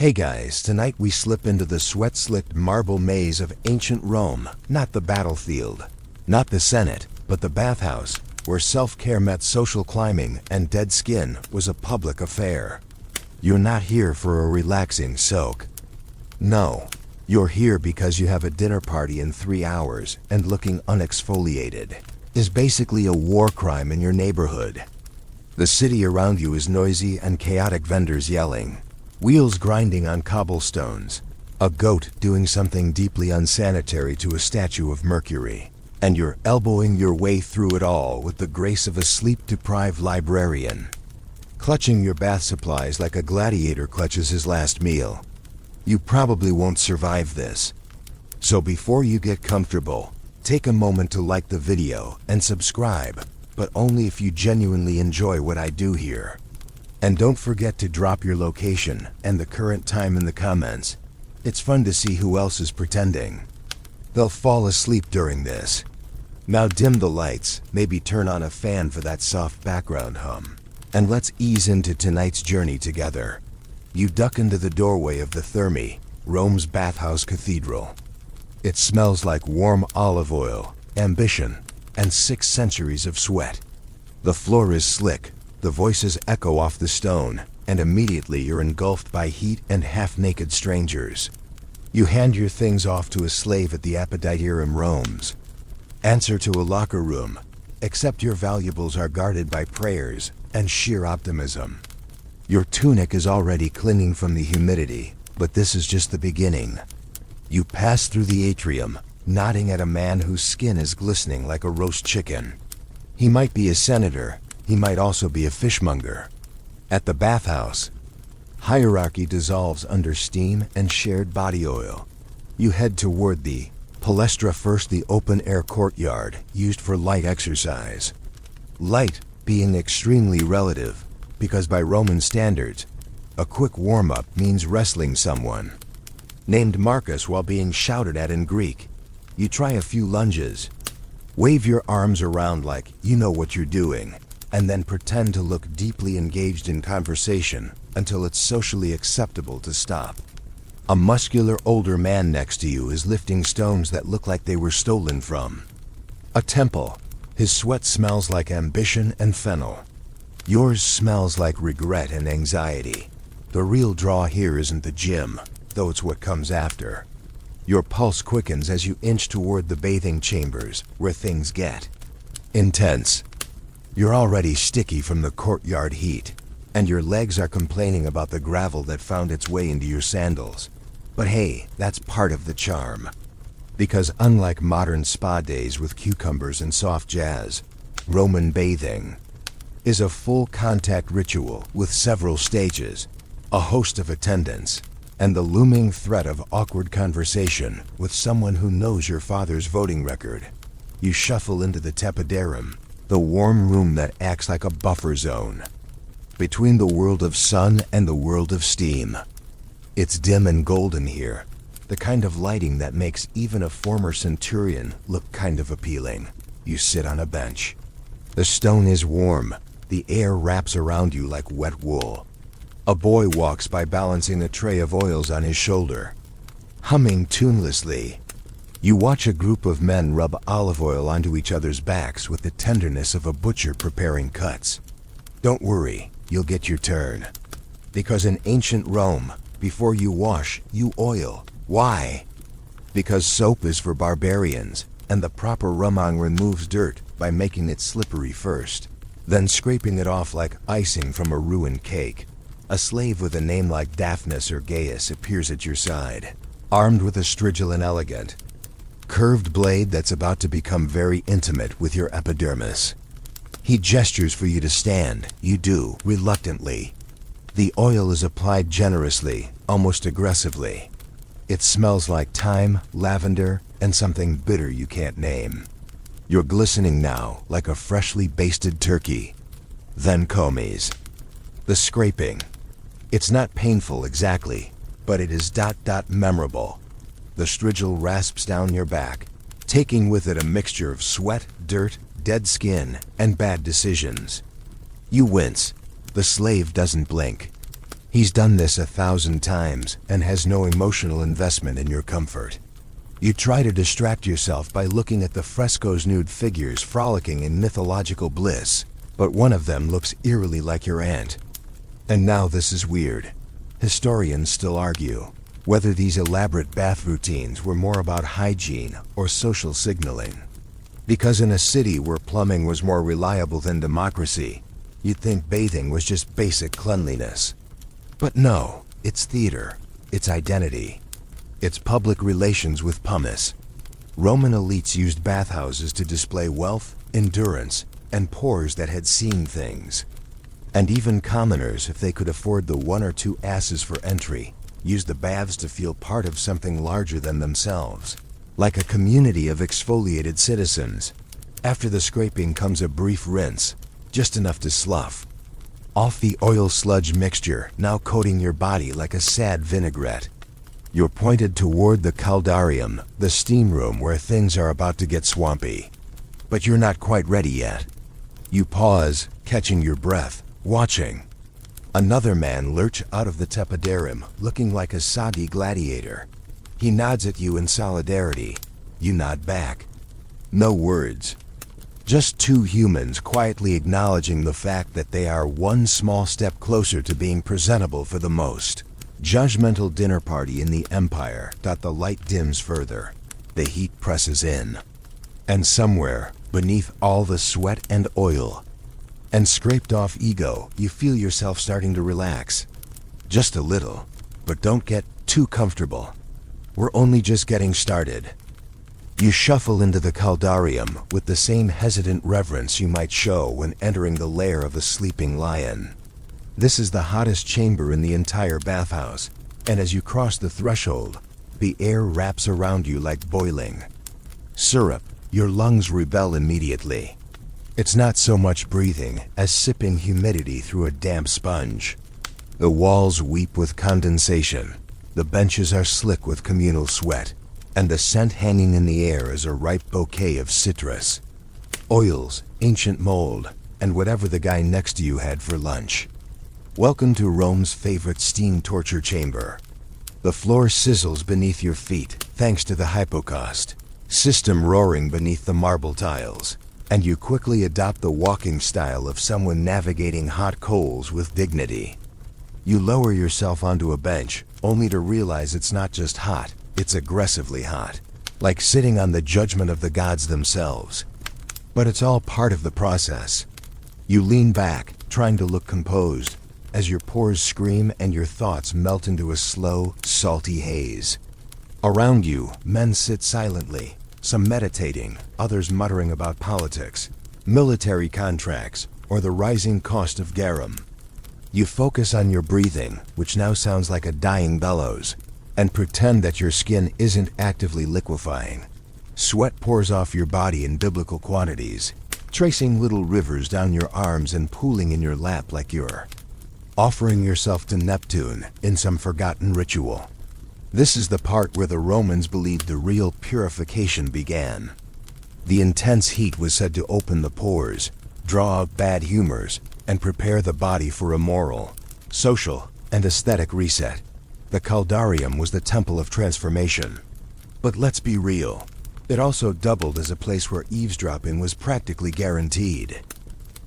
Hey guys, tonight we slip into the sweat-slicked marble maze of ancient Rome, not the battlefield, not the Senate, but the bathhouse, where self-care met social climbing and dead skin was a public affair. You're not here for a relaxing soak. No, you're here because you have a dinner party in 3 hours and looking unexfoliated is basically a war crime in your neighborhood. The city around you is noisy and chaotic, vendors yelling, wheels grinding on cobblestones, a goat doing something deeply unsanitary to a statue of Mercury, and you're elbowing your way through it all with the grace of a sleep-deprived librarian, clutching your bath supplies like a gladiator clutches his last meal. You probably won't survive this. So before you get comfortable, take a moment to like the video and subscribe, but only if you genuinely enjoy what I do here. And don't forget to drop your location and the current time in the comments. It's fun to see who else is pretending. They'll fall asleep during this. Now dim the lights, maybe turn on a fan for that soft background hum. And let's ease into tonight's journey together. You duck into the doorway of the thermae, Rome's bathhouse cathedral. It smells like warm olive oil, ambition, and 6 centuries of sweat. The floor is slick, the voices echo off the stone, and immediately you're engulfed by heat and half-naked strangers. You hand your things off to a slave at the apodyterium Rome's. Answer to a locker room, except your valuables are guarded by prayers and sheer optimism. Your tunic is already clinging from the humidity, but this is just the beginning. You pass through the atrium, nodding at a man whose skin is glistening like a roast chicken. He might be a senator, he might also be a fishmonger. At the bathhouse, hierarchy dissolves under steam and shared body oil. You head toward the palaestra, first the open-air courtyard used for light exercise. Light being extremely relative, because by Roman standards, a quick warm-up means wrestling someone. Named Marcus while being shouted at in Greek. You try a few lunges, wave your arms around like you know what you're doing, and then pretend to look deeply engaged in conversation until it's socially acceptable to stop. A muscular older man next to you is lifting stones that look like they were stolen from a temple. His sweat smells like ambition and fennel. Yours smells like regret and anxiety. The real draw here isn't the gym, though it's what comes after. Your pulse quickens as you inch toward the bathing chambers, where things get intense. You're already sticky from the courtyard heat, and your legs are complaining about the gravel that found its way into your sandals. But hey, that's part of the charm. Because unlike modern spa days with cucumbers and soft jazz, Roman bathing is a full contact ritual with several stages, a host of attendants, and the looming threat of awkward conversation with someone who knows your father's voting record. You shuffle into the apodyterium, the warm room that acts like a buffer zone between the world of sun and the world of steam. It's dim and golden here, the kind of lighting that makes even a former centurion look kind of appealing. You sit on a bench. The stone is warm, the air wraps around you like wet wool. A boy walks by balancing a tray of oils on his shoulder, humming tunelessly. You watch a group of men rub olive oil onto each other's backs with the tenderness of a butcher preparing cuts. Don't worry, you'll get your turn. Because in ancient Rome, before you wash, you oil. Why? Because soap is for barbarians, and the proper rumang removes dirt by making it slippery first, then scraping it off like icing from a ruined cake. A slave with a name like Daphnis or Gaius appears at your side, armed with a strigil and elegant, curved blade that's about to become very intimate with your epidermis. He gestures for you to stand. You do, reluctantly. The oil is applied generously, almost aggressively. It smells like thyme, lavender, and something bitter you can't name. You're glistening now, like a freshly basted turkey. Then Pumice. The scraping. It's not painful exactly, but it is memorable. The strigil rasps down your back, taking with it a mixture of sweat, dirt, dead skin, and bad decisions. You wince. The slave doesn't blink. He's done this 1,000 times and has no emotional investment in your comfort. You try to distract yourself by looking at the fresco's nude figures frolicking in mythological bliss, but one of them looks eerily like your aunt. And now this is weird. Historians still argue whether these elaborate bath routines were more about hygiene or social signaling. Because in a city where plumbing was more reliable than democracy, you'd think bathing was just basic cleanliness. But no, it's theater, it's identity, it's public relations with Pumice. Roman elites used bathhouses to display wealth, endurance, and pores that had seen things. And even commoners, if they could afford the 1 or 2 asses for entry, used the baths to feel part of something larger than themselves, like a community of exfoliated citizens. After the scraping comes a brief rinse, just enough to slough off the oil sludge mixture now coating your body like a sad vinaigrette. You're pointed toward the caldarium, the steam room where things are about to get swampy. But you're not quite ready yet. You pause, catching your breath, watching another man lurch out of the apodyterium, looking like a Saudi gladiator. He nods at you in solidarity. You nod back. No words. Just 2 humans quietly acknowledging the fact that they are one small step closer to being presentable for the most judgmental dinner party in the empire. The light dims further. The heat presses in. And somewhere, beneath all the sweat and oil and scraped off ego, you feel yourself starting to relax. Just a little, but don't get too comfortable. We're only just getting started. You shuffle into the caldarium with the same hesitant reverence you might show when entering the lair of a sleeping lion. This is the hottest chamber in the entire bathhouse, and as you cross the threshold, the air wraps around you like boiling syrup. Your lungs rebel immediately. It's not so much breathing as sipping humidity through a damp sponge. The walls weep with condensation. The benches are slick with communal sweat, and the scent hanging in the air is a ripe bouquet of citrus, oils, ancient mold, and whatever the guy next to you had for lunch. Welcome to Rome's favorite steam torture chamber. The floor sizzles beneath your feet thanks to the hypocaust system roaring beneath the marble tiles, and you quickly adopt the walking style of someone navigating hot coals with dignity. You lower yourself onto a bench, only to realize it's not just hot, it's aggressively hot, like sitting on the judgment of the gods themselves. But it's all part of the process. You lean back, trying to look composed, as your pores scream and your thoughts melt into a slow, salty haze. Around you, men sit silently, some meditating, others muttering about politics, military contracts, or the rising cost of garum. You focus on your breathing, which now sounds like a dying bellows, and pretend that your skin isn't actively liquefying. Sweat pours off your body in biblical quantities, tracing little rivers down your arms and pooling in your lap like you're offering yourself to Neptune in some forgotten ritual. This is the part where the Romans believed the real purification began. The intense heat was said to open the pores, draw out bad humors, and prepare the body for a moral, social, and aesthetic reset. The caldarium was the temple of transformation. But let's be real, it also doubled as a place where eavesdropping was practically guaranteed.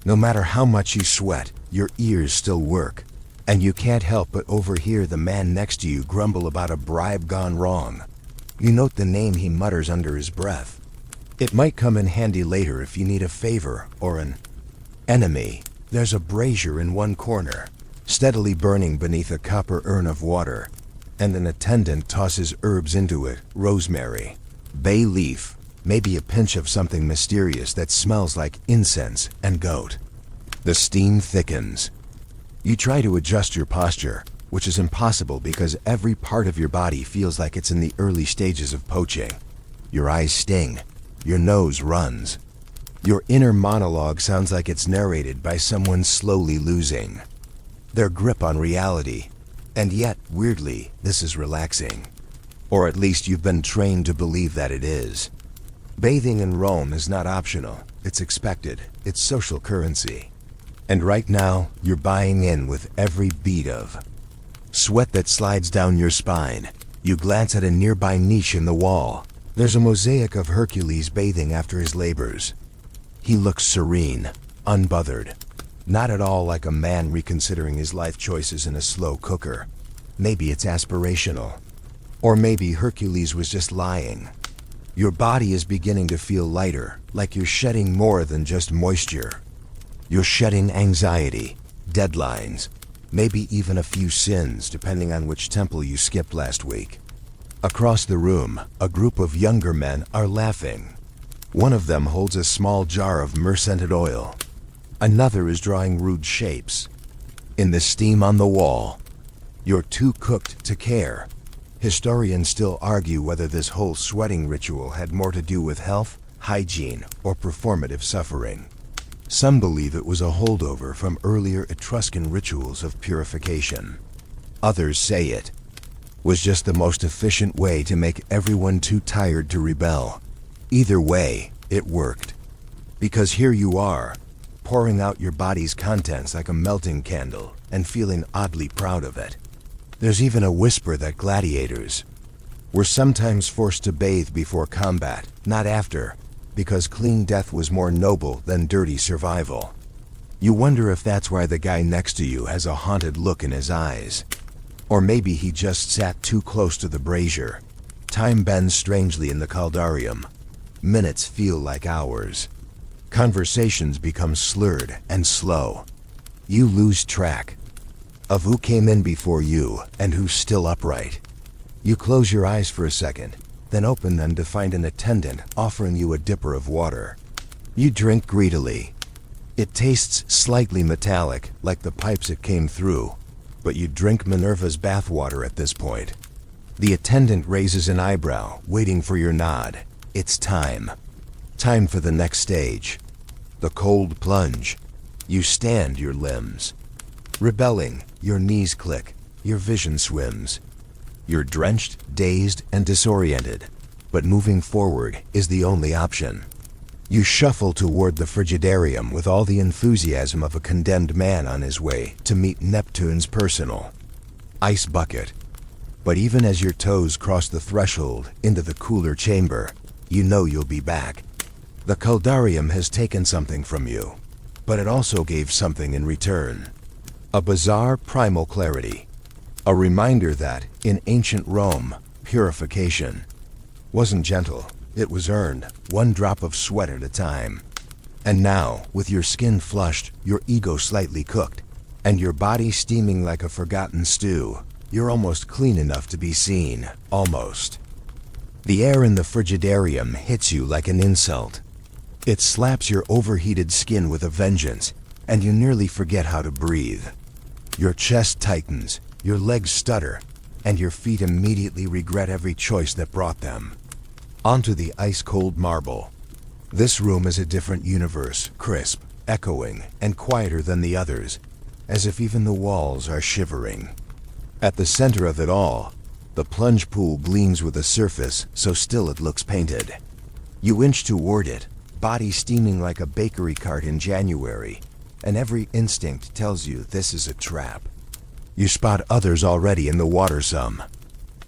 No matter how much you sweat, your ears still work, and you can't help but overhear the man next to you grumble about a bribe gone wrong. You note the name he mutters under his breath. It might come in handy later if you need a favor or an enemy. There's a brazier in one corner, steadily burning beneath a copper urn of water, and an attendant tosses herbs into it, rosemary, bay leaf, maybe a pinch of something mysterious that smells like incense and goat. The steam thickens. You try to adjust your posture, which is impossible because every part of your body feels like it's in the early stages of poaching. Your eyes sting. Your nose runs. Your inner monologue sounds like it's narrated by someone slowly losing their grip on reality. And yet, weirdly, this is relaxing. Or at least you've been trained to believe that it is. Bathing in Rome is not optional. It's expected. It's social currency. And right now, you're buying in with every beat of Sweat that slides down your spine. You glance at a nearby niche in the wall. There's a mosaic of Hercules bathing after his labors. He looks serene, unbothered. Not at all like a man reconsidering his life choices in a slow cooker. Maybe it's aspirational. Or maybe Hercules was just lying. Your body is beginning to feel lighter, like you're shedding more than just moisture. You're shedding anxiety, deadlines, maybe even a few sins depending on which temple you skipped last week. Across the room, a group of younger men are laughing. One of them holds a small jar of myrrh-scented oil. Another is drawing rude shapes. In the steam on the wall, you're too cooked to care. Historians still argue whether this whole sweating ritual had more to do with health, hygiene, or performative suffering. Some believe it was a holdover from earlier Etruscan rituals of purification. Others say it was just the most efficient way to make everyone too tired to rebel. Either way, it worked. Because here you are, pouring out your body's contents like a melting candle and feeling oddly proud of it. There's even a whisper that gladiators were sometimes forced to bathe before combat, not after, because clean death was more noble than dirty survival. You wonder if that's why the guy next to you has a haunted look in his eyes. Or maybe he just sat too close to the brazier. Time bends strangely in the caldarium. Minutes feel like hours. Conversations become slurred and slow. You lose track of who came in before you and who's still upright. You close your eyes for a second, then open them to find an attendant offering you a dipper of water. You drink greedily. It tastes slightly metallic, like the pipes it came through, but you drink Minerva's bathwater at this point. The attendant raises an eyebrow, waiting for your nod. It's time. Time for the next stage. The cold plunge. You stand your limbs. Rebelling, your knees click, your vision swims. You're drenched, dazed, and disoriented, but moving forward is the only option. You shuffle toward the frigidarium with all the enthusiasm of a condemned man on his way to meet Neptune's personal ice bucket. But even as your toes cross the threshold into the cooler chamber, you know you'll be back. The caldarium has taken something from you, but it also gave something in return. A bizarre primal clarity. A reminder that, in ancient Rome, purification wasn't gentle. It was earned, one drop of sweat at a time. And now, with your skin flushed, your ego slightly cooked, and your body steaming like a forgotten stew, you're almost clean enough to be seen. Almost. The air in the frigidarium hits you like an insult. It slaps your overheated skin with a vengeance, and you nearly forget how to breathe. Your chest tightens, your legs stutter, and your feet immediately regret every choice that brought them. Onto the ice-cold marble. This room is a different universe, crisp, echoing, and quieter than the others, as if even the walls are shivering. At the center of it all, the plunge pool gleams with a surface so still it looks painted. You inch toward it, body steaming like a bakery cart in January, and every instinct tells you this is a trap. You spot others already in the water, some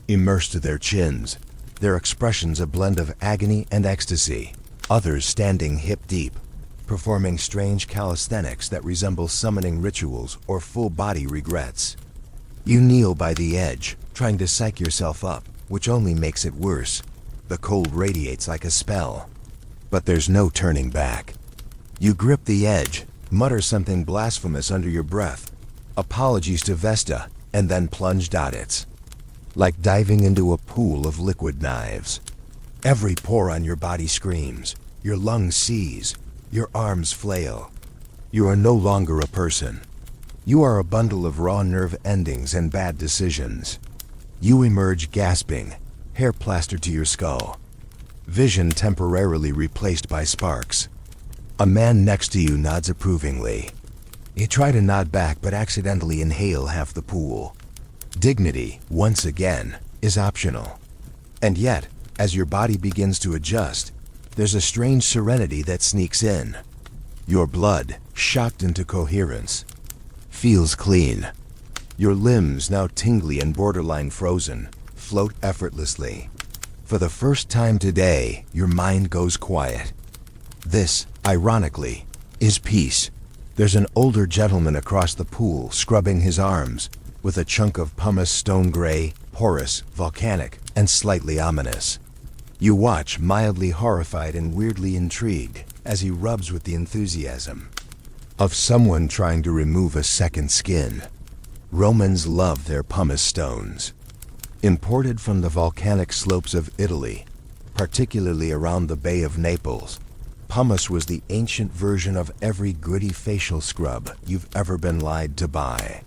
immersed to their chins, their expressions a blend of agony and ecstasy. Others standing hip-deep, performing strange calisthenics that resemble summoning rituals or full-body regrets. You kneel by the edge, trying to psych yourself up, which only makes it worse. The cold radiates like a spell. But there's no turning back. You grip the edge, mutter something blasphemous under your breath, apologies to Vesta, and then plunge Dotits. Like diving into a pool of liquid knives. Every pore on your body screams, your lungs seize, your arms flail. You are no longer a person. You are a bundle of raw nerve endings and bad decisions. You emerge gasping, hair plastered to your skull. Vision temporarily replaced by sparks. A man next to you nods approvingly. You try to nod back but accidentally inhale half the pool. Dignity, once again, is optional. And yet, as your body begins to adjust, there's a strange serenity that sneaks in. Your blood, shocked into coherence, feels clean. Your limbs, now tingly and borderline frozen, float effortlessly. For the first time today, your mind goes quiet. This, ironically, is peace. There's an older gentleman across the pool scrubbing his arms with a chunk of pumice, stone gray, porous, volcanic, and slightly ominous. You watch, mildly horrified and weirdly intrigued, as he rubs with the enthusiasm of someone trying to remove a second skin. Romans loved their pumice stones. Imported from the volcanic slopes of Italy, particularly around the Bay of Naples, pumice was the ancient version of every gritty facial scrub you've ever been lied to buy.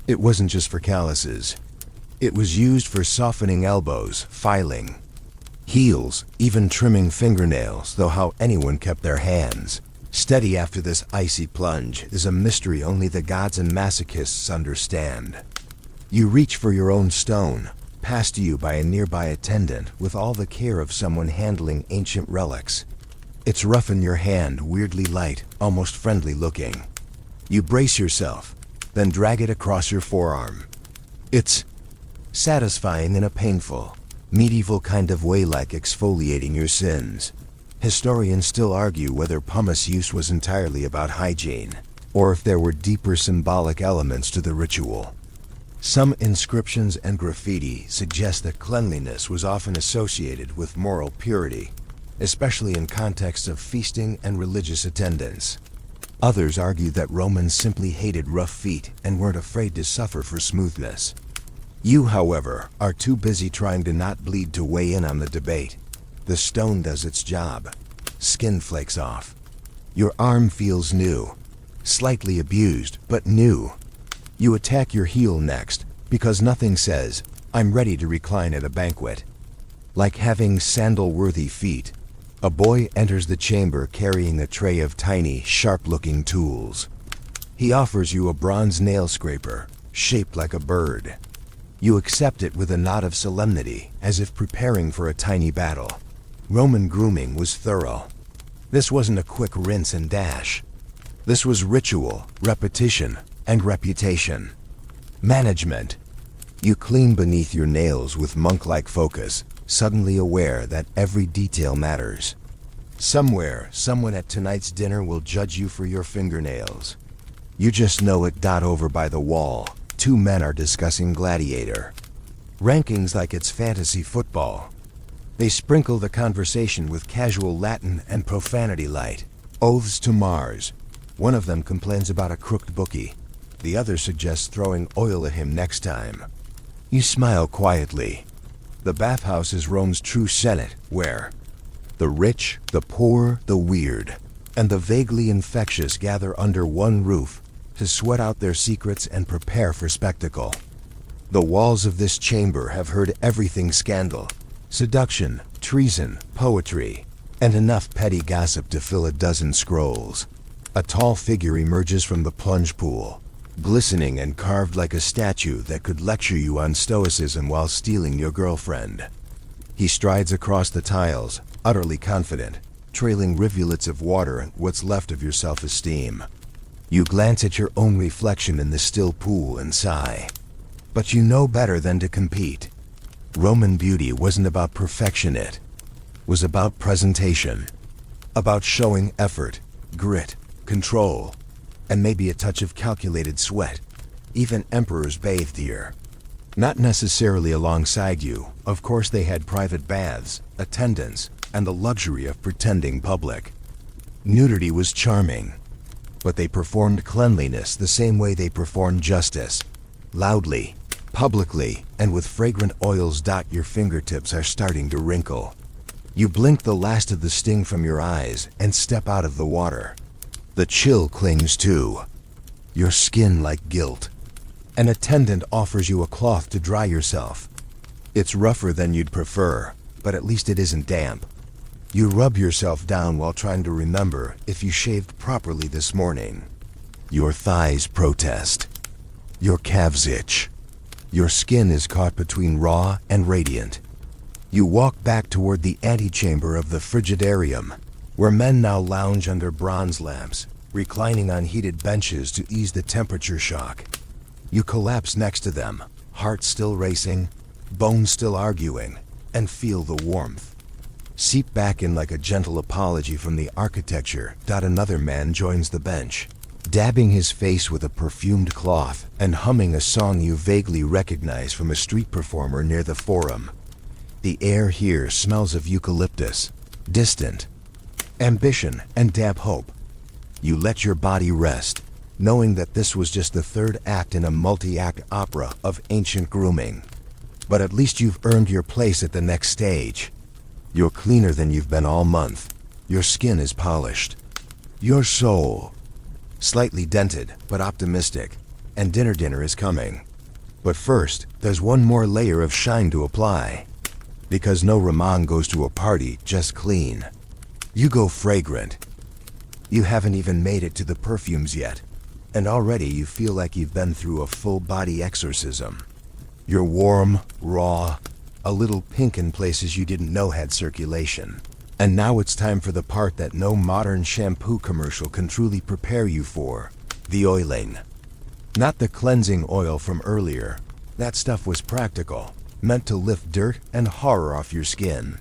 It wasn't just for calluses. It was used for softening elbows, filing heels, even trimming fingernails, though how anyone kept their hands steady after this icy plunge is a mystery only the gods and masochists understand. You reach for your own stone, passed to you by a nearby attendant with all the care of someone handling ancient relics. It's rough in your hand, weirdly light, almost friendly looking. You brace yourself, then drag it across your forearm. It's satisfying in a painful, medieval kind of way, like exfoliating your sins. Historians still argue whether pumice use was entirely about hygiene, or if there were deeper symbolic elements to the ritual. Some inscriptions and graffiti suggest that cleanliness was often associated with moral purity, especially in contexts of feasting and religious attendance. Others argue that Romans simply hated rough feet and weren't afraid to suffer for smoothness. You, however, are too busy trying to not bleed to weigh in on the debate. The stone does its job. Skin flakes off. Your arm feels new. Slightly abused, but new. You attack your heel next, because nothing says, "I'm ready to recline at a banquet." Like having sandal-worthy feet, a boy enters the chamber carrying a tray of tiny, sharp-looking tools. He offers you a bronze nail scraper, shaped like a bird. You accept it with a nod of solemnity, as if preparing for a tiny battle. Roman grooming was thorough. This wasn't a quick rinse and dash. This was ritual, repetition, and reputation. Management. You clean beneath your nails with monk-like focus, suddenly aware that every detail matters. Somewhere, someone at tonight's dinner will judge you for your fingernails. You just know it. Over by the wall, two men are discussing Gladiator. Rankings like it's fantasy football. They sprinkle the conversation with casual Latin and profanity light. Oaths to Mars. One of them complains about a crooked bookie. The other suggests throwing oil at him next time. You smile quietly. The bathhouse is Rome's true senate, where the rich, the poor, the weird, and the vaguely infectious gather under one roof to sweat out their secrets and prepare for spectacle. The walls of this chamber have heard everything: scandal, seduction, treason, poetry, and enough petty gossip to fill a dozen scrolls. A tall figure emerges from the plunge pool, glistening and carved like a statue that could lecture you on stoicism while stealing your girlfriend. He strides across the tiles, utterly confident, trailing rivulets of water, what's left of your self-esteem. You glance at your own reflection in the still pool and sigh. But you know better than to compete. Roman beauty wasn't about perfection, it was about presentation. About showing effort, grit, control, and maybe a touch of calculated sweat. Even emperors bathed here. Not necessarily alongside you. Of course they had private baths, attendants, and the luxury of pretending public. Nudity was charming, but they performed cleanliness the same way they performed justice. Loudly, publicly, and with fragrant oils. Your fingertips are starting to wrinkle. You blink the last of the sting from your eyes and step out of the water. The chill clings to your skin like guilt. An attendant offers you a cloth to dry yourself. It's rougher than you'd prefer, but at least it isn't damp. You rub yourself down while trying to remember if you shaved properly this morning. Your thighs protest. Your calves itch. Your skin is caught between raw and radiant. You walk back toward the antechamber of the frigidarium, where men now lounge under bronze lamps, reclining on heated benches to ease the temperature shock. You collapse next to them, heart still racing, bones still arguing, and feel the warmth seep back in like a gentle apology from the architecture. Another man joins the bench, dabbing his face with a perfumed cloth and humming a song you vaguely recognize from a street performer near the Forum. The air here smells of eucalyptus, distant, ambition, and damp hope. You let your body rest, knowing that this was just the third act in a multi-act opera of ancient grooming. But at least you've earned your place at the next stage. You're cleaner than you've been all month. Your skin is polished. Your soul slightly dented, but optimistic. And dinner is coming. But first, there's one more layer of shine to apply. Because no Ramon goes to a party just clean. You go fragrant. You haven't even made it to the perfumes yet. And already you feel like you've been through a full-body exorcism. You're warm, raw, a little pink in places you didn't know had circulation. And now it's time for the part that no modern shampoo commercial can truly prepare you for. The oiling. Not the cleansing oil from earlier. That stuff was practical, meant to lift dirt and horror off your skin.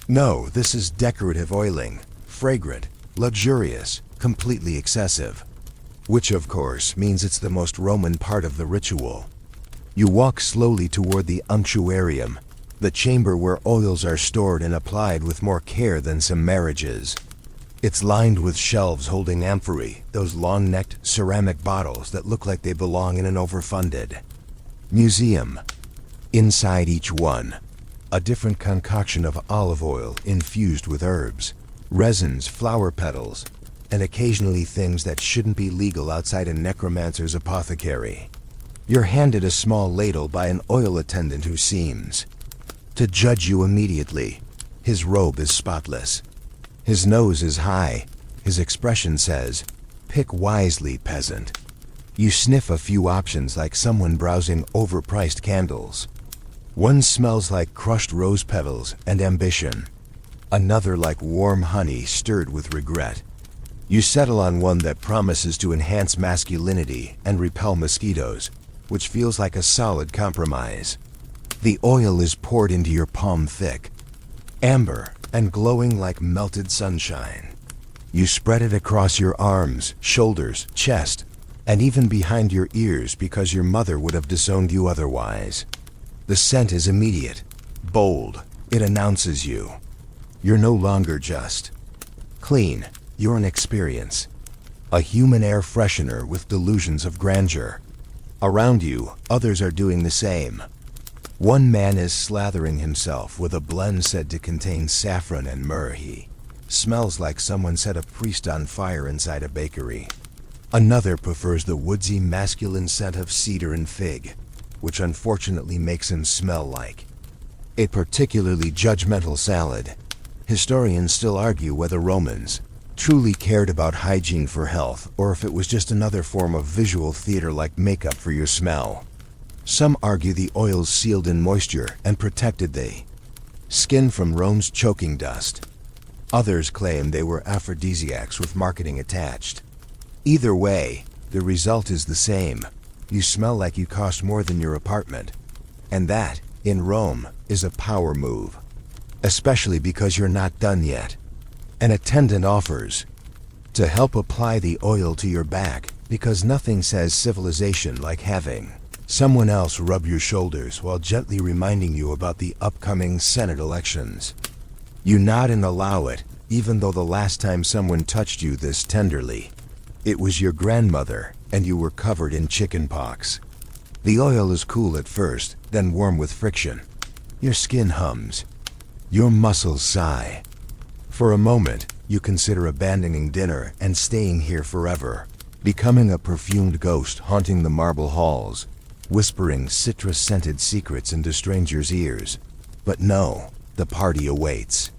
No, this is decorative oiling. Fragrant, luxurious, completely excessive. Which of course means it's the most Roman part of the ritual. You walk slowly toward the unctuarium, the chamber where oils are stored and applied with more care than some marriages. It's lined with shelves holding amphorae, those long-necked ceramic bottles that look like they belong in an overfunded museum. Inside each one, a different concoction of olive oil infused with herbs, resins, flower petals, and occasionally things that shouldn't be legal outside a necromancer's apothecary. You're handed a small ladle by an oil attendant who seems to judge you immediately. His robe is spotless. His nose is high. His expression says, "Pick wisely, peasant." You sniff a few options like someone browsing overpriced candles. One smells like crushed rose petals and ambition. Another like warm honey stirred with regret. You settle on one that promises to enhance masculinity and repel mosquitoes, which feels like a solid compromise. The oil is poured into your palm thick, amber and glowing like melted sunshine. You spread it across your arms, shoulders, chest, and even behind your ears because your mother would have disowned you otherwise. The scent is immediate, bold. It announces you. You're no longer just clean. You're an experience. A human air freshener with delusions of grandeur. Around you, others are doing the same. One man is slathering himself with a blend said to contain saffron and myrrh. He smells like someone set a priest on fire inside a bakery. Another prefers the woodsy masculine scent of cedar and fig, which unfortunately makes him smell like a particularly judgmental salad. Historians still argue whether Romans truly cared about hygiene for health or if it was just another form of visual theater like makeup for your smell. Some argue the oils sealed in moisture and protected the skin from Rome's choking dust. Others claim they were aphrodisiacs with marketing attached. Either way, the result is the same. You smell like you cost more than your apartment. And that, in Rome, is a power move. Especially because you're not done yet. An attendant offers to help apply the oil to your back because nothing says civilization like having someone else rub your shoulders while gently reminding you about the upcoming Senate elections. You nod and allow it, even though the last time someone touched you this tenderly, it was your grandmother and you were covered in chicken pox. The oil is cool at first, then warm with friction. Your skin hums. Your muscles sigh. For a moment, you consider abandoning dinner and staying here forever, becoming a perfumed ghost haunting the marble halls, whispering citrus-scented secrets into strangers' ears. But no, the party awaits.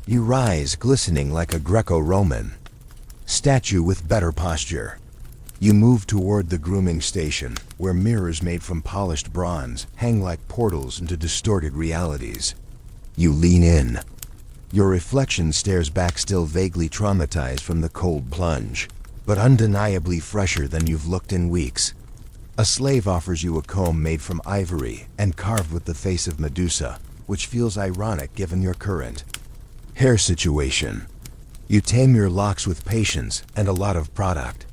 You rise, glistening like a Greco-Roman statue with better posture. You move toward the grooming station, where mirrors made from polished bronze hang like portals into distorted realities. You lean in. Your reflection stares back, still vaguely traumatized from the cold plunge, but undeniably fresher than you've looked in weeks. A slave offers you a comb made from ivory and carved with the face of Medusa, which feels ironic given your current hair situation. You tame your locks with patience and a lot of product.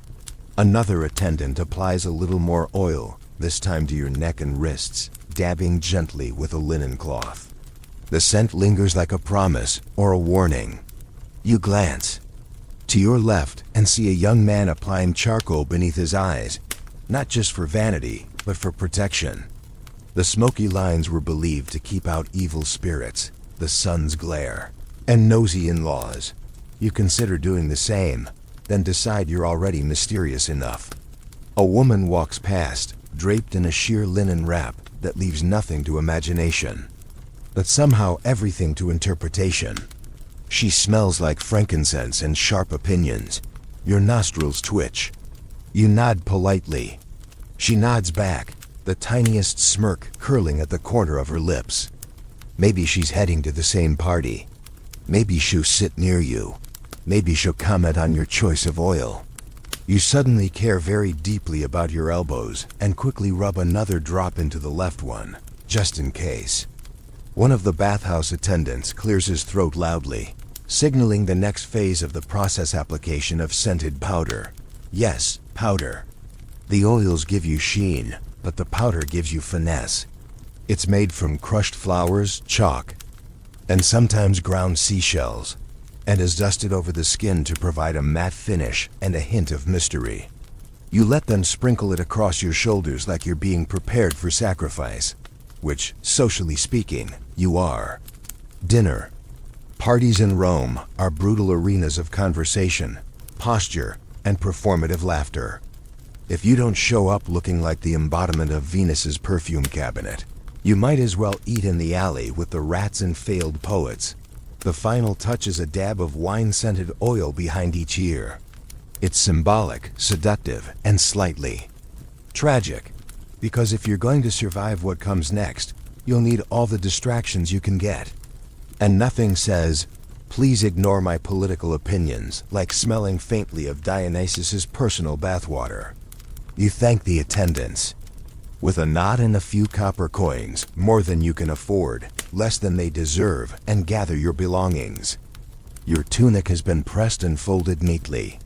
Another attendant applies a little more oil, this time to your neck and wrists, dabbing gently with a linen cloth. The scent lingers like a promise or a warning. You glance to your left and see a young man applying charcoal beneath his eyes, not just for vanity, but for protection. The smoky lines were believed to keep out evil spirits, the sun's glare, and nosy in-laws. You consider doing the same, then decide you're already mysterious enough. A woman walks past, draped in a sheer linen wrap that leaves nothing to imagination, but somehow everything to interpretation. She smells like frankincense and sharp opinions. Your nostrils twitch. You nod politely. She nods back, the tiniest smirk curling at the corner of her lips. Maybe she's heading to the same party. Maybe she'll sit near you. Maybe she'll comment on your choice of oil. You suddenly care very deeply about your elbows and quickly rub another drop into the left one, just in case. One of the bathhouse attendants clears his throat loudly, signaling the next phase of the process: application of scented powder. Yes, powder. The oils give you sheen, but the powder gives you finesse. It's made from crushed flowers, chalk, and sometimes ground seashells, and is dusted over the skin to provide a matte finish and a hint of mystery. You let them sprinkle it across your shoulders like you're being prepared for sacrifice, which, socially speaking, you are. Dinner. Parties in Rome are brutal arenas of conversation, posture, and performative laughter. If you don't show up looking like the embodiment of Venus's perfume cabinet, you might as well eat in the alley with the rats and failed poets. The final touch is a dab of wine-scented oil behind each ear. It's symbolic, seductive, and slightly tragic, because if you're going to survive what comes next, you'll need all the distractions you can get. And nothing says, "Please ignore my political opinions," like smelling faintly of Dionysus's personal bathwater. You thank the attendants with a nod and a few copper coins, more than you can afford, less than they deserve, and gather your belongings. Your tunic has been pressed and folded neatly.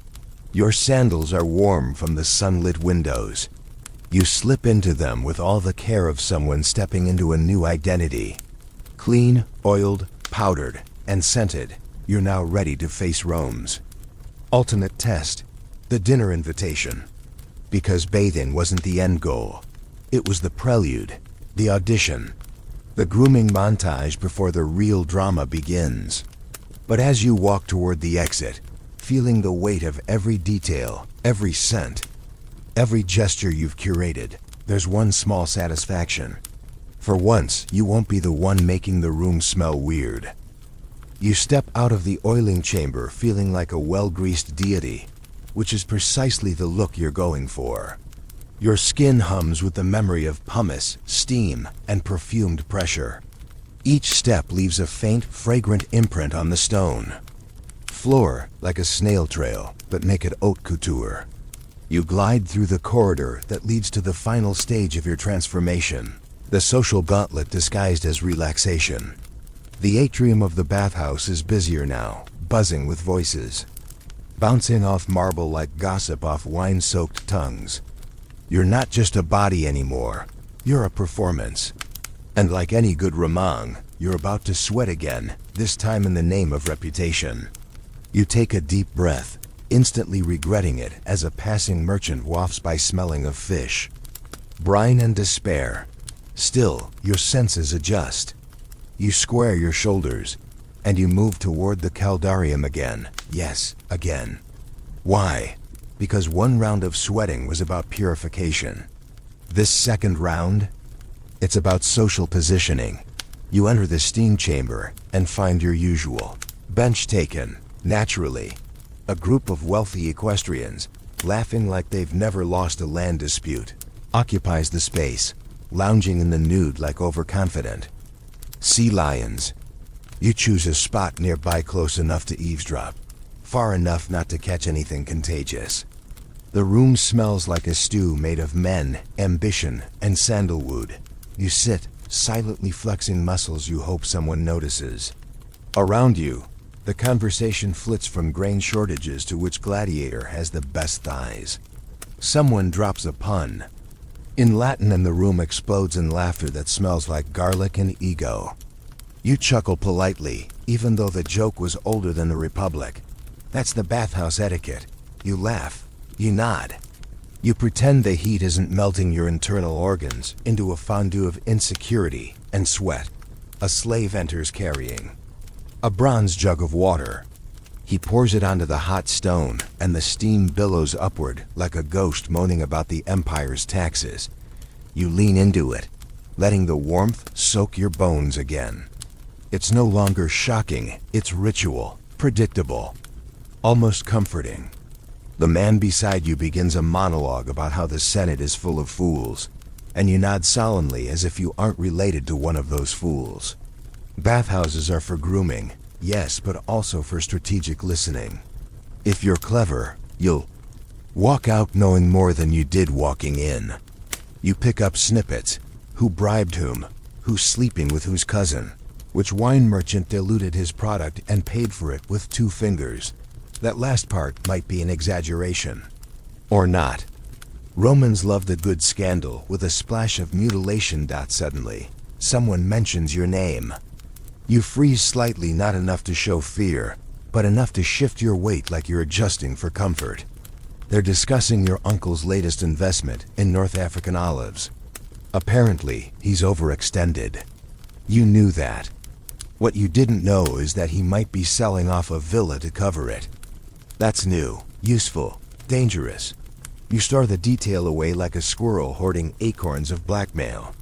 Your sandals are warm from the sunlit windows. You slip into them with all the care of someone stepping into a new identity. Clean, oiled, powdered, and scented, you're now ready to face Rome's ultimate test, the dinner invitation. Because bathing wasn't the end goal. It was the prelude, the audition, the grooming montage before the real drama begins. But as you walk toward the exit, feeling the weight of every detail, every scent, every gesture you've curated, there's one small satisfaction. For once, you won't be the one making the room smell weird. You step out of the oiling chamber feeling like a well-greased deity, which is precisely the look you're going for. Your skin hums with the memory of pumice, steam, and perfumed pressure. Each step leaves a faint, fragrant imprint on the stone floor, like a snail trail, but make it haute couture. You glide through the corridor that leads to the final stage of your transformation, the social gauntlet disguised as relaxation. The atrium of the bathhouse is busier now, buzzing with voices, bouncing off marble like gossip off wine-soaked tongues. You're not just a body anymore, you're a performance. And like any good Ramang, you're about to sweat again, this time in the name of reputation. You take a deep breath, instantly regretting it as a passing merchant wafts by smelling of fish, brine, and despair. Still, your senses adjust. You square your shoulders, and you move toward the caldarium again. Yes, again. Why? Because one round of sweating was about purification. This second round, it's about social positioning. You enter the steam chamber and find your usual bench taken, naturally. A group of wealthy equestrians, laughing like they've never lost a land dispute, occupies the space, lounging in the nude like overconfident sea lions. You choose a spot nearby close enough to eavesdrop, far enough not to catch anything contagious. The room smells like a stew made of men, ambition, and sandalwood. You sit, silently flexing muscles you hope someone notices. Around you, the conversation flits from grain shortages to which gladiator has the best thighs. Someone drops a pun in Latin and the room explodes in laughter that smells like garlic and ego. You chuckle politely, even though the joke was older than the Republic. That's the bathhouse etiquette. You laugh. You nod. You pretend the heat isn't melting your internal organs into a fondue of insecurity and sweat. A slave enters carrying a bronze jug of water. He pours it onto the hot stone, and the steam billows upward like a ghost moaning about the empire's taxes. You lean into it, letting the warmth soak your bones again. It's no longer shocking, it's ritual, predictable, almost comforting. The man beside you begins a monologue about how the Senate is full of fools, and you nod solemnly as if you aren't related to one of those fools. Bathhouses are for grooming, yes, but also for strategic listening. If you're clever, you'll walk out knowing more than you did walking in. You pick up snippets. Who bribed whom? Who's sleeping with whose cousin? Which wine merchant diluted his product and paid for it with 2 fingers? That last part might be an exaggeration. Or not. Romans loved a good scandal with a splash of mutilation. Suddenly, someone mentions your name. You freeze slightly, not enough to show fear, but enough to shift your weight like you're adjusting for comfort. They're discussing your uncle's latest investment in North African olives. Apparently, he's overextended. You knew that. What you didn't know is that he might be selling off a villa to cover it. That's new, useful, dangerous. You store the detail away like a squirrel hoarding acorns of blackmail.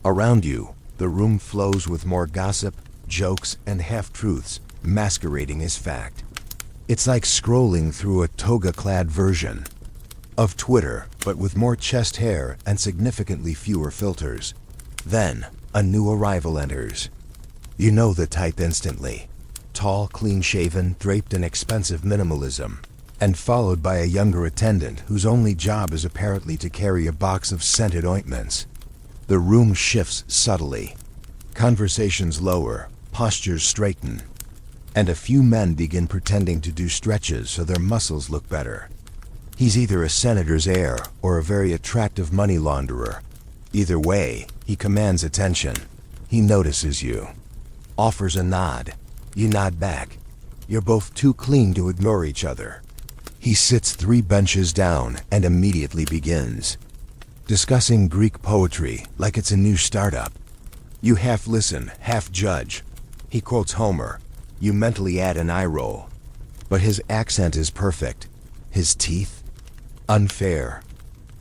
Around you, the room flows with more gossip, jokes, and half-truths masquerading as fact. It's like scrolling through a toga-clad version of Twitter, but with more chest hair and significantly fewer filters. Then, a new arrival enters. You know the type instantly. Tall, clean-shaven, draped in expensive minimalism, and followed by a younger attendant whose only job is apparently to carry a box of scented ointments. The room shifts subtly. Conversations lower, postures straighten, and a few men begin pretending to do stretches so their muscles look better. He's either a senator's heir or a very attractive money launderer. Either way, he commands attention. He notices you, offers a nod. You nod back. You're both too clean to ignore each other. He sits 3 benches down and immediately begins discussing Greek poetry like it's a new startup. You half listen, half judge. He quotes Homer. You mentally add an eye roll. But his accent is perfect. His teeth? Unfair.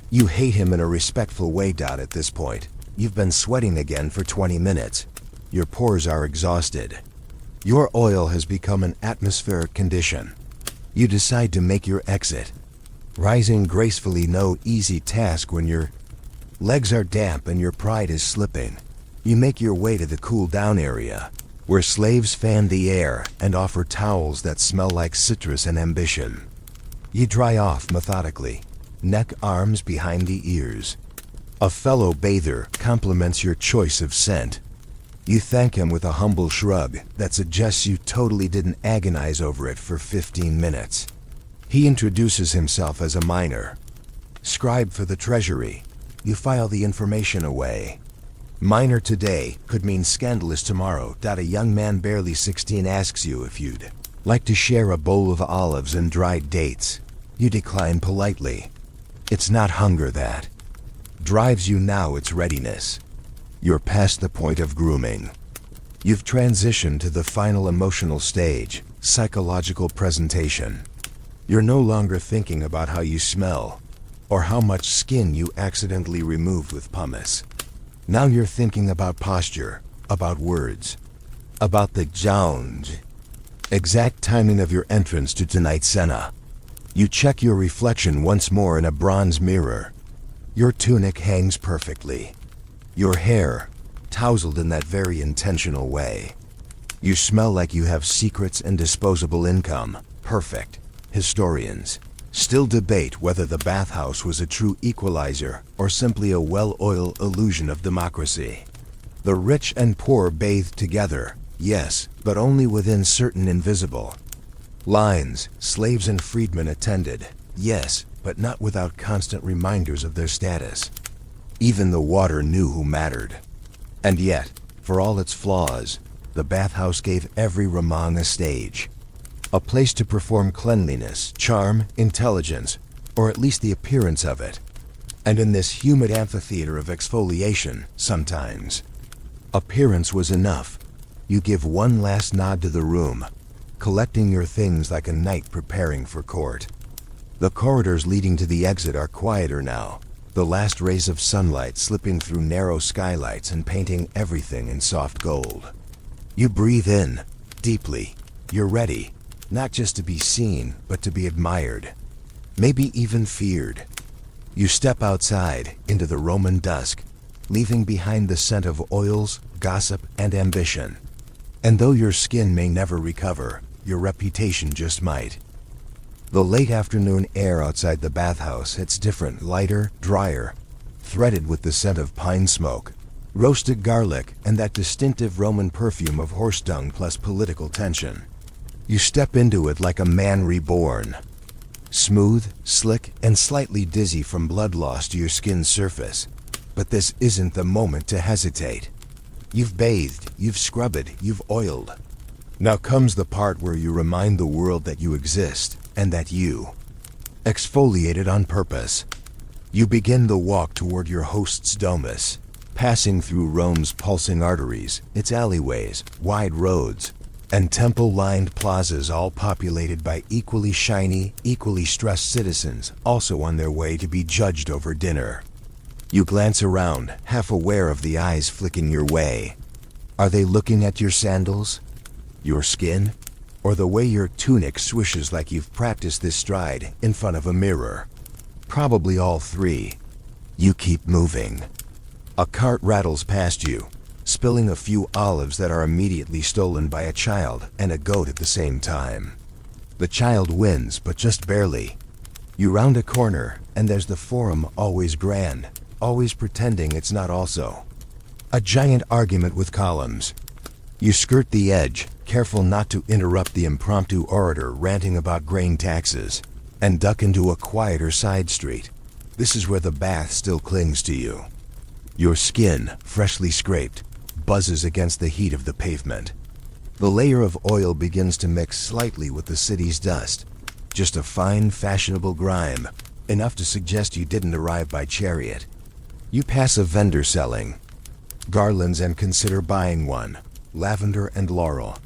You hate him in a respectful way. At this point, you've been sweating again for 20 minutes. Your pores are exhausted. Your oil has become an atmospheric condition. You decide to make your exit. Rising gracefully, no easy task when your legs are damp and your pride is slipping. You make your way to the cool-down area, where slaves fan the air and offer towels that smell like citrus and ambition. You dry off methodically, neck, arms behind the ears. A fellow bather compliments your choice of scent. You thank him with a humble shrug that suggests you totally didn't agonize over it for 15 minutes. He introduces himself as a minor. Scribe for the treasury. You file the information away. Minor today could mean scandalous tomorrow. A young man barely 16 asks you if you'd like to share a bowl of olives and dried dates. You decline politely. It's not hunger that drives you now, it's readiness. You're past the point of grooming. You've transitioned to the final emotional stage, psychological presentation. You're no longer thinking about how you smell, or how much skin you accidentally removed with pumice. Now you're thinking about posture, about words, about the exact timing of your entrance to tonight's cena. You check your reflection once more in a bronze mirror. Your tunic hangs perfectly. Your hair, tousled in that very intentional way. You smell like you have secrets and disposable income. Perfect. Historians still debate whether the bathhouse was a true equalizer or simply a well-oiled illusion of democracy. The rich and poor bathed together, yes, but only within certain invisible lines. Slaves and freedmen attended, yes, but not without constant reminders of their status. Even the water knew who mattered. And yet, for all its flaws, the bathhouse gave every Ramang a stage. A place to perform cleanliness, charm, intelligence, or at least the appearance of it. And in this humid amphitheater of exfoliation, sometimes, appearance was enough. You give one last nod to the room, collecting your things like a knight preparing for court. The corridors leading to the exit are quieter now, the last rays of sunlight slipping through narrow skylights and painting everything in soft gold. You breathe in, deeply. You're ready, not just to be seen, but to be admired. Maybe even feared. You step outside, into the Roman dusk, leaving behind the scent of oils, gossip, and ambition. And though your skin may never recover, your reputation just might. The late afternoon air outside the bathhouse hits different, lighter, drier, threaded with the scent of pine smoke, roasted garlic, and that distinctive Roman perfume of horse dung plus political tension. You step into it like a man reborn. Smooth, slick, and slightly dizzy from blood loss to your skin's surface. But this isn't the moment to hesitate. You've bathed, you've scrubbed, you've oiled. Now comes the part where you remind the world that you exist, and that you exfoliated on purpose. You begin the walk toward your host's domus, passing through Rome's pulsing arteries, its alleyways, wide roads, and temple-lined plazas all populated by equally shiny, equally stressed citizens, also on their way to be judged over dinner. You glance around, half aware of the eyes flicking your way. Are they looking at your sandals? Your skin? Or the way your tunic swishes like you've practiced this stride in front of a mirror? Probably all three. You keep moving. A cart rattles past you, spilling a few olives that are immediately stolen by a child and a goat at the same time. The child wins, but just barely. You round a corner, and there's the forum, always grand, always pretending it's not also. A giant argument with columns. You skirt the edge, careful not to interrupt the impromptu orator ranting about grain taxes, and duck into a quieter side street. This is where the bath still clings to you. Your skin, freshly scraped, buzzes against the heat of the pavement. The layer of oil begins to mix slightly with the city's dust. Just a fine, fashionable grime, enough to suggest you didn't arrive by chariot. You pass a vendor selling garlands and consider buying one, lavender and laurel.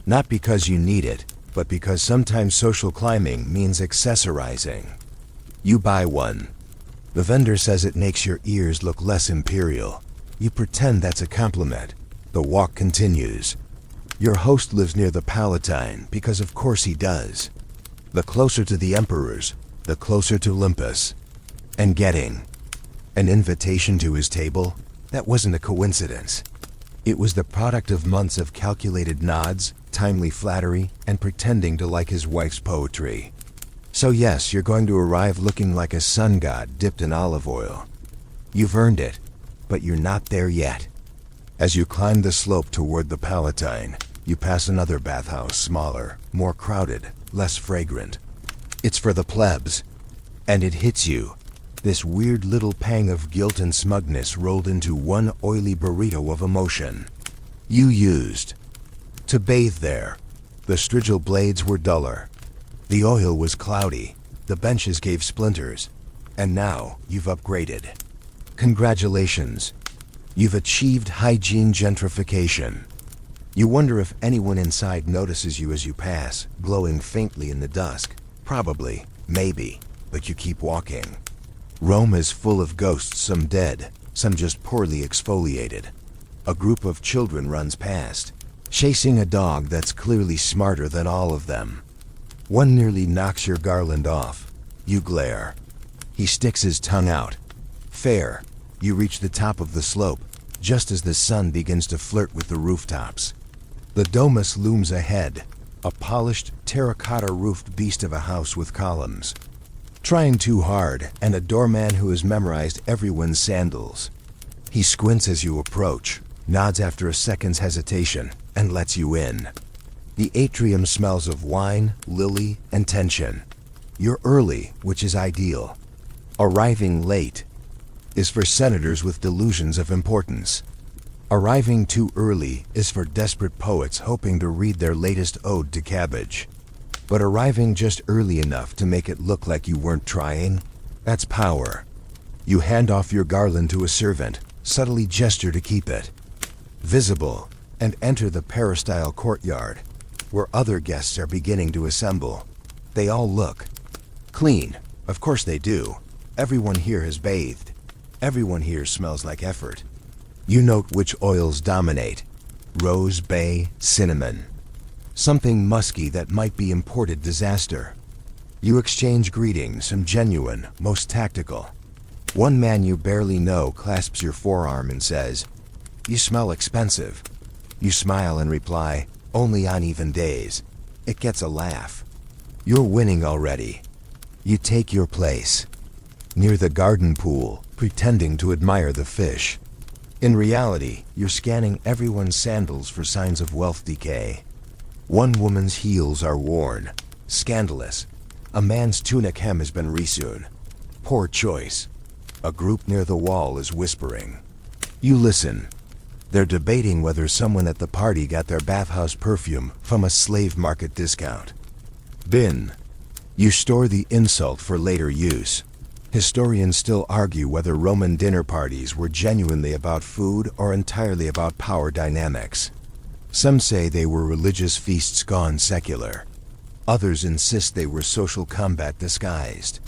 Not because you need it, but because sometimes social climbing means accessorizing. You buy one. The vendor says it makes your ears look less imperial. You pretend that's a compliment. The walk continues. Your host lives near the Palatine, because of course he does. The closer to the emperors, the closer to Olympus. And getting an invitation to his table, that wasn't a coincidence. It was the product of months of calculated nods, timely flattery, and pretending to like his wife's poetry. So yes, you're going to arrive looking like a sun god dipped in olive oil. You've earned it, but you're not there yet. As you climb the slope toward the Palatine, you pass another bathhouse, smaller, more crowded, less fragrant. It's for the plebs. And it hits you. This weird little pang of guilt and smugness rolled into one oily burrito of emotion. You used to bathe there. The strigil blades were duller. The oil was cloudy. The benches gave splinters. And now you've upgraded. Congratulations. You've achieved hygiene gentrification. You wonder if anyone inside notices you as you pass, glowing faintly in the dusk. Probably, maybe, but you keep walking. Rome is full of ghosts, some dead, some just poorly exfoliated. A group of children runs past, chasing a dog that's clearly smarter than all of them. One nearly knocks your garland off. You glare. He sticks his tongue out. Fair. You reach the top of the slope, just as the sun begins to flirt with the rooftops. The domus looms ahead, a polished, terracotta-roofed beast of a house with columns. Trying too hard, and a doorman who has memorized everyone's sandals. He squints as you approach, nods after a second's hesitation, and lets you in. The atrium smells of wine, lily, and tension. You're early, which is ideal. Arriving late is for senators with delusions of importance. Arriving too early is for desperate poets hoping to read their latest ode to cabbage. But arriving just early enough to make it look like you weren't trying, that's power. You hand off your garland to a servant, subtly gesture to keep it visible, and enter the peristyle courtyard, where other guests are beginning to assemble. They all look clean. Of course they do. Everyone here has bathed. Everyone here smells like effort. You note which oils dominate: rose, bay, cinnamon. Something musky that might be imported disaster. You exchange greetings, some genuine, most tactical. One man you barely know clasps your forearm and says, "You smell expensive." You smile and reply, "Only on even days." It gets a laugh. You're winning already. You take your place near the garden pool, pretending to admire the fish. In reality, you're scanning everyone's sandals for signs of wealth decay. One woman's heels are worn. Scandalous. A man's tunic hem has been resewn. Poor choice. A group near the wall is whispering. You listen. They're debating whether someone at the party got their bathhouse perfume from a slave market discount bin. You store the insult for later use. Historians still argue whether Roman dinner parties were genuinely about food or entirely about power dynamics. Some say they were religious feasts gone secular. Others insist they were social combat disguised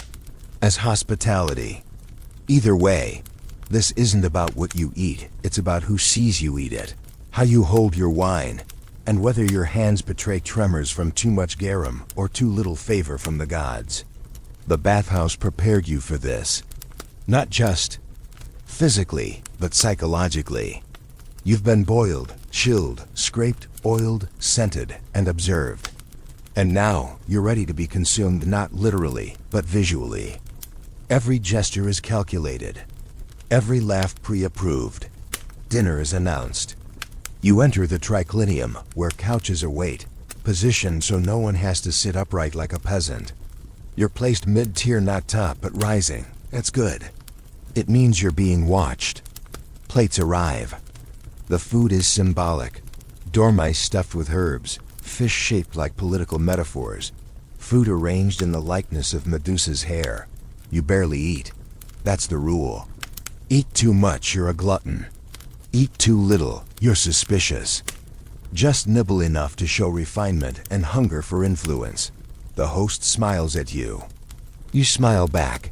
as hospitality. Either way, this isn't about what you eat, it's about who sees you eat it, how you hold your wine, and whether your hands betray tremors from too much garum or too little favor from the gods. The bathhouse prepared you for this, not just physically, but psychologically. You've been boiled, chilled, scraped, oiled, scented, and observed. And now, you're ready to be consumed not literally, but visually. Every gesture is calculated. Every laugh pre-approved. Dinner is announced. You enter the triclinium, where couches await, positioned so no one has to sit upright like a peasant. You're placed mid-tier, not top, but rising. That's good. It means you're being watched. Plates arrive. The food is symbolic. Dormice stuffed with herbs, fish shaped like political metaphors, food arranged in the likeness of Medusa's hair. You barely eat. That's the rule. Eat too much, you're a glutton. Eat too little, you're suspicious. Just nibble enough to show refinement and hunger for influence. The host smiles at you. You smile back.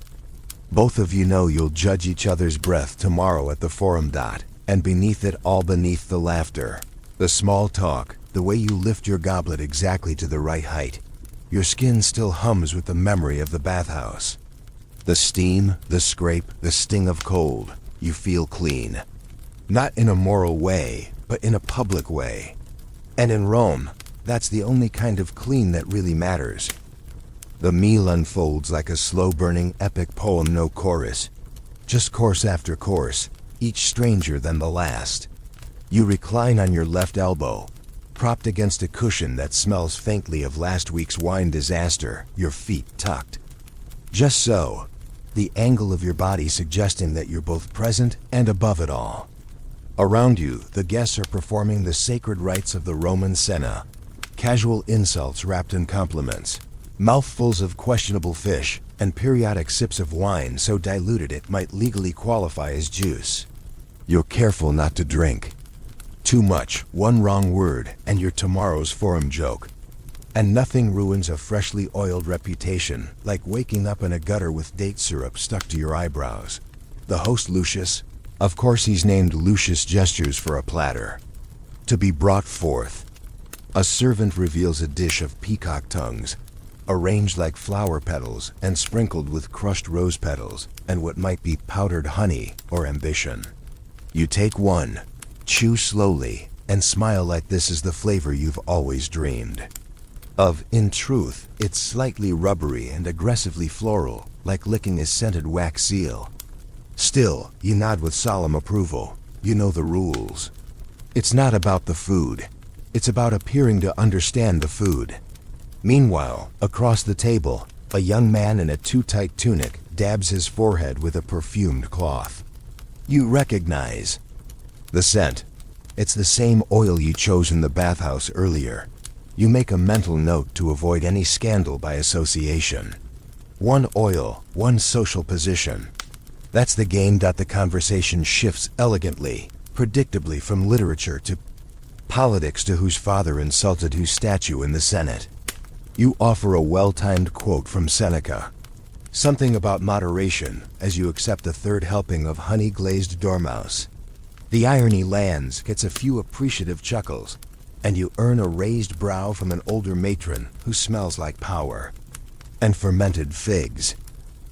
Both of you know you'll judge each other's breath tomorrow at the forum dot, and beneath it all, beneath the laughter, the small talk, the way you lift your goblet exactly to the right height, your skin still hums with the memory of the bathhouse. The steam, the scrape, the sting of cold, you feel clean. Not in a moral way, but in a public way. And in Rome, that's the only kind of clean that really matters. The meal unfolds like a slow-burning epic poem, no chorus. Just course after course, each stranger than the last. You recline on your left elbow, propped against a cushion that smells faintly of last week's wine disaster, your feet tucked. Just so, the angle of your body suggesting that you're both present and above it all. Around you, the guests are performing the sacred rites of the Roman Senna. Casual insults wrapped in compliments, mouthfuls of questionable fish, and periodic sips of wine so diluted it might legally qualify as juice. You're careful not to drink. Too much, one wrong word, and you're tomorrow's forum joke. And nothing ruins a freshly oiled reputation like waking up in a gutter with date syrup stuck to your eyebrows. The host, Lucius, of course he's named Lucius, gestures for a platter to be brought forth. A servant reveals a dish of peacock tongues, arranged like flower petals and sprinkled with crushed rose petals and what might be powdered honey or ambition. You take one, chew slowly, and smile like this is the flavor you've always dreamed. In truth, it's slightly rubbery and aggressively floral, like licking a scented wax seal. Still, you nod with solemn approval. You know the rules. It's not about the food. It's about appearing to understand the food. Meanwhile, across the table, a young man in a too-tight tunic dabs his forehead with a perfumed cloth. You recognize the scent. It's the same oil you chose in the bathhouse earlier. You make a mental note to avoid any scandal by association. One oil, one social position. That's the game. The conversation shifts elegantly, predictably from literature to politics to whose father insulted whose statue in the Senate. You offer a well-timed quote from Seneca. Something about moderation as you accept a third helping of honey-glazed dormouse. The irony lands, gets a few appreciative chuckles, and you earn a raised brow from an older matron who smells like power and fermented figs.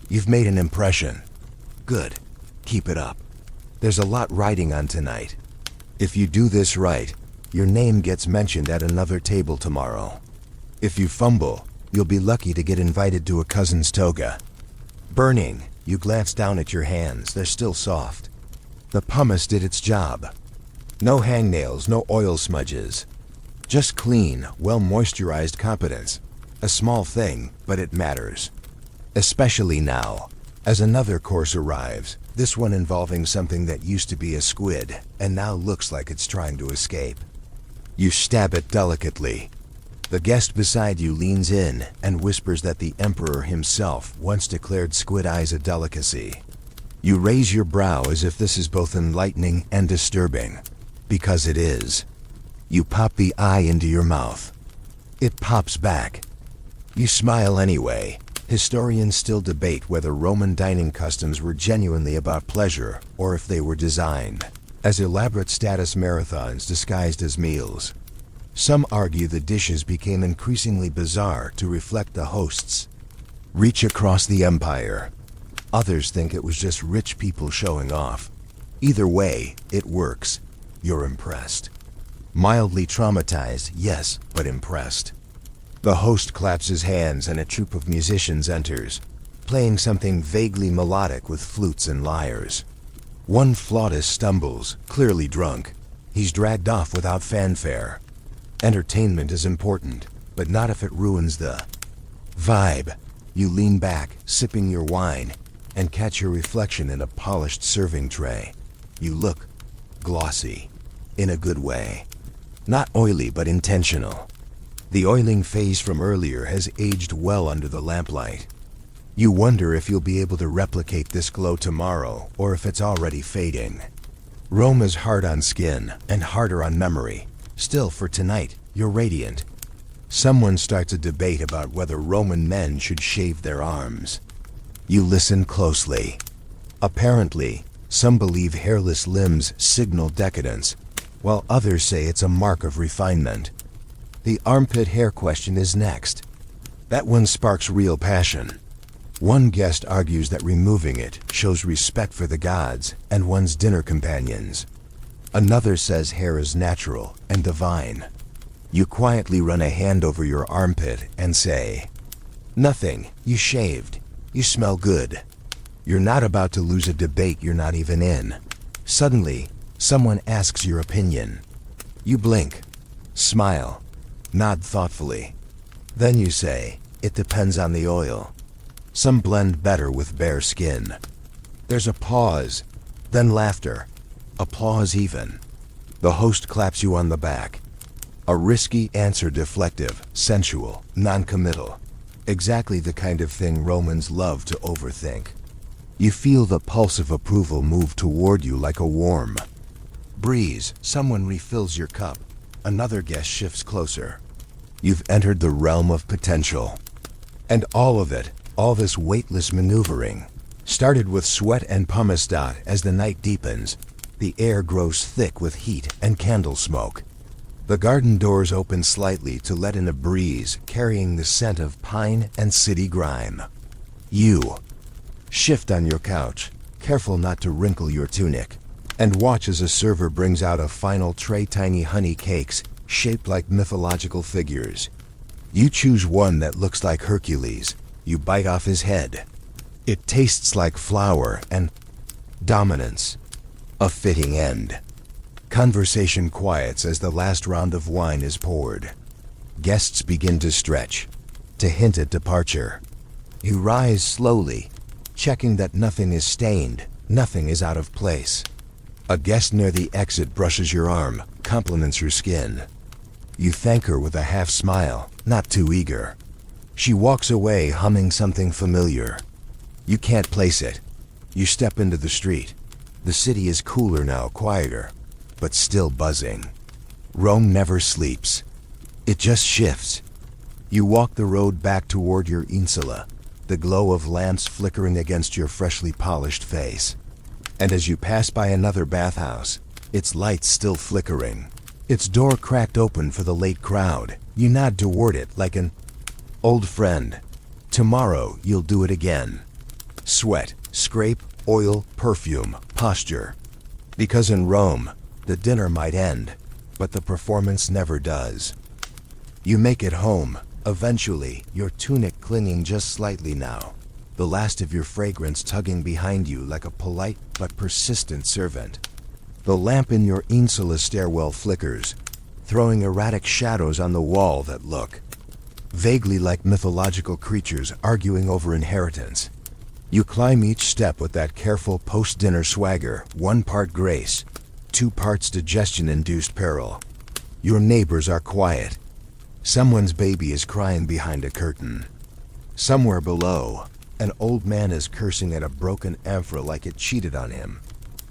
You've made an impression. Good. Keep it up. There's a lot riding on tonight. If you do this right, your name gets mentioned at another table tomorrow. If you fumble, you'll be lucky to get invited to a cousin's toga. Burning, you glance down at your hands. They're still soft. The pumice did its job. No hangnails, no oil smudges. Just clean, well-moisturized competence. A small thing, but it matters. Especially now, as another course arrives, this one involving something that used to be a squid, and now looks like it's trying to escape. You stab it delicately. The guest beside you leans in and whispers that the emperor himself once declared squid eyes a delicacy. You raise your brow as if this is both enlightening and disturbing, because it is. You pop the eye into your mouth. It pops back. You smile anyway. Historians still debate whether Roman dining customs were genuinely about pleasure or if they were designed as elaborate status marathons disguised as meals. Some argue the dishes became increasingly bizarre to reflect the host's reach across the empire. Others think it was just rich people showing off. Either way, it works. You're impressed. Mildly traumatized, yes, but impressed. The host claps his hands and a troupe of musicians enters, playing something vaguely melodic with flutes and lyres. One flautist stumbles, clearly drunk. He's dragged off without fanfare. Entertainment is important, but not if it ruins the vibe. You lean back, sipping your wine, and catch your reflection in a polished serving tray. You look glossy, in a good way. Not oily, but intentional. The oiling phase from earlier has aged well under the lamplight. You wonder if you'll be able to replicate this glow tomorrow, or if it's already fading. Rome is hard on skin, and harder on memory. Still, for tonight, you're radiant. Someone starts a debate about whether Roman men should shave their arms. You listen closely. Apparently, some believe hairless limbs signal decadence, while others say it's a mark of refinement. The armpit hair question is next. That one sparks real passion. One guest argues that removing it shows respect for the gods and one's dinner companions. Another says hair is natural and divine. You quietly run a hand over your armpit and say, "Nothing, you shaved. You smell good." You're not about to lose a debate you're not even in. Suddenly, someone asks your opinion. You blink, smile, nod thoughtfully. Then you say, "It depends on the oil. Some blend better with bare skin." There's a pause, then laughter. Applause even. The host claps you on the back. A risky answer, deflective, sensual, non-committal. Exactly the kind of thing Romans love to overthink. You feel the pulse of approval move toward you like a warm breeze. Someone refills your cup. Another guest shifts closer. You've entered the realm of potential. And all of it, all this weightless maneuvering, started with sweat and pumice. As the night deepens, the air grows thick with heat and candle smoke. The garden doors open slightly to let in a breeze carrying the scent of pine and city grime. You shift on your couch, careful not to wrinkle your tunic, and watch as a server brings out a final tray. Tiny honey cakes shaped like mythological figures. You choose one that looks like Hercules. You bite off his head. It tastes like flour and dominance. A fitting end. Conversation quiets as the last round of wine is poured. Guests begin to stretch, to hint at departure. You rise slowly, checking that nothing is stained, nothing is out of place. A guest near the exit brushes your arm, compliments your skin. You thank her with a half smile, not too eager. She walks away humming something familiar. You can't place it. You step into the street. The city is cooler now, quieter, but still buzzing. Rome never sleeps. It just shifts. You walk the road back toward your insula, the glow of lamps flickering against your freshly polished face. And as you pass by another bathhouse, its lights still flickering, its door cracked open for the late crowd, you nod toward it like an old friend. Tomorrow you'll do it again. Sweat, scrape, oil, perfume, posture. Because in Rome, the dinner might end, but the performance never does. You make it home, eventually, your tunic clinging just slightly now, the last of your fragrance tugging behind you like a polite but persistent servant. The lamp in your insula stairwell flickers, throwing erratic shadows on the wall that look vaguely like mythological creatures arguing over inheritance. You climb each step with that careful post-dinner swagger, 1 part grace, 2 parts digestion-induced peril. Your neighbors are quiet. Someone's baby is crying behind a curtain. Somewhere below, an old man is cursing at a broken amphora like it cheated on him.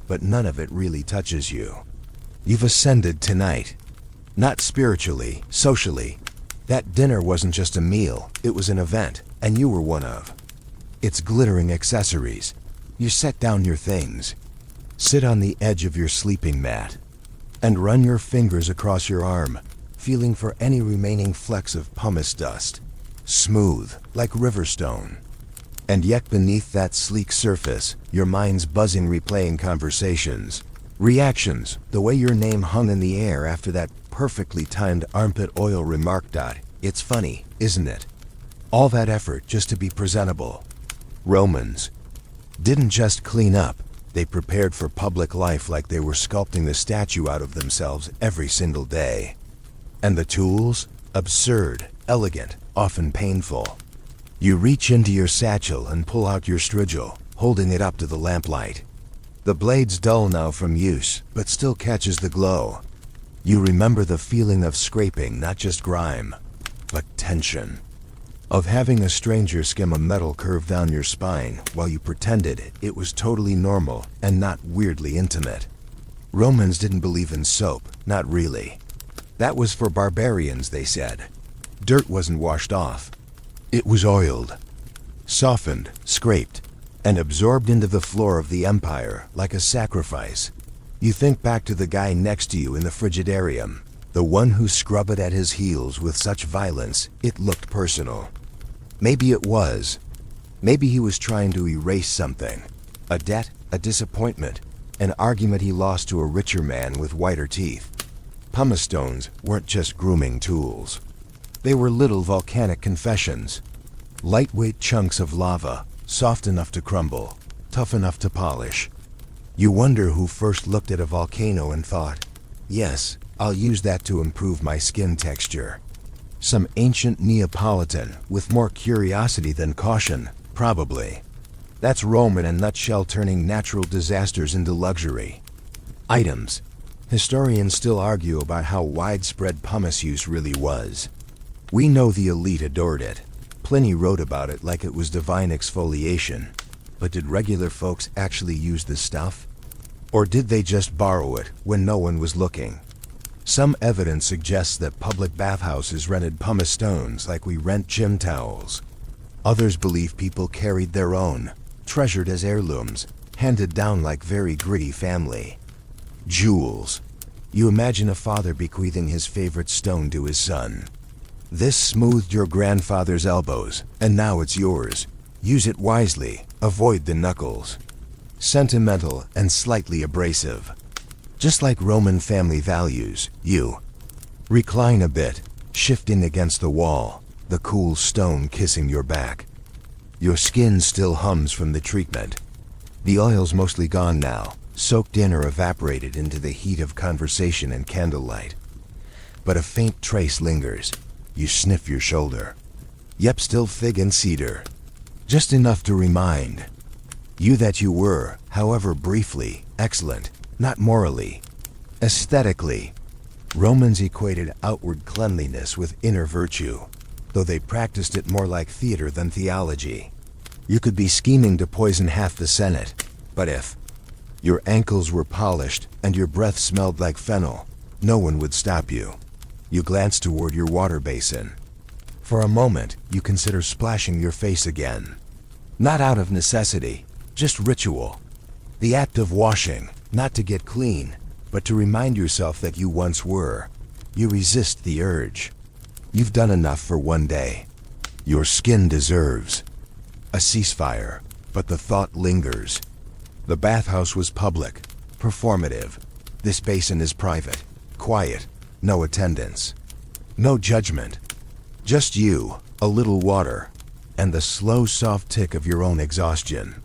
But none of it really touches you. You've ascended tonight. Not spiritually, socially. That dinner wasn't just a meal, it was an event, and you were one of its glittering accessories. You set down your things, sit on the edge of your sleeping mat, and run your fingers across your arm, feeling for any remaining flecks of pumice dust, smooth like riverstone. And yet beneath that sleek surface, your mind's buzzing replaying conversations, reactions, the way your name hung in the air after that perfectly timed armpit oil remark. It's funny, isn't it? All that effort just to be presentable. Romans didn't just clean up, they prepared for public life like they were sculpting the statue out of themselves every single day. And the tools? Absurd, elegant, often painful. You reach into your satchel and pull out your strigil, holding it up to the lamplight. The blade's dull now from use, but still catches the glow. You remember the feeling of scraping not just grime, but tension. Of having a stranger skim a metal curve down your spine while you pretended it was totally normal and not weirdly intimate. Romans didn't believe in soap, not really. That was for barbarians, they said. Dirt wasn't washed off. It was oiled, softened, scraped, and absorbed into the floor of the empire like a sacrifice. You think back to the guy next to you in the frigidarium, the one who scrubbed it at his heels with such violence it looked personal. Maybe it was. Maybe he was trying to erase something. A debt, a disappointment, an argument he lost to a richer man with whiter teeth. Pumice stones weren't just grooming tools. They were little volcanic confessions. Lightweight chunks of lava, soft enough to crumble, tough enough to polish. You wonder who first looked at a volcano and thought, yes, I'll use that to improve my skin texture. Some ancient Neapolitan with more curiosity than caution, probably. That's Rome in a nutshell, turning natural disasters into luxury items. Historians still argue about how widespread pumice use really was. We know the elite adored it. Pliny wrote about it like it was divine exfoliation. But did regular folks actually use this stuff? Or did they just borrow it when no one was looking? Some evidence suggests that public bathhouses rented pumice stones like we rent gym towels. Others believe people carried their own, treasured as heirlooms, handed down like very gritty family jewels. You imagine a father bequeathing his favorite stone to his son. This smoothed your grandfather's elbows, and now it's yours. Use it wisely, avoid the knuckles. Sentimental and slightly abrasive. Just like Roman family values, you recline a bit, shifting against the wall, the cool stone kissing your back. Your skin still hums from the treatment. The oil's mostly gone now, soaked in or evaporated into the heat of conversation and candlelight. But a faint trace lingers. You sniff your shoulder. Yep, still fig and cedar. Just enough to remind you that you were, however briefly, excellent, not morally, aesthetically. Romans equated outward cleanliness with inner virtue, though they practiced it more like theater than theology. You could be scheming to poison half the Senate, but if your ankles were polished and your breath smelled like fennel, no one would stop you. You glance toward your water basin. For a moment, you consider splashing your face again. Not out of necessity, just ritual. The act of washing, not to get clean, but to remind yourself that you once were. You resist the urge. You've done enough for one day. Your skin deserves a ceasefire, but the thought lingers. The bathhouse was public, performative. This basin is private, quiet, no attendance, no judgment. Just you, a little water, and the slow, soft tick of your own exhaustion.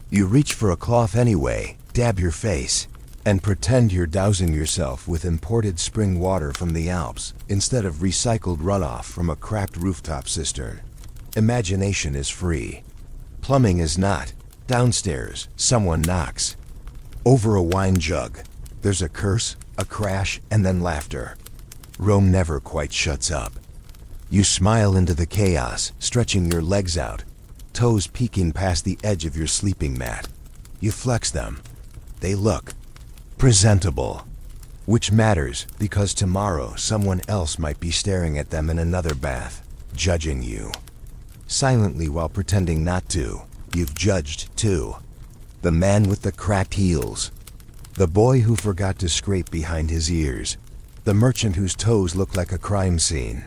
You reach for a cloth anyway, dab your face, and pretend you're dousing yourself with imported spring water from the Alps instead of recycled runoff from a cracked rooftop cistern. Imagination is free. Plumbing is not. Downstairs, someone knocks. Over a wine jug, there's a curse, a crash, and then laughter. Rome never quite shuts up. You smile into the chaos, stretching your legs out, toes peeking past the edge of your sleeping mat. You flex them. They look presentable, which matters because tomorrow someone else might be staring at them in another bath, judging you. Silently while pretending not to, you've judged too. The man with the cracked heels, the boy who forgot to scrape behind his ears, the merchant whose toes looked like a crime scene.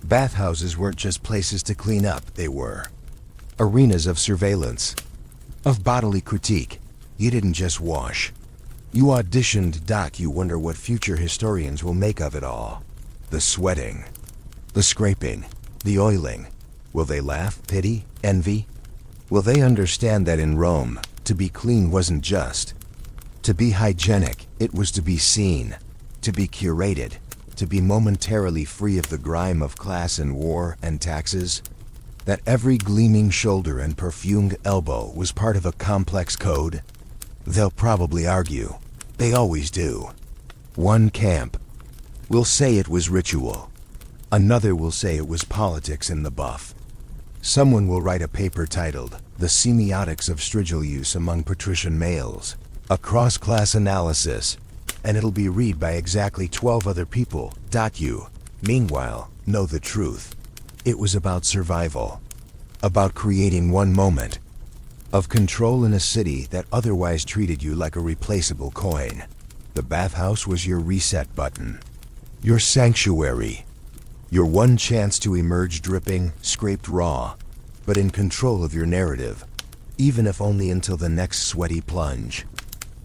Bathhouses weren't just places to clean up, they were arenas of surveillance, of bodily critique. You didn't just wash. You auditioned. You wonder what future historians will make of it all. The sweating, the scraping, the oiling. Will they laugh, pity, envy? Will they understand that in Rome, to be clean wasn't just to be hygienic, it was to be seen, to be curated, to be momentarily free of the grime of class and war and taxes? That every gleaming shoulder and perfumed elbow was part of a complex code? They'll probably argue. They always do. One camp will say it was ritual. Another will say it was politics in the buff. Someone will write a paper titled, "The Semiotics of Strigil Use Among Patrician Males," a cross-class analysis, and it'll be read by exactly 12 other people. You, meanwhile, know the truth. It was about survival, about creating one moment of control in a city that otherwise treated you like a replaceable coin. The bathhouse was your reset button, your sanctuary, your one chance to emerge dripping, scraped raw, but in control of your narrative, even if only until the next sweaty plunge.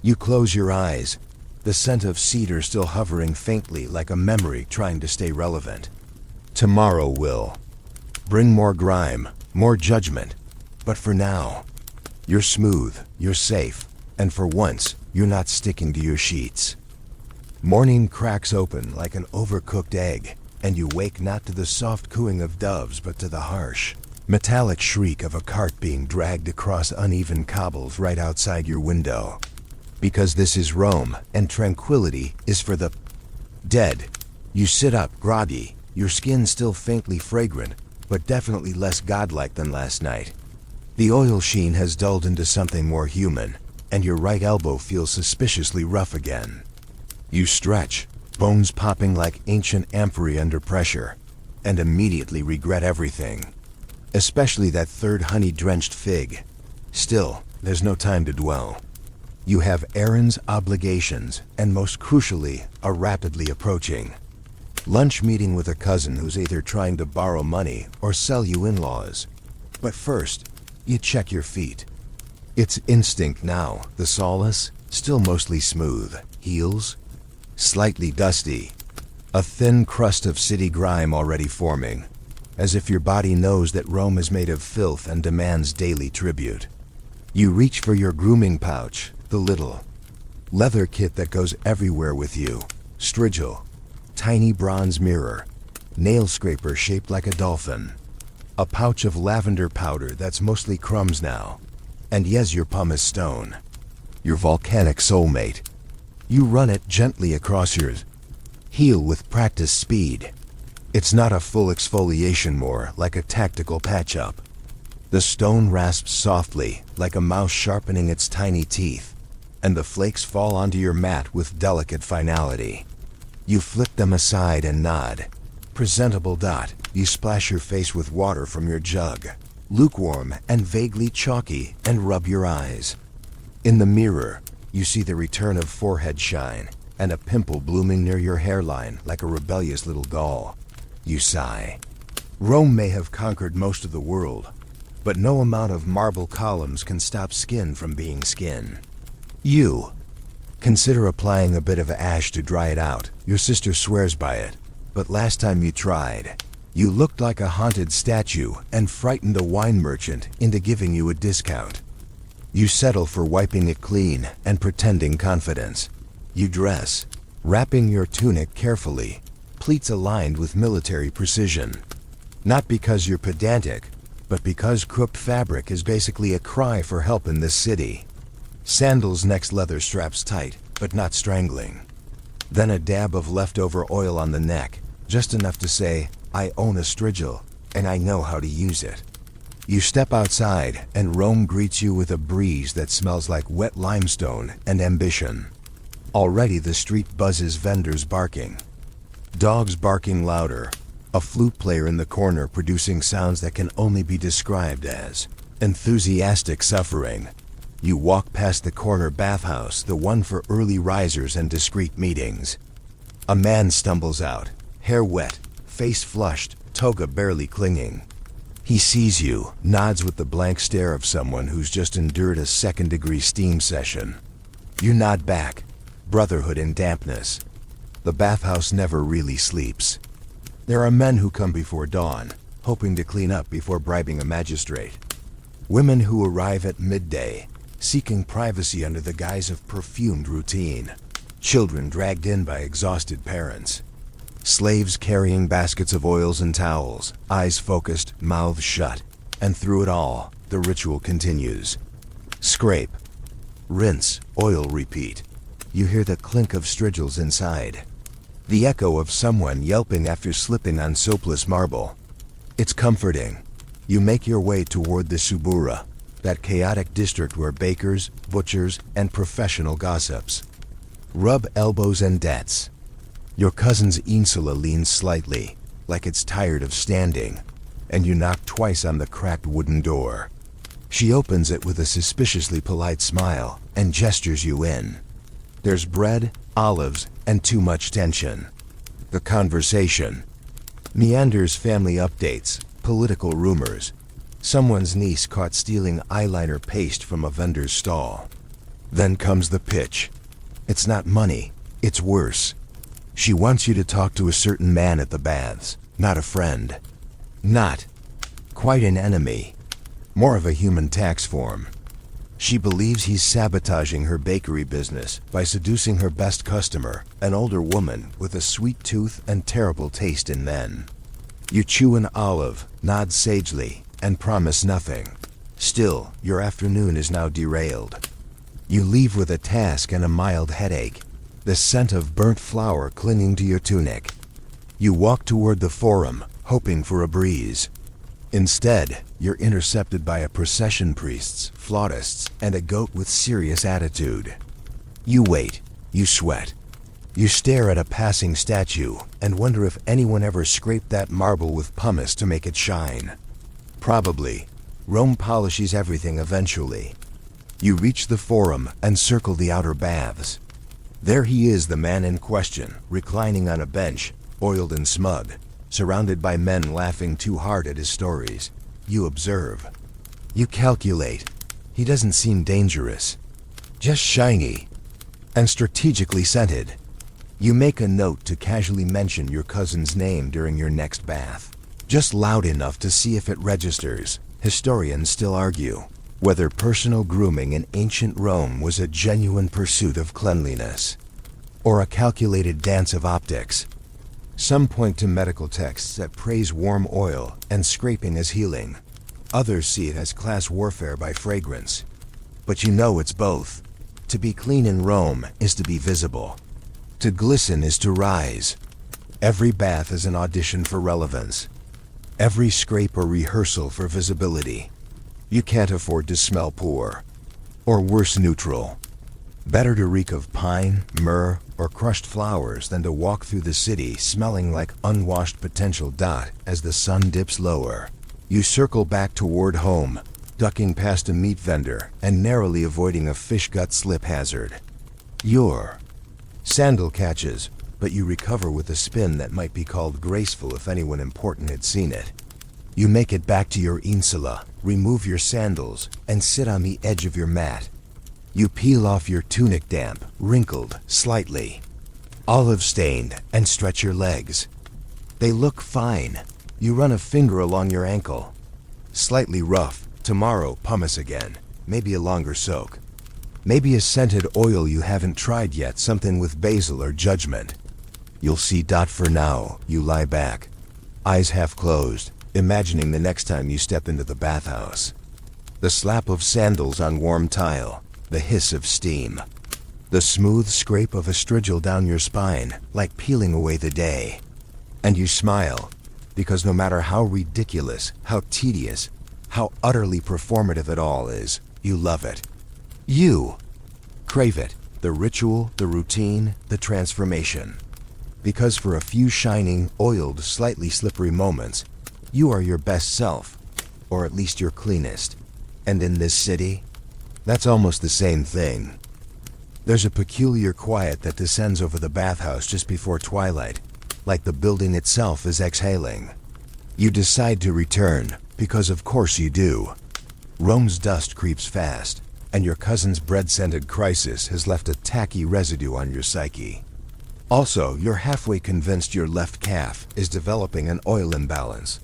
You close your eyes, the scent of cedar still hovering faintly like a memory trying to stay relevant. Tomorrow will bring more grime, more judgment, but for now, you're smooth, you're safe, and for once, you're not sticking to your sheets. Morning cracks open like an overcooked egg, and you wake not to the soft cooing of doves but to the harsh, metallic shriek of a cart being dragged across uneven cobbles right outside your window. Because this is Rome, and tranquility is for the dead. You sit up, groggy, your skin still faintly fragrant, but definitely less godlike than last night. The oil sheen has dulled into something more human, and your right elbow feels suspiciously rough again. You stretch, bones popping like ancient amphorae under pressure, and immediately regret everything. Especially that third honey-drenched fig. Still, there's no time to dwell. You have errands, obligations, and most crucially, are rapidly approaching. Lunch meeting with a cousin who's either trying to borrow money or sell you in-laws. But first, you check your feet. It's instinct now, the solace, still mostly smooth, heels, slightly dusty, a thin crust of city grime already forming. as if your body knows that Rome is made of filth and demands daily tribute. You reach for your grooming pouch, the little leather kit that goes everywhere with you. Strigil, tiny bronze mirror, nail scraper shaped like a dolphin, a pouch of lavender powder that's mostly crumbs now, and yes, your pumice stone, your volcanic soulmate. You run it gently across your heel with practiced speed. It's not a full exfoliation, more like a tactical patch-up. The stone rasps softly, like a mouse sharpening its tiny teeth, and the flakes fall onto your mat with delicate finality. You flip them aside and nod. Presentable. You splash your face with water from your jug, lukewarm and vaguely chalky, and rub your eyes. In the mirror, you see the return of forehead shine, and a pimple blooming near your hairline like a rebellious little doll. You sigh. Rome may have conquered most of the world, but no amount of marble columns can stop skin from being skin. You consider applying a bit of ash to dry it out. Your sister swears by it, but last time you tried, you looked like a haunted statue and frightened a wine merchant into giving you a discount. You settle for wiping it clean and pretending confidence. You dress, wrapping your tunic carefully, pleats aligned with military precision. Not because you're pedantic, but because crooked fabric is basically a cry for help in this city. Sandals, next leather straps tight, but not strangling. Then a dab of leftover oil on the neck, just enough to say, I own a strigil, and I know how to use it. You step outside, and Rome greets you with a breeze that smells like wet limestone and ambition. Already the street buzzes, vendors barking, dogs barking louder, a flute player in the corner producing sounds that can only be described as enthusiastic suffering. You walk past the corner bathhouse, the one for early risers and discreet meetings. A man stumbles out, hair wet, face flushed, toga barely clinging. He sees you, nods with the blank stare of someone who's just endured a second-degree steam session. You nod back, brotherhood in dampness. The bathhouse never really sleeps. There are men who come before dawn, hoping to clean up before bribing a magistrate. Women who arrive at midday, seeking privacy under the guise of perfumed routine. Children dragged in by exhausted parents. Slaves carrying baskets of oils and towels, eyes focused, mouths shut. And through it all, the ritual continues. Scrape, rinse, oil, repeat. You hear the clink of strigils inside. The echo of someone yelping after slipping on soapless marble. It's comforting. You make your way toward the Subura, that chaotic district where bakers, butchers, and professional gossips rub elbows and debts. Your cousin's insula leans slightly, like it's tired of standing, and you knock twice on the cracked wooden door. She opens it with a suspiciously polite smile and gestures you in. There's bread, olives, and too much tension. The conversation meanders: family updates, political rumors, someone's niece caught stealing eyeliner paste from a vendor's stall. Then comes the pitch. It's not money, it's worse. She wants you to talk to a certain man at the baths, not a friend. Not quite an enemy, more of a human tax form. She believes he's sabotaging her bakery business by seducing her best customer, an older woman with a sweet tooth and terrible taste in men. You chew an olive, nod sagely, and promise nothing. Still, your afternoon is now derailed. You leave with a task and a mild headache, the scent of burnt flour clinging to your tunic. You walk toward the forum, hoping for a breeze. Instead, you're intercepted by a procession, priests, flautists, and a goat with serious attitude. You wait, you sweat. You stare at a passing statue and wonder if anyone ever scraped that marble with pumice to make it shine. Probably. Rome polishes everything eventually. You reach the forum and circle the outer baths. There he is, the man in question, reclining on a bench, oiled and smug, surrounded by men laughing too hard at his stories. You observe. You calculate. He doesn't seem dangerous. Just shiny. And strategically scented. You make a note to casually mention your cousin's name during your next bath. Just loud enough to see if it registers. Historians still argue whether personal grooming in ancient Rome was a genuine pursuit of cleanliness or a calculated dance of optics. Some point to medical texts that praise warm oil and scraping as healing. Others see it as class warfare by fragrance. But you know it's both. To be clean in Rome is to be visible. To glisten is to rise. Every bath is an audition for relevance. Every scrape a rehearsal for visibility. You can't afford to smell poor. Or worse, neutral. Better to reek of pine, myrrh, or crushed flowers than to walk through the city smelling like unwashed potential dot as the sun dips lower. You circle back toward home, ducking past a meat vendor and narrowly avoiding a fish gut slip hazard. Your sandal catches, but you recover with a spin that might be called graceful if anyone important had seen it. You make it back to your insula, remove your sandals, and sit on the edge of your mat. You peel off your tunic damp, wrinkled, slightly, olive-stained, and stretch your legs. They look fine. You run a finger along your ankle. Slightly rough. Tomorrow, pumice again. Maybe a longer soak. Maybe a scented oil you haven't tried yet, something with basil or judgment. You'll see dot for now. You lie back, eyes half closed, imagining the next time you step into the bathhouse. The slap of sandals on warm tile, the hiss of steam, the smooth scrape of a strigil down your spine, like peeling away the day. And you smile, because no matter how ridiculous, how tedious, how utterly performative it all is, you love it. You crave it, the ritual, the routine, the transformation. Because for a few shining, oiled, slightly slippery moments, you are your best self, or at least your cleanest. And in this city, that's almost the same thing. There's a peculiar quiet that descends over the bathhouse just before twilight, like the building itself is exhaling. You decide to return, because of course you do. Rome's dust creeps fast, and your cousin's bread-scented crisis has left a tacky residue on your psyche. Also, you're halfway convinced your left calf is developing an oil imbalance.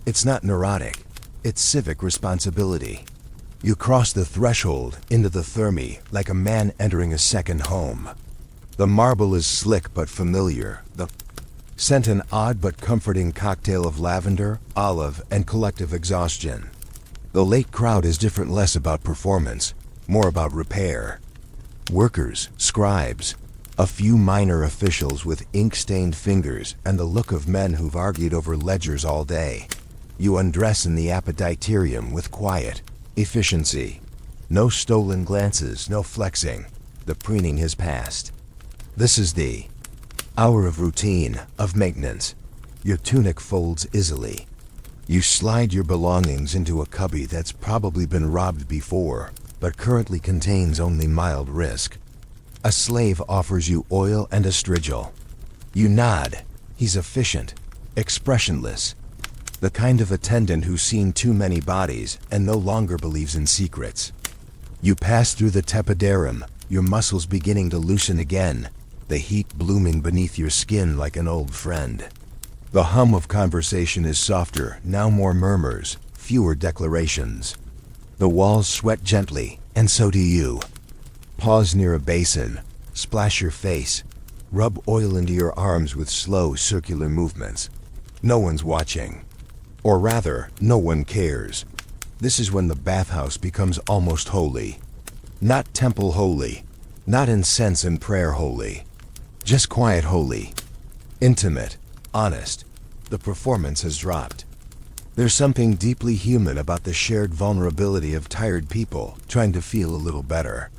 It's not neurotic, it's civic responsibility. You cross the threshold into the thermae like a man entering a second home. The marble is slick but familiar, the scent an odd but comforting cocktail of lavender, olive, and collective exhaustion. The late crowd is different, less about performance, more about repair. Workers, scribes, a few minor officials with ink-stained fingers and the look of men who've argued over ledgers all day. You undress in the apodyterium with quiet, efficiency. No stolen glances, no flexing. The preening has passed. This is the hour of routine, of maintenance. Your tunic folds easily. You slide your belongings into a cubby that's probably been robbed before, but currently contains only mild risk. A slave offers you oil and a strigil. You nod. He's efficient, expressionless. The kind of attendant who's seen too many bodies and no longer believes in secrets. You pass through the tepidarium, your muscles beginning to loosen again, the heat blooming beneath your skin like an old friend. The hum of conversation is softer, now more murmurs, fewer declarations. The walls sweat gently, and so do you. Pause near a basin, splash your face, rub oil into your arms with slow circular movements. No one's watching. Or rather, no one cares. This is when the bathhouse becomes almost holy. Not temple holy, not incense and prayer holy. Just quiet holy. Intimate, honest. The performance has dropped. There's something deeply human about the shared vulnerability of tired people trying to feel a little better.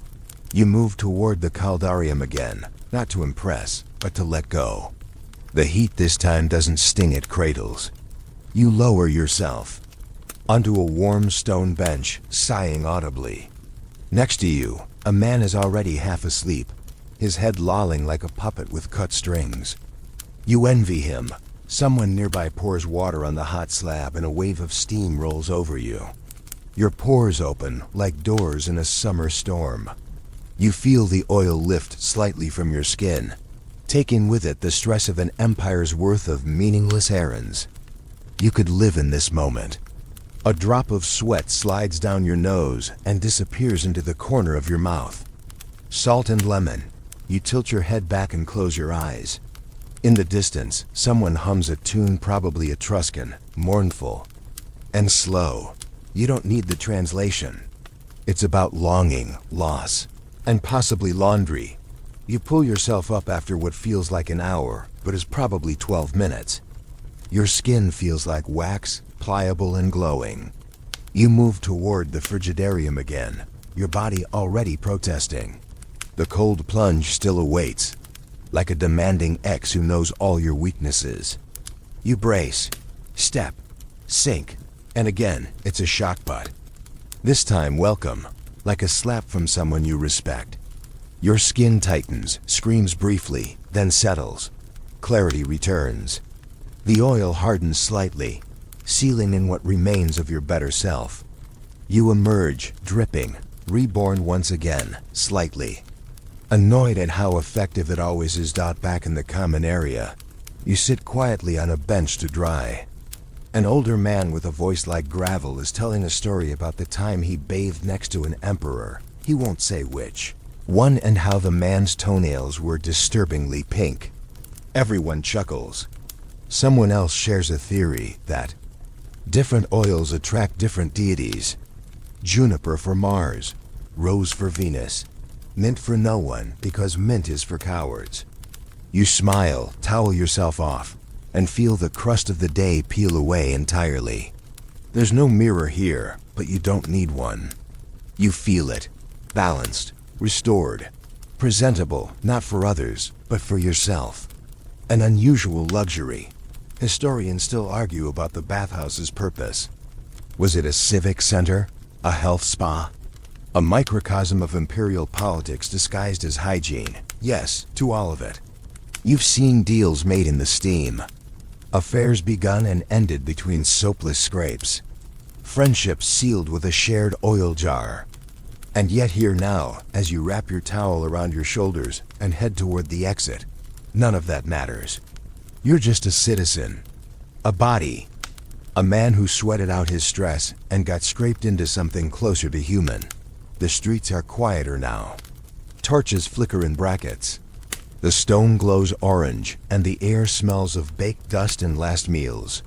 You move toward the caldarium again, not to impress, but to let go. The heat this time doesn't sting at cradles. You lower yourself onto a warm stone bench, sighing audibly. Next to you, a man is already half asleep, his head lolling like a puppet with cut strings. You envy him. Someone nearby pours water on the hot slab and a wave of steam rolls over you. Your pores open like doors in a summer storm. You feel the oil lift slightly from your skin, taking with it the stress of an empire's worth of meaningless errands. You could live in this moment. A drop of sweat slides down your nose and disappears into the corner of your mouth. Salt and lemon. You tilt your head back and close your eyes. In the distance, someone hums a tune, probably Etruscan, mournful and slow. You don't need the translation. It's about longing, loss, and possibly laundry. You pull yourself up after what feels like an hour, but is probably 12 minutes. Your skin feels like wax, pliable and glowing. You move toward the frigidarium again, your body already protesting. The cold plunge still awaits, like a demanding ex who knows all your weaknesses. You brace, step, sink, and again, it's a shock butt. This time welcome, like a slap from someone you respect. Your skin tightens, screams briefly, then settles. Clarity returns. The oil hardens slightly, sealing in what remains of your better self. You emerge, dripping, reborn once again, slightly. Annoyed at how effective it always is. Back in the common area, you sit quietly on a bench to dry. An older man with a voice like gravel is telling a story about the time he bathed next to an emperor. He won't say which one, and how the man's toenails were disturbingly pink. Everyone chuckles. Someone else shares a theory that different oils attract different deities. Juniper for Mars, rose for Venus, mint for no one because mint is for cowards. You smile, towel yourself off, and feel the crust of the day peel away entirely. There's no mirror here, but you don't need one. You feel it, balanced, restored, presentable, not for others, but for yourself. An unusual luxury. Historians still argue about the bathhouse's purpose. Was it a civic center? A health spa? A microcosm of imperial politics disguised as hygiene? Yes, to all of it. You've seen deals made in the steam. Affairs begun and ended between soapless scrapes. Friendships sealed with a shared oil jar. And yet here now, as you wrap your towel around your shoulders and head toward the exit, none of that matters. You're just a citizen. A body. A man who sweated out his stress and got scraped into something closer to human. The streets are quieter now. Torches flicker in brackets. The stone glows orange, and the air smells of baked dust and last meals.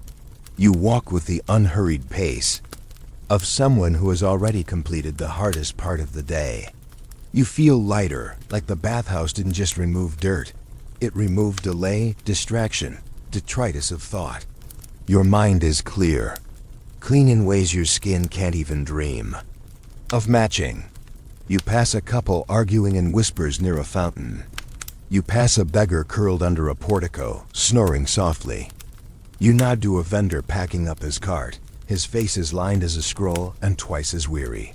You walk with the unhurried pace of someone who has already completed the hardest part of the day. You feel lighter, like the bathhouse didn't just remove dirt. It removed delay, distraction, detritus of thought. Your mind is clear, clean in ways your skin can't even dream of matching. You pass a couple arguing in whispers near a fountain. You pass a beggar curled under a portico, snoring softly. You nod to a vendor packing up his cart. His face is lined as a scroll and twice as weary.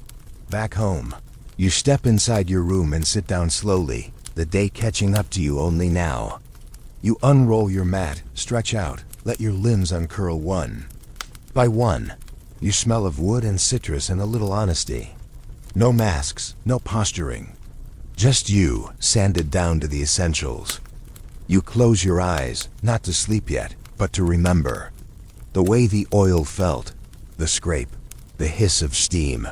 Back home, you step inside your room and sit down slowly, the day catching up to you only now. You unroll your mat, stretch out, let your limbs uncurl one by one. You smell of wood and citrus and a little honesty. No masks, no posturing. Just you, sanded down to the essentials. You close your eyes, not to sleep yet, but to remember. The way the oil felt, the scrape, the hiss of steam,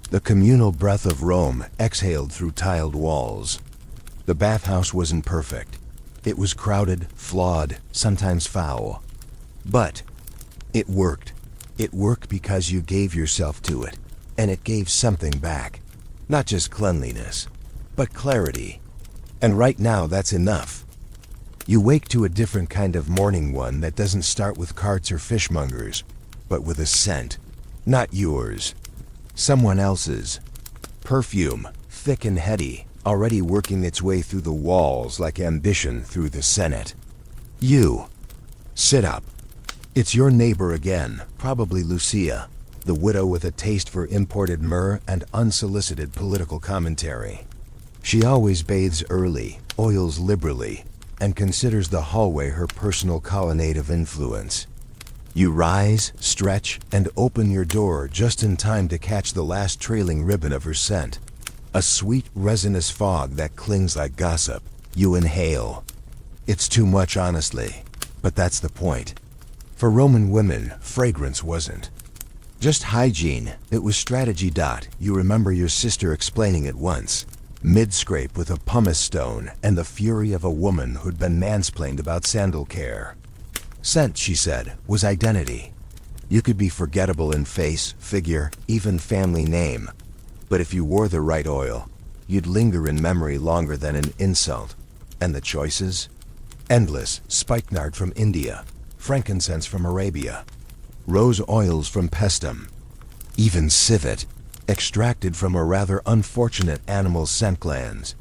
the communal breath of Rome exhaled through tiled walls. The bathhouse wasn't perfect. It was crowded, flawed, sometimes foul. But it worked. It worked because you gave yourself to it, and it gave something back. Not just cleanliness, but clarity. And right now that's enough. You wake to a different kind of morning, one that doesn't start with carts or fishmongers, but with a scent. Not yours. Someone else's. Perfume, thick and heady, already working its way through the walls like ambition through the Senate. You. Sit up. It's your neighbor again, probably Lucia, the widow with a taste for imported myrrh and unsolicited political commentary. She always bathes early, oils liberally, and considers the hallway her personal colonnade of influence. You rise, stretch, and open your door just in time to catch the last trailing ribbon of her scent. A sweet, resinous fog that clings like gossip. You inhale. It's too much, honestly, but that's the point. For Roman women, fragrance wasn't just hygiene, it was strategy. You remember your sister explaining it once, mid-scrape with a pumice stone and the fury of a woman who'd been mansplained about sandal care. Scent, she said, was identity. You could be forgettable in face, figure, even family name, but if you wore the right oil, you'd linger in memory longer than an insult. And the choices? Endless. Spikenard from India, frankincense from Arabia, rose oils from Paestum, even civet, extracted from a rather unfortunate animal's scent glands.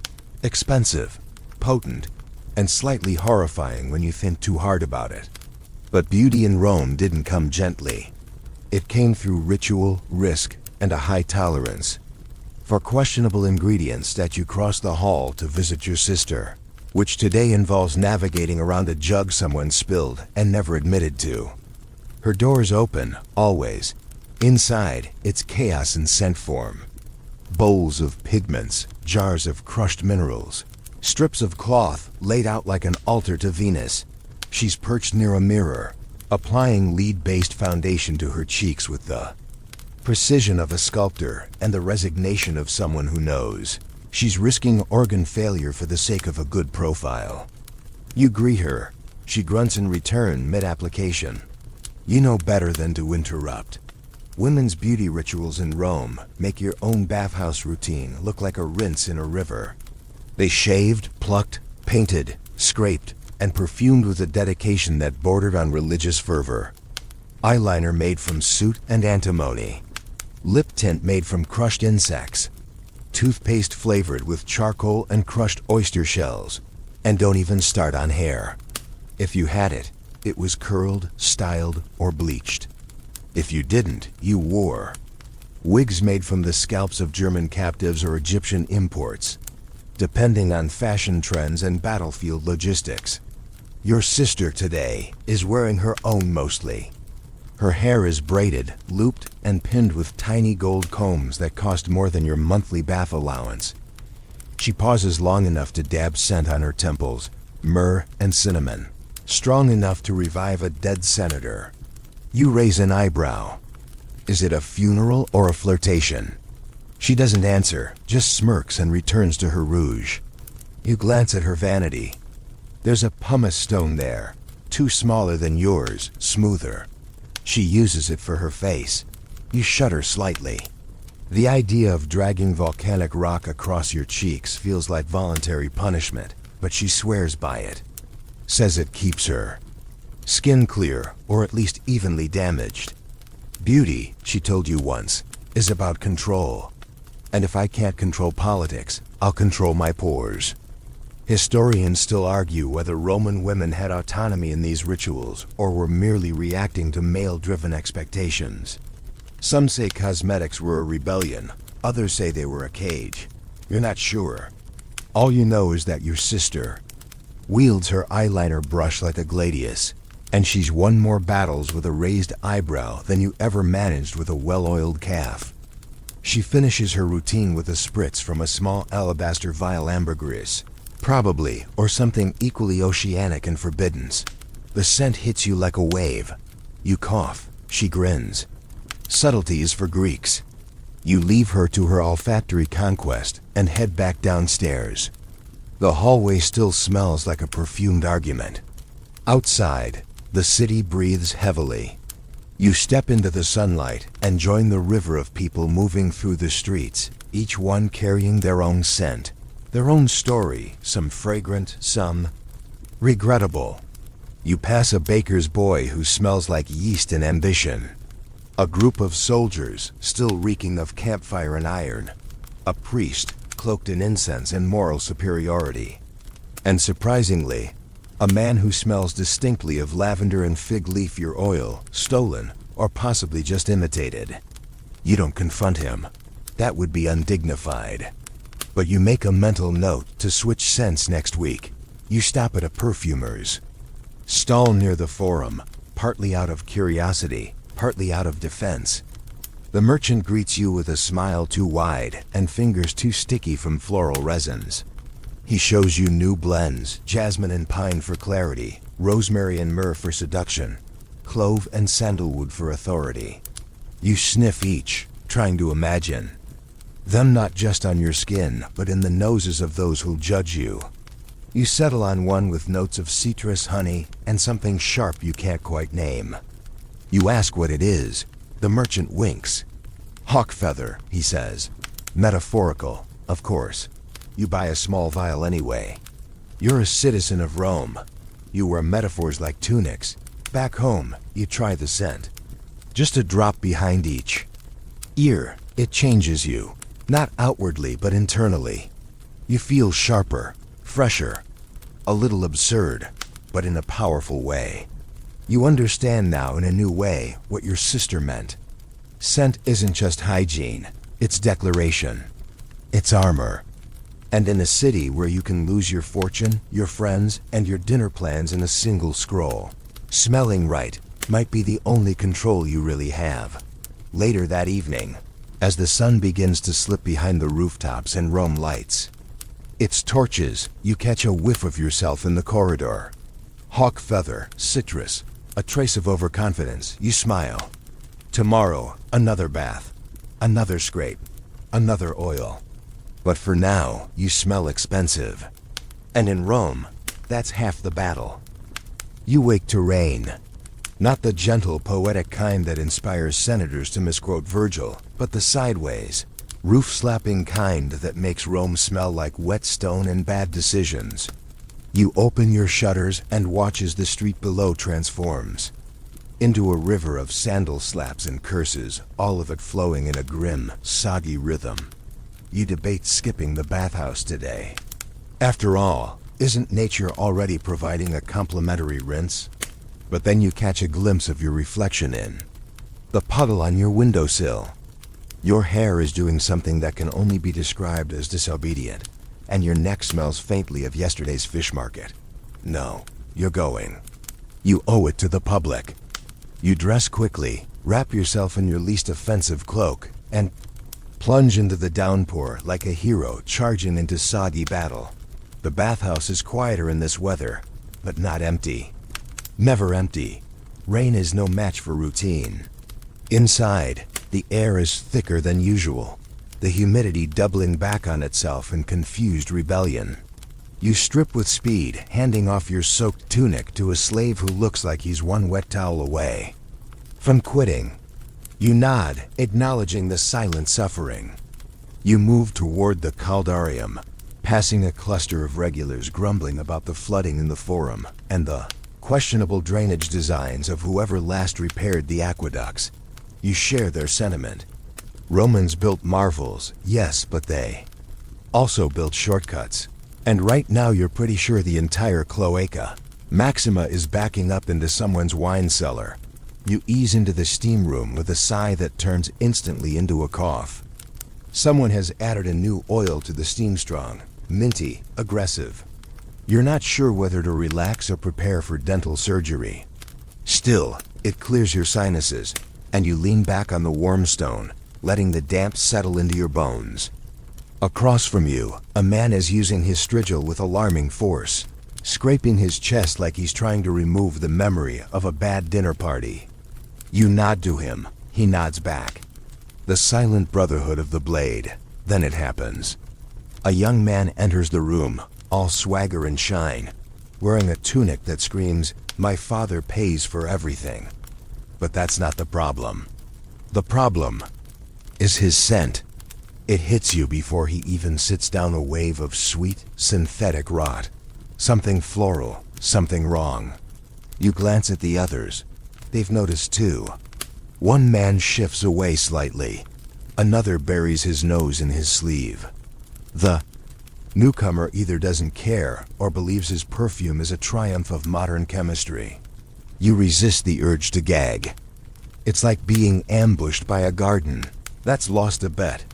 Expensive, potent, and slightly horrifying when you think too hard about it. But beauty in Rome didn't come gently. It came through ritual, risk, and a high tolerance. For questionable ingredients that you cross the hall to visit your sister, which today involves navigating around a jug someone spilled and never admitted to. Her door's open, always. Inside, it's chaos in scent form. Bowls of pigments, jars of crushed minerals, strips of cloth laid out like an altar to Venus. She's perched near a mirror, applying lead-based foundation to her cheeks with the precision of a sculptor and the resignation of someone who knows. She's risking organ failure for the sake of a good profile. You greet her. She grunts in return mid-application. You know better than to interrupt. Women's beauty rituals in Rome make your own bathhouse routine look like a rinse in a river. They shaved, plucked, painted, scraped, and perfumed with a dedication that bordered on religious fervor. Eyeliner made from soot and antimony. Lip tint made from crushed insects. Toothpaste flavored with charcoal and crushed oyster shells. And don't even start on hair. If you had it, it was curled, styled, or bleached. If you didn't, you wore wigs made from the scalps of German captives or Egyptian imports, depending on fashion trends and battlefield logistics. Your sister today is wearing her own mostly. Her hair is braided, looped, and pinned with tiny gold combs that cost more than your monthly bath allowance. She pauses long enough to dab scent on her temples, myrrh and cinnamon, strong enough to revive a dead senator. You raise an eyebrow. Is it a funeral or a flirtation? She doesn't answer, just smirks and returns to her rouge. You glance at her vanity. There's a pumice stone there, too smaller than yours, smoother. She uses it for her face. You shudder slightly. The idea of dragging volcanic rock across your cheeks feels like voluntary punishment, but she swears by it. Says it keeps her skin clear, or at least evenly damaged. Beauty, she told you once, is about control. And if I can't control politics, I'll control my pores. Historians still argue whether Roman women had autonomy in these rituals or were merely reacting to male-driven expectations. Some say cosmetics were a rebellion, others say they were a cage. You're not sure. All you know is that your sister wields her eyeliner brush like a gladius, and she's won more battles with a raised eyebrow than you ever managed with a well-oiled calf. She finishes her routine with a spritz from a small alabaster vial ambergris, probably, or something equally oceanic and forbidden. The scent hits you like a wave. You cough. She grins. Subtlety is for Greeks. You leave her to her olfactory conquest and head back downstairs. The hallway still smells like a perfumed argument. Outside, the city breathes heavily. You step into the sunlight and join the river of people moving through the streets, each one carrying their own scent, their own story, some fragrant, some regrettable. You pass a baker's boy who smells like yeast and ambition. A group of soldiers, still reeking of campfire and iron. A priest, cloaked in incense and moral superiority. And surprisingly, a man who smells distinctly of lavender and fig leaf your oil, stolen, or possibly just imitated. You don't confront him. That would be undignified. But you make a mental note to switch scents next week. You stop at a perfumer's stall near the Forum, partly out of curiosity, partly out of defense. The merchant greets you with a smile too wide and fingers too sticky from floral resins. He shows you new blends, jasmine and pine for clarity, rosemary and myrrh for seduction, clove and sandalwood for authority. You sniff each, trying to imagine them not just on your skin, but in the noses of those who'll judge you. You settle on one with notes of citrus, honey, and something sharp you can't quite name. You ask what it is. The merchant winks. Hawk feather, he says. Metaphorical, of course. You buy a small vial anyway. You're a citizen of Rome. You wear metaphors like tunics. Back home, you try the scent. Just a drop behind each ear. It changes you. Not outwardly, but internally. You feel sharper, fresher, a little absurd, but in a powerful way. You understand now in a new way what your sister meant. Scent isn't just hygiene, it's declaration. It's armor. And in a city where you can lose your fortune, your friends, and your dinner plans in a single scroll, smelling right might be the only control you really have. Later that evening, as the sun begins to slip behind the rooftops and Rome lights its torches, you catch a whiff of yourself in the corridor. Hawk feather, citrus, a trace of overconfidence. You smile. Tomorrow, another bath, another scrape, another oil. But for now, you smell expensive. And in Rome, that's half the battle. You wake to rain. Not the gentle, poetic kind that inspires senators to misquote Virgil, but the sideways, roof-slapping kind that makes Rome smell like wet stone and bad decisions. You open your shutters and watch as the street below transforms into a river of sandal slaps and curses, all of it flowing in a grim, soggy rhythm. You debate skipping the bathhouse today. After all, isn't nature already providing a complimentary rinse? But then you catch a glimpse of your reflection in the puddle on your windowsill. Your hair is doing something that can only be described as disobedient, and your neck smells faintly of yesterday's fish market. No, you're going. You owe it to the public. You dress quickly, wrap yourself in your least offensive cloak, and plunge into the downpour like a hero charging into soggy battle. The bathhouse is quieter in this weather, but not empty. Never empty. Rain is no match for routine. Inside, the air is thicker than usual, the humidity doubling back on itself in confused rebellion. You strip with speed, handing off your soaked tunic to a slave who looks like he's one wet towel away from quitting. You nod, acknowledging the silent suffering. You move toward the caldarium, passing a cluster of regulars grumbling about the flooding in the forum and the questionable drainage designs of whoever last repaired the aqueducts. You share their sentiment. Romans built marvels, yes, but they also built shortcuts. And right now you're pretty sure the entire cloaca Maxima is backing up into someone's wine cellar. You ease into the steam room with a sigh that turns instantly into a cough. Someone has added a new oil to the steam strong, minty, aggressive. You're not sure whether to relax or prepare for dental surgery. Still, it clears your sinuses, and you lean back on the warm stone, letting the damp settle into your bones. Across from you, a man is using his strigil with alarming force, scraping his chest like he's trying to remove the memory of a bad dinner party. You nod to him, he nods back. The silent brotherhood of the blade. Then it happens. A young man enters the room, all swagger and shine, wearing a tunic that screams, "My father pays for everything." But that's not the problem. The problem is his scent. It hits you before he even sits down a wave of sweet, synthetic rot. Something floral, something wrong. You glance at the others. They've noticed too. One man shifts away slightly. Another buries his nose in his sleeve. The newcomer either doesn't care or believes his perfume is a triumph of modern chemistry. You resist the urge to gag. It's like being ambushed by a garden. That's lost a bet.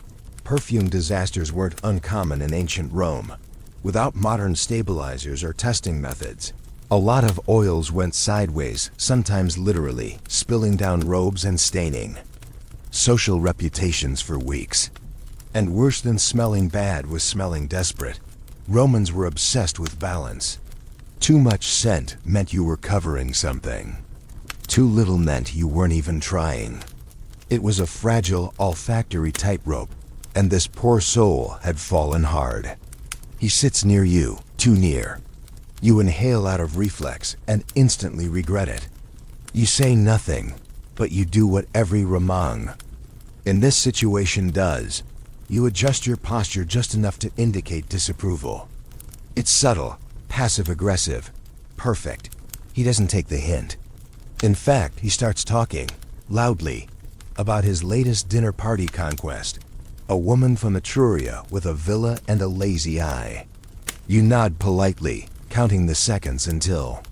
Perfume disasters weren't uncommon in ancient Rome. Without modern stabilizers or testing methods, a lot of oils went sideways, sometimes literally, spilling down robes and staining social reputations for weeks. And worse than smelling bad was smelling desperate. Romans were obsessed with balance. Too much scent meant you were covering something. Too little meant you weren't even trying. It was a fragile, olfactory tightrope, and this poor soul had fallen hard. He sits near you, too near. You inhale out of reflex and instantly regret it. You say nothing, but you do what every Ramang in this situation does. You adjust your posture just enough to indicate disapproval. It's subtle, passive-aggressive, perfect. He doesn't take the hint. In fact, he starts talking, loudly, about his latest dinner party conquest, a woman from Etruria with a villa and a lazy eye. You nod politely, counting the seconds until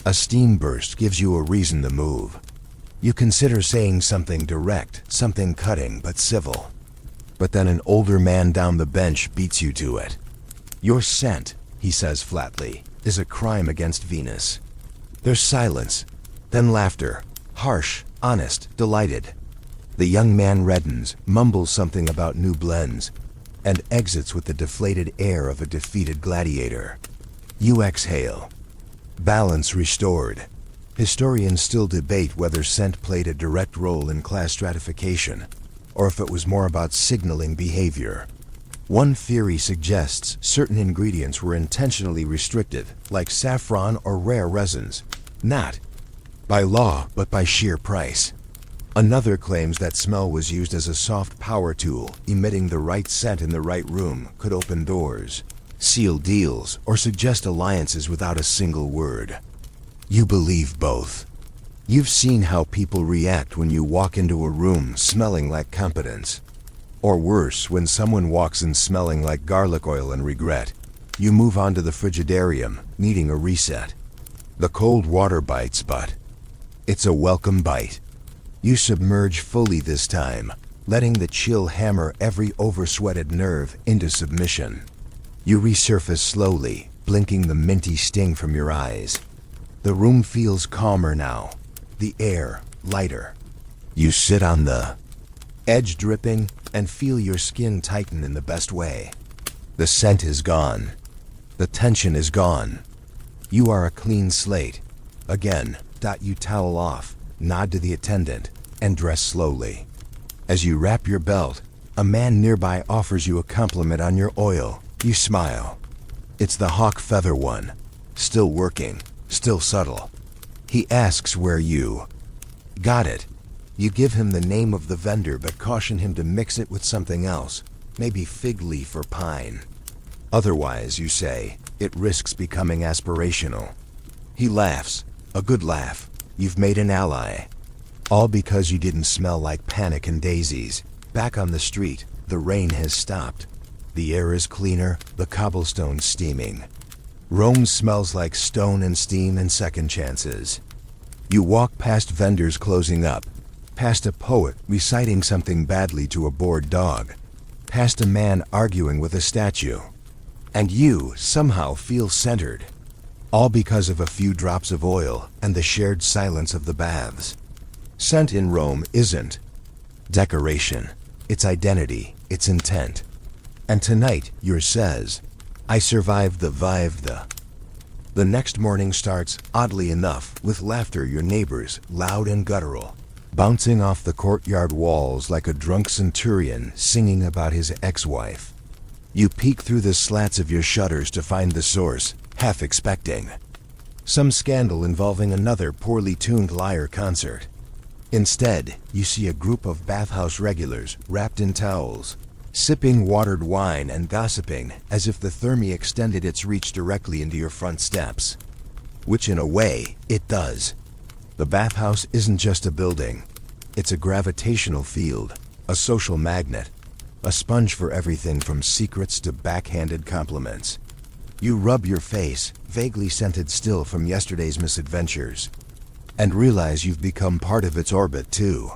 a steam burst gives you a reason to move. You consider saying something direct, something cutting but civil. But then an older man down the bench beats you to it. Your scent, he says flatly, is a crime against Venus. There's silence, then laughter, harsh, honest, delighted. The young man reddens, mumbles something about new blends, and exits with the deflated air of a defeated gladiator. You exhale. Balance restored. Historians still debate whether scent played a direct role in class stratification, or if it was more about signaling behavior. One theory suggests certain ingredients were intentionally restricted, like saffron or rare resins, not by law, but by sheer price. Another claims that smell was used as a soft power tool, emitting the right scent in the right room could open doors, seal deals, or suggest alliances without a single word. You believe both. You've seen how people react when you walk into a room smelling like competence. Or worse, when someone walks in smelling like garlic oil and regret. You move on to the frigidarium, needing a reset. The cold water bites, but it's a welcome bite. You submerge fully this time, letting the chill hammer every oversweated nerve into submission. You resurface slowly, blinking the minty sting from your eyes. The room feels calmer now, the air lighter. You sit on the edge dripping and feel your skin tighten in the best way. The scent is gone. The tension is gone. You are a clean slate. Again, you towel off, nod to the attendant, and dress slowly. As you wrap your belt, a man nearby offers you a compliment on your oil. You smile. It's the hawk feather one. Still working, still subtle. He asks where you got it. You give him the name of the vendor but caution him to mix it with something else, maybe fig leaf or pine. Otherwise, you say, it risks becoming aspirational. He laughs, a good laugh. You've made an ally. All because you didn't smell like panic and daisies. Back on the street, the rain has stopped. The air is cleaner, the cobblestones steaming. Rome smells like stone and steam and second chances. You walk past vendors closing up, past a poet reciting something badly to a bored dog, past a man arguing with a statue. And you somehow feel centered. All because of a few drops of oil and the shared silence of the baths. Scent in Rome isn't decoration. It's identity, it's intent. And tonight, yours says, I survived the vive the. The next morning starts, oddly enough, with laughter your neighbors, loud and guttural, bouncing off the courtyard walls like a drunk centurion singing about his ex-wife. You peek through the slats of your shutters to find the source, half expecting some scandal involving another poorly tuned lyre concert. Instead, you see a group of bathhouse regulars wrapped in towels, sipping watered wine and gossiping as if the thermae extended its reach directly into your front steps. Which in a way, it does. The bathhouse isn't just a building. It's a gravitational field, a social magnet, a sponge for everything from secrets to backhanded compliments. You rub your face, vaguely scented still from yesterday's misadventures, and realize you've become part of its orbit too.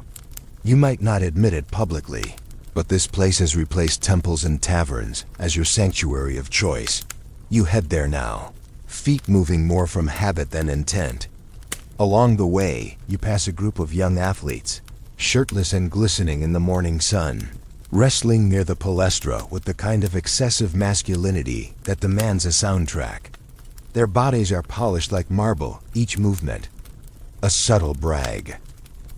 You might not admit it publicly, but this place has replaced temples and taverns as your sanctuary of choice. You head there now, feet moving more from habit than intent. Along the way, you pass a group of young athletes, shirtless and glistening in the morning sun, wrestling near the palaestra with the kind of excessive masculinity that demands a soundtrack. Their bodies are polished like marble, each movement a subtle brag.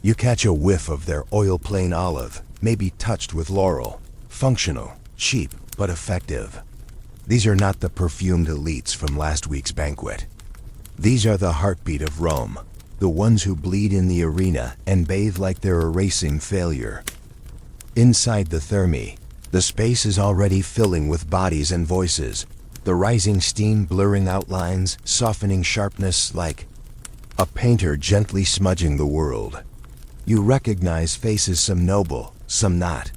You catch a whiff of their oil plain olive, maybe touched with laurel. Functional, cheap, but effective. These are not the perfumed elites from last week's banquet. These are the heartbeat of Rome, the ones who bleed in the arena and bathe like they're erasing failure. Inside the thermae, the space is already filling with bodies and voices, the rising steam blurring outlines, softening sharpness like a painter gently smudging the world. You recognize faces, some noble, some not.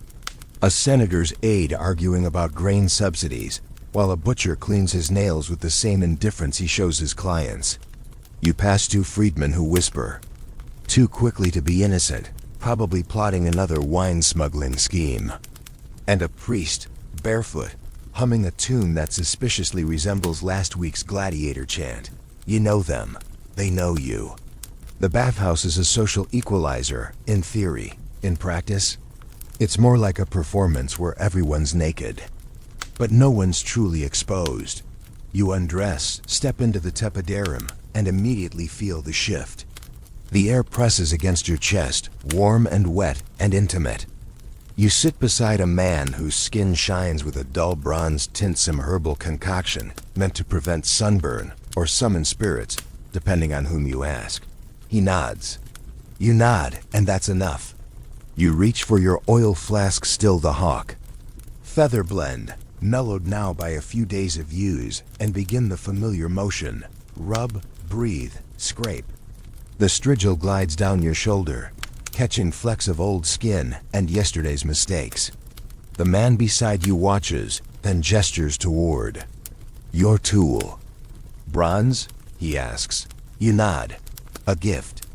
A senator's aide arguing about grain subsidies, while a butcher cleans his nails with the same indifference he shows his clients. You pass two freedmen who whisper, too quickly to be innocent, probably plotting another wine smuggling scheme. And a priest, barefoot, humming a tune that suspiciously resembles last week's gladiator chant. You know them. They know you. The bathhouse is a social equalizer, in theory. In practice, it's more like a performance where everyone's naked. But no one's truly exposed. You undress, step into the apodyterium, and immediately feel the shift. The air presses against your chest, warm and wet and intimate. You sit beside a man whose skin shines with a dull bronze tint, some herbal concoction meant to prevent sunburn or summon spirits, depending on whom you ask. He nods. You nod, and that's enough. You reach for your oil flask, still the hawk. Feather blend, mellowed now by a few days of use, and begin the familiar motion. Rub, breathe, scrape. The strigil glides down your shoulder, catching flecks of old skin and yesterday's mistakes. The man beside you watches, then gestures toward your tool. Bronze? He asks. You nod. A gift.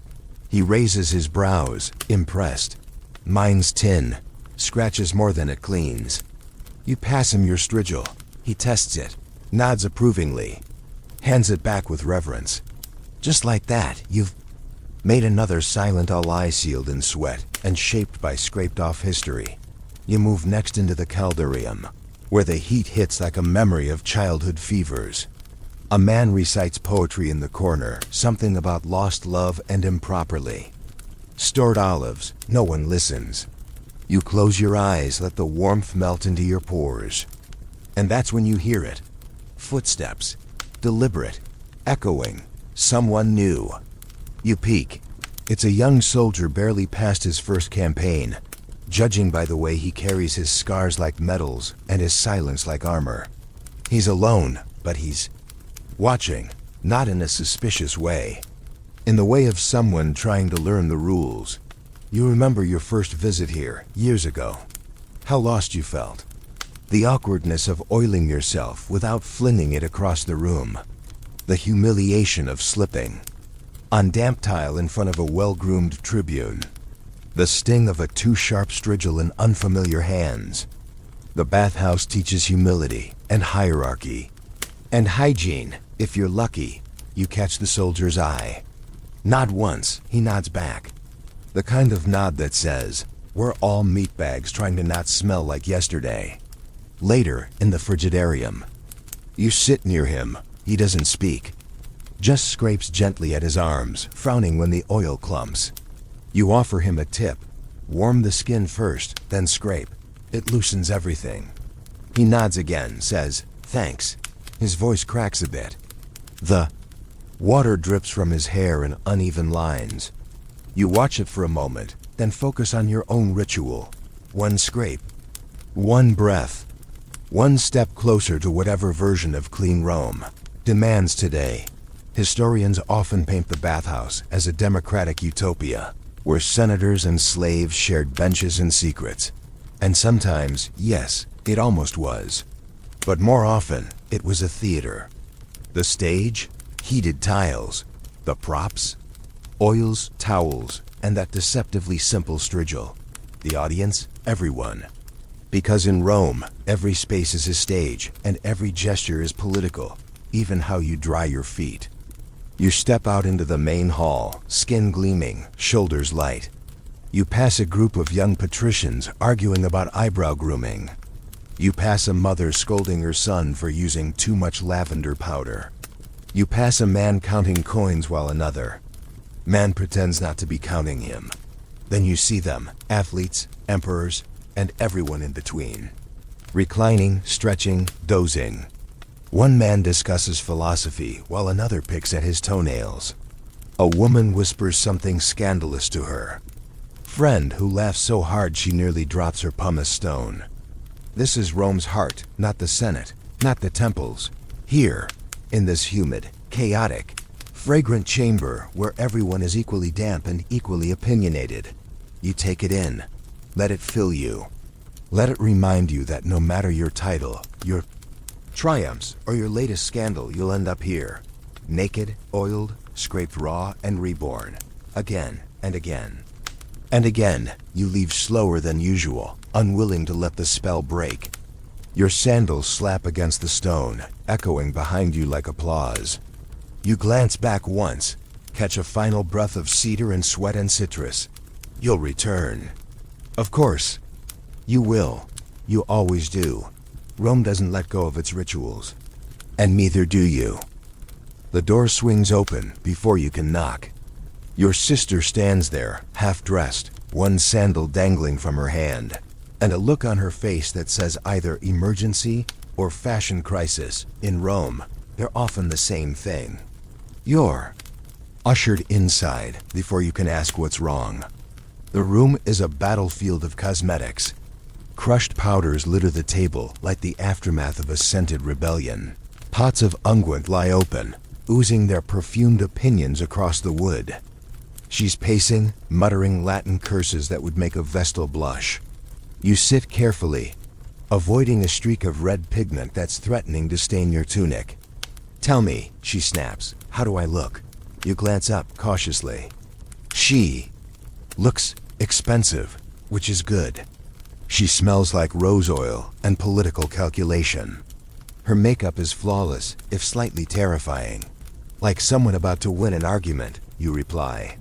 He raises his brows, impressed. Mine's tin. Scratches more than it cleans. You pass him your strigil. He tests it, nods approvingly, hands it back with reverence. Just like that, you've made another silent ally, sealed in sweat and shaped by scraped-off history. You move next into the caldarium, where the heat hits like a memory of childhood fevers. A man recites poetry in the corner, something about lost love and improperly. Stored olives, no one listens. You close your eyes, let the warmth melt into your pores. And that's when you hear it. Footsteps, deliberate, echoing, someone new. You peek. It's a young soldier barely past his first campaign, judging by the way he carries his scars like medals and his silence like armor. He's alone, but he's watching, not in a suspicious way. In the way of someone trying to learn the rules. You remember your first visit here, years ago. How lost you felt. The awkwardness of oiling yourself without flinging it across the room. The humiliation of slipping on damp tile in front of a well-groomed tribune. The sting of a too-sharp strigil in unfamiliar hands. The bathhouse teaches humility and hierarchy. And hygiene. If you're lucky, you catch the soldier's eye. Nod once, he nods back. The kind of nod that says, we're all meatbags trying to not smell like yesterday. Later, in the frigidarium, you sit near him. He doesn't speak. Just scrapes gently at his arms, frowning when the oil clumps. You offer him a tip. Warm the skin first, then scrape. It loosens everything. He nods again, says, thanks. His voice cracks a bit. The water drips from his hair in uneven lines. You watch it for a moment, then focus on your own ritual. One scrape. One breath. One step closer to whatever version of clean Rome demands today. Historians often paint the bathhouse as a democratic utopia, where senators and slaves shared benches and secrets. And sometimes, yes, it almost was. But more often, it was a theater. The stage, heated tiles. The props, oils, towels, and that deceptively simple strigil. The audience, everyone. Because in Rome, every space is a stage, and every gesture is political, even how you dry your feet. You step out into the main hall, skin gleaming, shoulders light. You pass a group of young patricians arguing about eyebrow grooming. You pass a mother scolding her son for using too much lavender powder. You pass a man counting coins while another Man pretends not to be counting him. Then you see them, athletes, emperors, and everyone in between. Reclining, stretching, dozing. One man discusses philosophy while another picks at his toenails. A woman whispers something scandalous to her friend who laughs so hard she nearly drops her pumice stone. This is Rome's heart, not the Senate, not the temples. Here, in this humid, chaotic, fragrant chamber where everyone is equally damp and equally opinionated. You take it in. Let it fill you. Let it remind you that no matter your title, your triumphs, or your latest scandal, you'll end up here. Naked, oiled, scraped raw, and reborn. Again and again. And again, you leave slower than usual, unwilling to let the spell break. Your sandals slap against the stone, echoing behind you like applause. You glance back once, catch a final breath of cedar and sweat and citrus. You'll return. Of course. You will. You always do. Rome doesn't let go of its rituals. And neither do you. The door swings open before you can knock. Your sister stands there, half-dressed, one sandal dangling from her hand, and a look on her face that says either emergency or fashion crisis. In Rome, they're often the same thing. You're ushered inside before you can ask what's wrong. The room is a battlefield of cosmetics. Crushed powders litter the table like the aftermath of a scented rebellion. Pots of unguent lie open, oozing their perfumed opinions across the wood. She's pacing, muttering Latin curses that would make a Vestal blush. You sit carefully, avoiding a streak of red pigment that's threatening to stain your tunic. Tell me, she snaps, how do I look? You glance up cautiously. She looks expensive, which is good. She smells like rose oil and political calculation. Her makeup is flawless, if slightly terrifying. Like someone about to win an argument, you reply.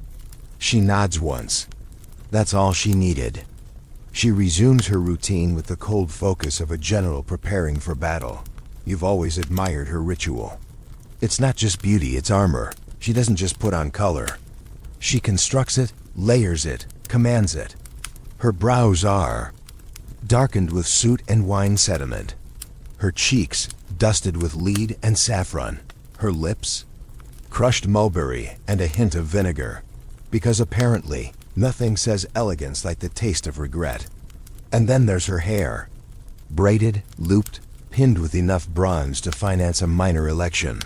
She nods once. That's all she needed. She resumes her routine with the cold focus of a general preparing for battle. You've always admired her ritual. It's not just beauty, it's armor. She doesn't just put on color. She constructs it, layers it, commands it. Her brows are darkened with soot and wine sediment. Her cheeks dusted with lead and saffron. Her lips crushed mulberry and a hint of vinegar. Because apparently, nothing says elegance like the taste of regret. And then there's her hair. Braided, looped, pinned with enough bronze to finance a minor election.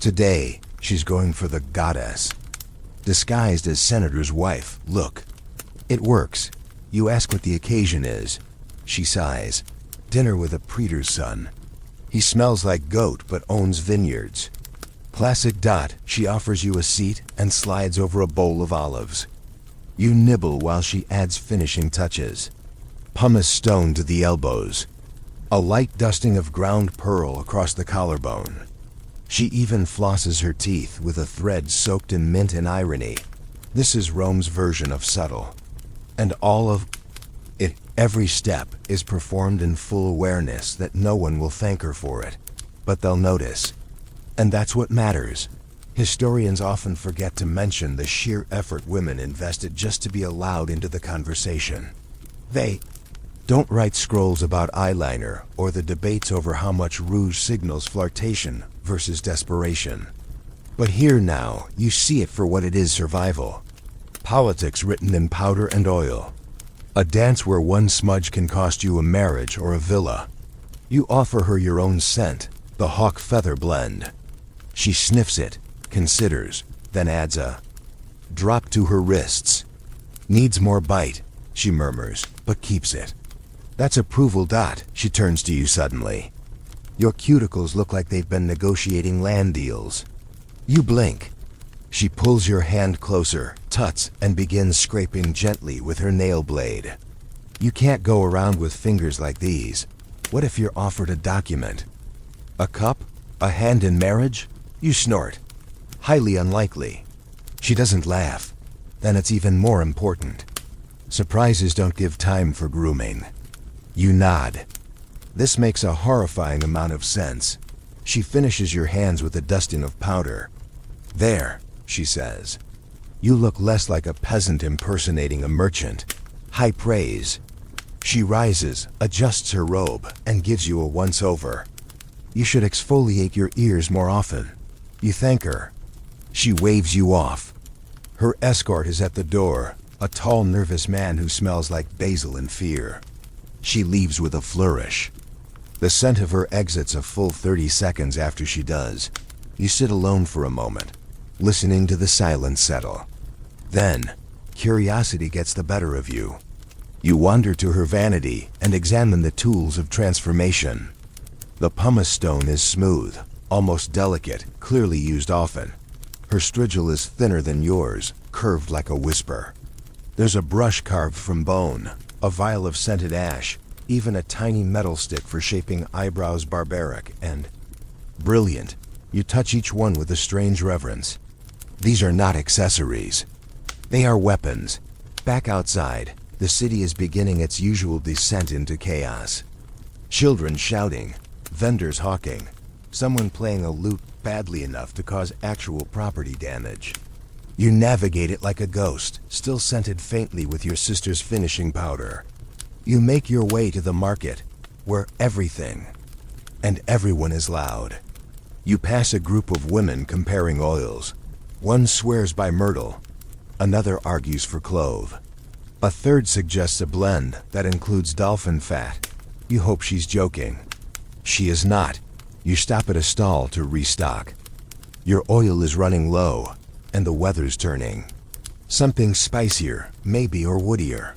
Today, she's going for the goddess. Disguised as senator's wife, look. It works. You ask what the occasion is. She sighs. Dinner with a praetor's son. He smells like goat but owns vineyards. Classic dot, she offers you a seat and slides over a bowl of olives. You nibble while she adds finishing touches. Pumice stone to the elbows. A light dusting of ground pearl across the collarbone. She even flosses her teeth with a thread soaked in mint and irony. This is Rome's version of subtle. And all of it, every step, is performed in full awareness that no one will thank her for it. But they'll notice. And that's what matters. Historians often forget to mention the sheer effort women invested just to be allowed into the conversation. They don't write scrolls about eyeliner or the debates over how much rouge signals flirtation versus desperation. But here now, you see it for what it is: survival. Politics written in powder and oil. A dance where one smudge can cost you a marriage or a villa. You offer her your own scent, the hawk feather blend. She sniffs it, considers, then adds a drop to her wrists. Needs more bite, she murmurs, but keeps it. That's approval dot, she turns to you suddenly. Your cuticles look like they've been negotiating land deals. You blink. She pulls your hand closer, tuts, and begins scraping gently with her nail blade. You can't go around with fingers like these. What if you're offered a document? A cup? A hand in marriage? You snort. Highly unlikely. She doesn't laugh. Then it's even more important. Surprises don't give time for grooming. You nod. This makes a horrifying amount of sense. She finishes your hands with a dusting of powder. There, she says. You look less like a peasant impersonating a merchant. High praise. She rises, adjusts her robe, and gives you a once-over. You should exfoliate your ears more often. You thank her. She waves you off. Her escort is at the door, a tall, nervous man who smells like basil and fear. She leaves with a flourish. The scent of her exits a full 30 seconds after she does. You sit alone for a moment, listening to the silence settle. Then, curiosity gets the better of you. You wander to her vanity and examine the tools of transformation. The pumice stone is smooth, almost delicate, clearly used often. Her strigil is thinner than yours, curved like a whisper. There's a brush carved from bone, a vial of scented ash, even a tiny metal stick for shaping eyebrows barbaric and brilliant. You touch each one with a strange reverence. These are not accessories. They are weapons. Back outside, the city is beginning its usual descent into chaos. Children shouting, vendors hawking, someone playing a lute badly enough to cause actual property damage. You navigate it like a ghost, still scented faintly with your sister's finishing powder. You make your way to the market, where everything and everyone is loud. You pass a group of women comparing oils. One swears by myrtle, another argues for clove. A third suggests a blend that includes dolphin fat. You hope she's joking. She is not. You stop at a stall to restock. Your oil is running low, and the weather's turning. Something spicier, maybe, or woodier.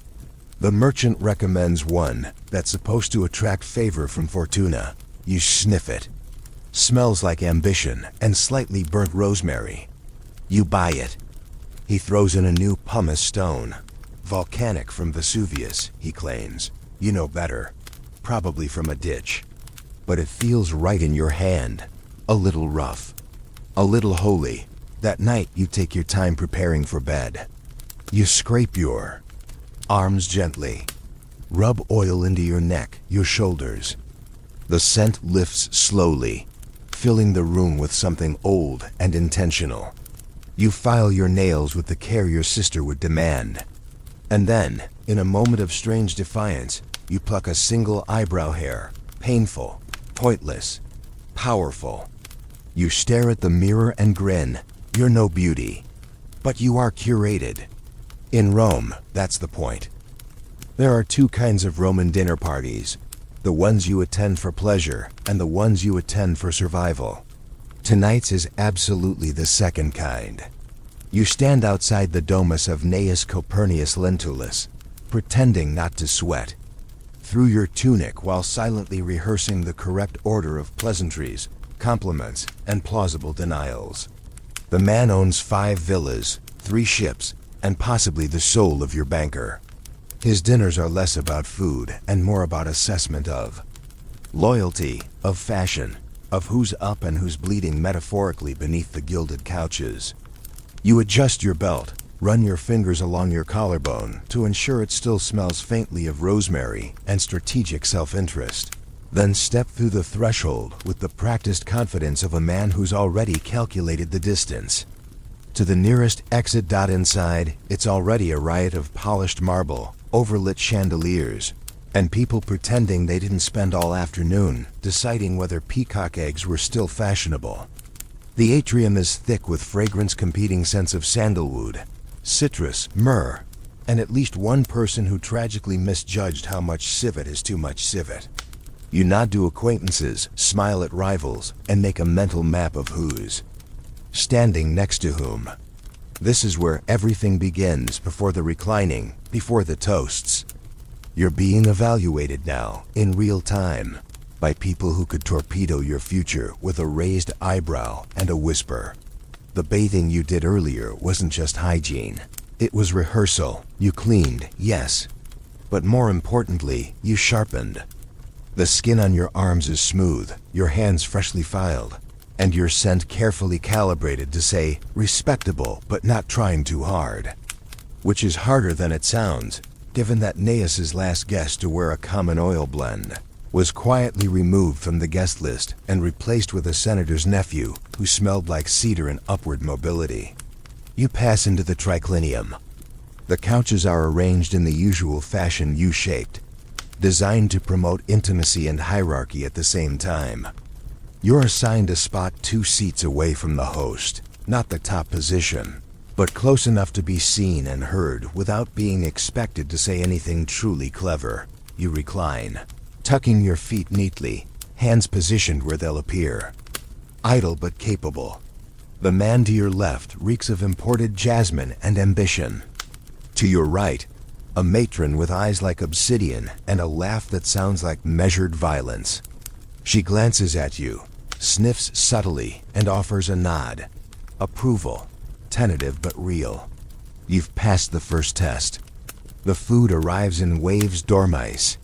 The merchant recommends one that's supposed to attract favor from Fortuna. You sniff it. Smells like ambition and slightly burnt rosemary. You buy it. He throws in a new pumice stone. Volcanic from Vesuvius, he claims. You know better. Probably from a ditch. But it feels right in your hand. A little rough. A little holy. That night you take your time preparing for bed. You scrape your arms gently. Rub oil into your neck, your shoulders. The scent lifts slowly, filling the room with something old and intentional. You file your nails with the care your sister would demand. And then, in a moment of strange defiance, you pluck a single eyebrow hair. Painful, pointless, powerful. You stare at the mirror and grin. You're no beauty, but you are curated. In Rome, that's the point. There are two kinds of Roman dinner parties. The ones you attend for pleasure, and the ones you attend for survival. Tonight's is absolutely the second kind. You stand outside the domus of Gnaeus Copernicus Lentulus, pretending not to sweat. Through your tunic while silently rehearsing the correct order of pleasantries, compliments, and plausible denials. The man owns 5 villas, 3 ships, and possibly the soul of your banker. His dinners are less about food and more about assessment of loyalty, of fashion, of who's up and who's bleeding metaphorically beneath the gilded couches. You adjust your belt, run your fingers along your collarbone to ensure it still smells faintly of rosemary and strategic self-interest. Then step through the threshold with the practiced confidence of a man who's already calculated the distance. To the nearest exit. Inside, it's already a riot of polished marble, overlit chandeliers, and people pretending they didn't spend all afternoon deciding whether peacock eggs were still fashionable. The atrium is thick with fragrance competing scents of sandalwood, citrus, myrrh, and at least one person who tragically misjudged how much civet is too much civet. You nod to acquaintances, smile at rivals, and make a mental map of who's standing next to whom. This is where everything begins, before the reclining, before the toasts. You're being evaluated now, in real time, by people who could torpedo your future with a raised eyebrow and a whisper. The bathing you did earlier wasn't just hygiene. It was rehearsal. You cleaned, yes, but more importantly, you sharpened. The skin on your arms is smooth, your hands freshly filed, and your scent carefully calibrated to say, respectable but not trying too hard. Which is harder than it sounds, given that Gnaeus's last guest to wear a common oil blend was quietly removed from the guest list and replaced with a senator's nephew who smelled like cedar and upward mobility. You pass into the triclinium. The couches are arranged in the usual fashion U-shaped, designed to promote intimacy and hierarchy at the same time. You're assigned a spot 2 seats away from the host, not the top position, but close enough to be seen and heard without being expected to say anything truly clever. You recline, tucking your feet neatly, hands positioned where they'll appear. Idle but capable. The man to your left reeks of imported jasmine and ambition. To your right, a matron with eyes like obsidian and a laugh that sounds like measured violence. She glances at you, sniffs subtly, and offers a nod. Approval, tentative but real. You've passed the first test. The food arrives in waves dormice,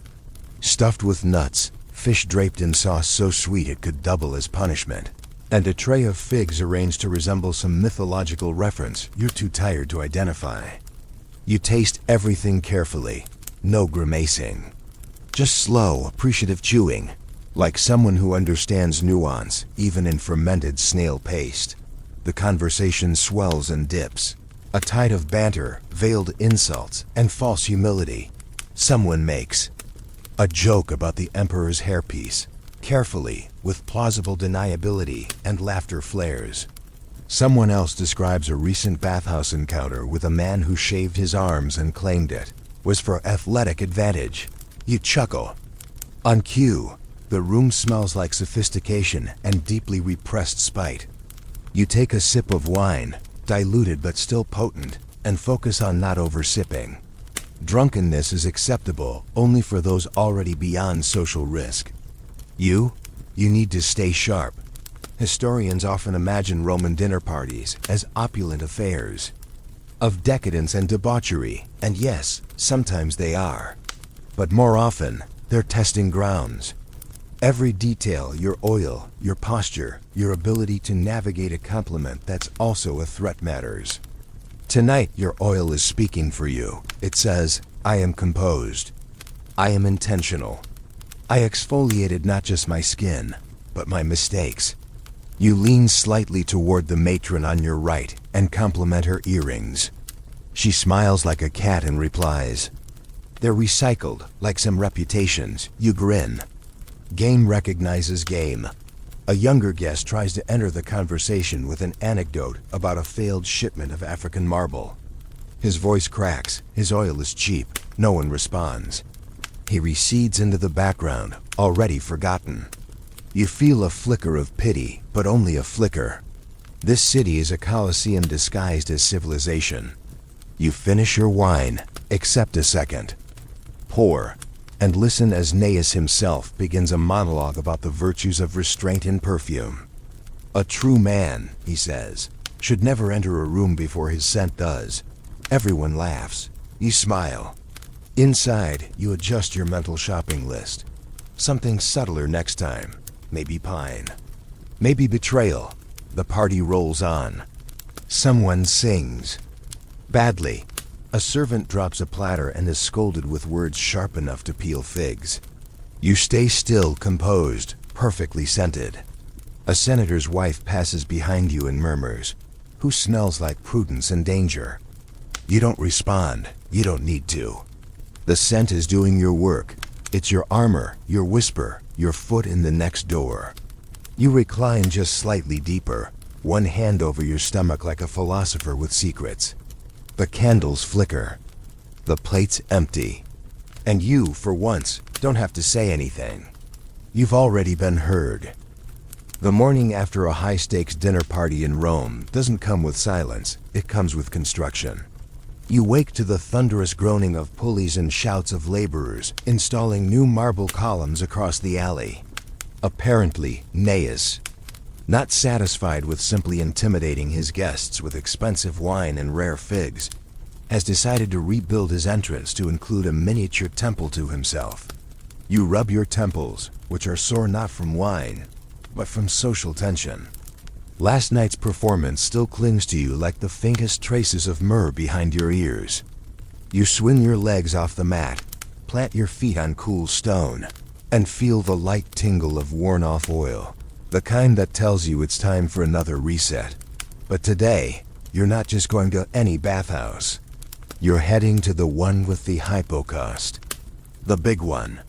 stuffed with nuts, fish draped in sauce so sweet it could double as punishment, and a tray of figs arranged to resemble some mythological reference you're too tired to identify. You taste everything carefully, no grimacing. Just slow, appreciative chewing, like someone who understands nuance, even in fermented snail paste. The conversation swells and dips. A tide of banter, veiled insults, and false humility. Someone makes a joke about the emperor's hairpiece, carefully, with plausible deniability, and laughter flares. Someone else describes a recent bathhouse encounter with a man who shaved his arms and claimed it was for athletic advantage. You chuckle. On cue, the room smells like sophistication and deeply repressed spite. You take a sip of wine, diluted but still potent, and focus on not over-sipping. Drunkenness is acceptable only for those already beyond social risk. You need to stay sharp. Historians often imagine Roman dinner parties as opulent affairs of decadence and debauchery, and yes, sometimes they are. But more often, they're testing grounds. Every detail, your oil, your posture, your ability to navigate a compliment that's also a threat matters. Tonight, your oil is speaking for you. It says, I am composed. I am intentional. I exfoliated not just my skin, but my mistakes. You lean slightly toward the matron on your right and compliment her earrings. She smiles like a cat and replies, they're recycled, like some reputations. You grin. Game recognizes game. A younger guest tries to enter the conversation with an anecdote about a failed shipment of African marble. His voice cracks, his oil is cheap, no one responds. He recedes into the background, already forgotten. You feel a flicker of pity, but only a flicker. This city is a coliseum disguised as civilization. You finish your wine, accept a second. Pour, and listen as Gnaeus himself begins a monologue about the virtues of restraint in perfume. A true man, he says, should never enter a room before his scent does. Everyone laughs. You smile. Inside, you adjust your mental shopping list. Something subtler next time. Maybe pine. Maybe betrayal. The party rolls on. Someone sings. Badly. A servant drops a platter and is scolded with words sharp enough to peel figs. You stay still, composed, perfectly scented. A senator's wife passes behind you and murmurs, "Who smells like prudence and danger?" You don't respond. You don't need to. The scent is doing your work. It's your armor, your whisper, your foot in the next door. You recline just slightly deeper, one hand over your stomach like a philosopher with secrets. The candles flicker. The plate's empty. And you, for once, don't have to say anything. You've already been heard. The morning after a high-stakes dinner party in Rome doesn't come with silence, it comes with construction. You wake to the thunderous groaning of pulleys and shouts of laborers installing new marble columns across the alley. Apparently, Gnaeus, not satisfied with simply intimidating his guests with expensive wine and rare figs, has decided to rebuild his entrance to include a miniature temple to himself. You rub your temples, which are sore not from wine, but from social tension. Last night's performance still clings to you like the faintest traces of myrrh behind your ears. You swing your legs off the mat, plant your feet on cool stone, and feel the light tingle of worn-off oil, the kind that tells you it's time for another reset. But today, you're not just going to any bathhouse. You're heading to the one with the hypocaust. The big one.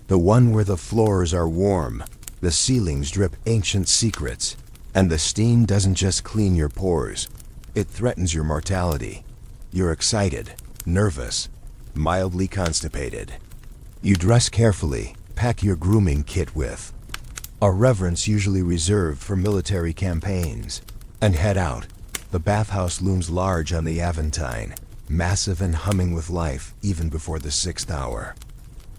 The one where the floors are warm, the ceilings drip ancient secrets, and the steam doesn't just clean your pores, it threatens your mortality. You're excited, nervous, mildly constipated. You dress carefully, pack your grooming kit with a reverence usually reserved for military campaigns, and head out. The bathhouse looms large on the Aventine, massive and humming with life even before the 6th hour.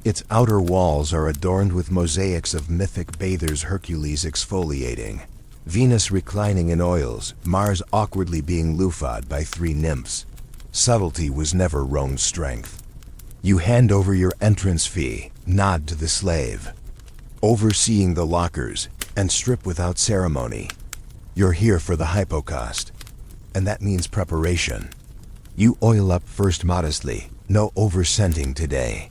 Its outer walls are adorned with mosaics of mythic bathers, Hercules exfoliating, Venus reclining in oils, Mars awkwardly being loofah'd by 3 nymphs. Subtlety was never Rome's strength. You hand over your entrance fee, nod to the slave, overseeing the lockers, and strip without ceremony. You're here for the hypocaust, and that means preparation. You oil up first modestly, no over-scenting today.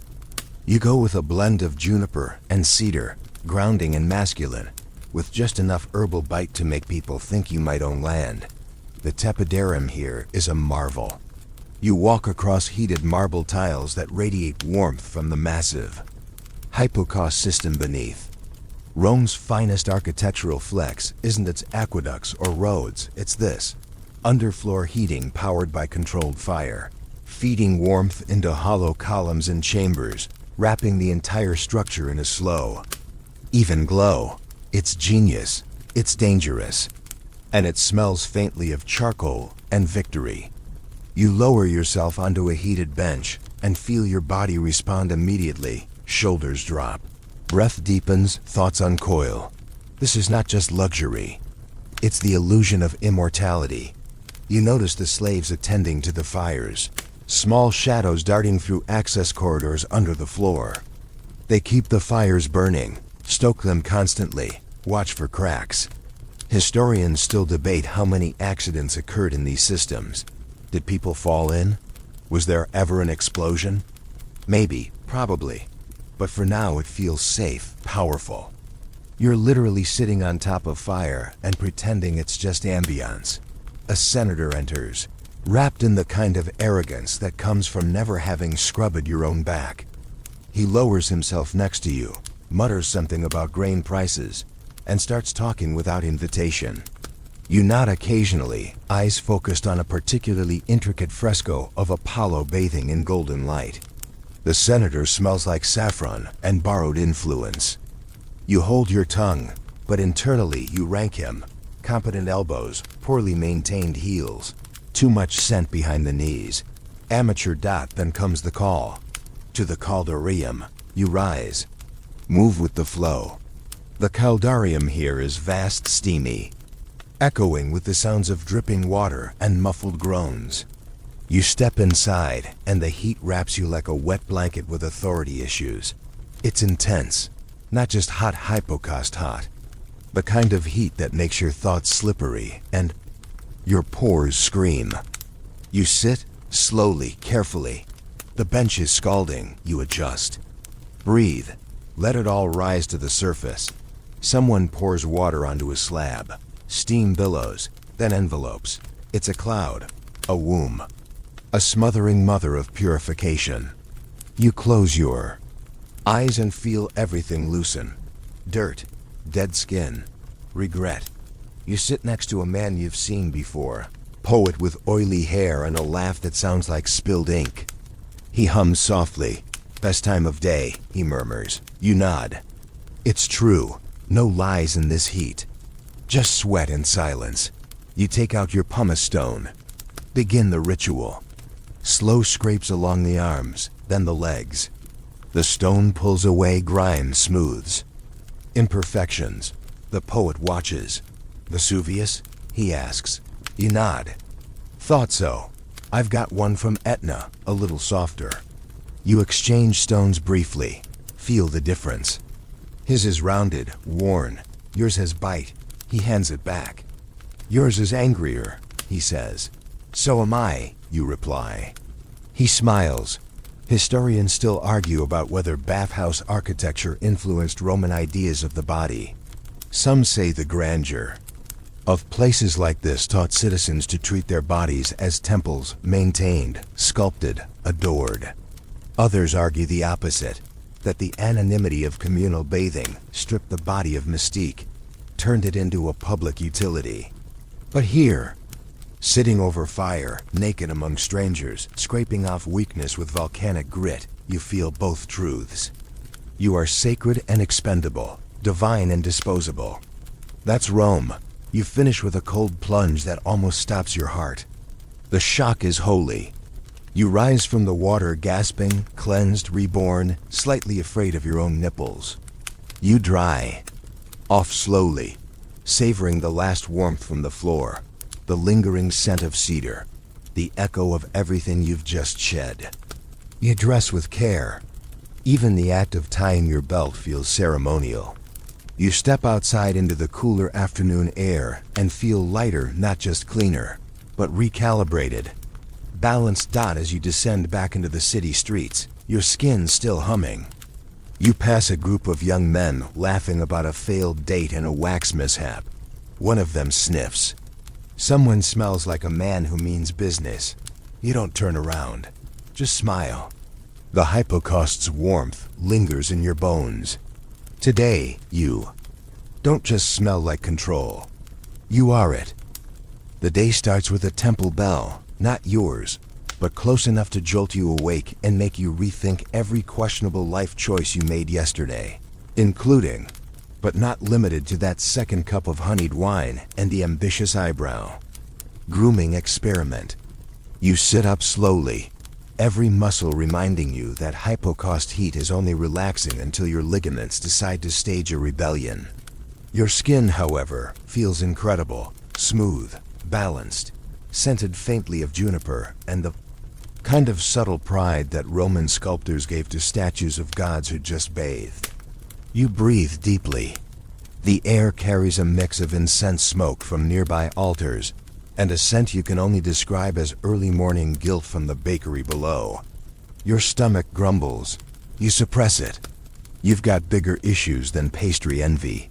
You go with a blend of juniper and cedar, grounding and masculine, with just enough herbal bite to make people think you might own land. The apodyterium here is a marvel. You walk across heated marble tiles that radiate warmth from the massive hypocaust system beneath. Rome's finest architectural flex isn't its aqueducts or roads, it's this. Underfloor heating powered by controlled fire, feeding warmth into hollow columns and chambers, wrapping the entire structure in a slow, even glow. It's genius, it's dangerous, and it smells faintly of charcoal and victory. You lower yourself onto a heated bench and feel your body respond immediately. Shoulders drop. Breath deepens, thoughts uncoil. This is not just luxury. It's the illusion of immortality. You notice the slaves attending to the fires, small shadows darting through access corridors under the floor. They keep the fires burning, stoke them constantly, watch for cracks. Historians still debate how many accidents occurred in these systems. Did people fall in? Was there ever an explosion? Maybe, probably. But for now it feels safe, powerful. You're literally sitting on top of fire and pretending it's just ambience. A senator enters, wrapped in the kind of arrogance that comes from never having scrubbed your own back. He lowers himself next to you, mutters something about grain prices, and starts talking without invitation. You nod occasionally, eyes focused on a particularly intricate fresco of Apollo bathing in golden light. The senator smells like saffron and borrowed influence. You hold your tongue, but internally you rank him. Competent elbows, poorly maintained heels, too much scent behind the knees. Amateur. Then comes the call. To the caldarium, you rise. Move with the flow. The caldarium here is vast, steamy, echoing with the sounds of dripping water and muffled groans. You step inside, and the heat wraps you like a wet blanket with authority issues. It's intense, not just hot hypocaust hot, the kind of heat that makes your thoughts slippery and your pores scream. You sit, slowly, carefully. The bench is scalding, you adjust. Breathe, let it all rise to the surface. Someone pours water onto a slab. Steam billows, then envelopes. It's a cloud, a womb, a smothering mother of purification. You close your eyes and feel everything loosen. Dirt, dead skin, regret. You sit next to a man you've seen before, poet with oily hair and a laugh that sounds like spilled ink. He hums softly. Best time of day, he murmurs. You nod. It's true, no lies in this heat. Just sweat and silence. You take out your pumice stone. Begin the ritual. Slow scrapes along the arms, then the legs. The stone pulls away, grime smooths. Imperfections. The poet watches. Vesuvius? He asks. You nod. Thought so. I've got one from Etna, a little softer. You exchange stones briefly. Feel the difference. His is rounded, worn. Yours has bite. He hands it back. Yours is angrier, he says. So am I, you reply. He smiles. Historians still argue about whether bathhouse architecture influenced Roman ideas of the body. Some say the grandeur of places like this taught citizens to treat their bodies as temples, maintained, sculpted, adored. Others argue the opposite, that the anonymity of communal bathing stripped the body of mystique, turned it into a public utility. But here, sitting over fire, naked among strangers, scraping off weakness with volcanic grit, you feel both truths. You are sacred and expendable, divine and disposable. That's Rome. You finish with a cold plunge that almost stops your heart. The shock is holy. You rise from the water gasping, cleansed, reborn, slightly afraid of your own nipples. You dry off slowly, savoring the last warmth from the floor, the lingering scent of cedar, the echo of everything you've just shed. You dress with care. Even the act of tying your belt feels ceremonial. You step outside into the cooler afternoon air and feel lighter, not just cleaner, but recalibrated. Balanced as you descend back into the city streets, your skin still humming. You pass a group of young men laughing about a failed date and a wax mishap. One of them sniffs. Someone smells like a man who means business. You don't turn around. Just smile. The hypocaust's warmth lingers in your bones. Today, you don't just smell like control. You are it. The day starts with a temple bell, not yours, but close enough to jolt you awake and make you rethink every questionable life choice you made yesterday, including, but not limited to, that second cup of honeyed wine and the ambitious eyebrow. Grooming experiment. You sit up slowly, every muscle reminding you that hypocaust heat is only relaxing until your ligaments decide to stage a rebellion. Your skin, however, feels incredible, smooth, balanced, scented faintly of juniper and the kind of subtle pride that Roman sculptors gave to statues of gods who just bathed. You breathe deeply. The air carries a mix of incense smoke from nearby altars and a scent you can only describe as early morning guilt from the bakery below. Your stomach grumbles. You suppress it. You've got bigger issues than pastry envy.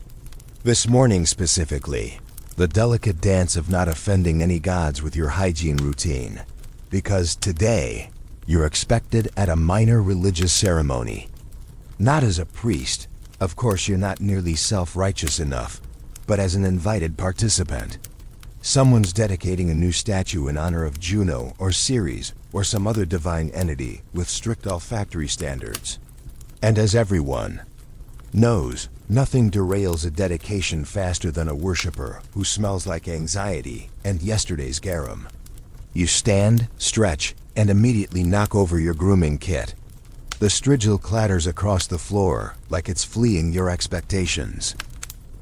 This morning specifically, the delicate dance of not offending any gods with your hygiene routine. Because today, you're expected at a minor religious ceremony. Not as a priest, of course you're not nearly self-righteous enough, but as an invited participant. Someone's dedicating a new statue in honor of Juno or Ceres or some other divine entity with strict olfactory standards. And as everyone knows, nothing derails a dedication faster than a worshiper who smells like anxiety and yesterday's garum. You stand, stretch, and immediately knock over your grooming kit. The strigil clatters across the floor like it's fleeing your expectations.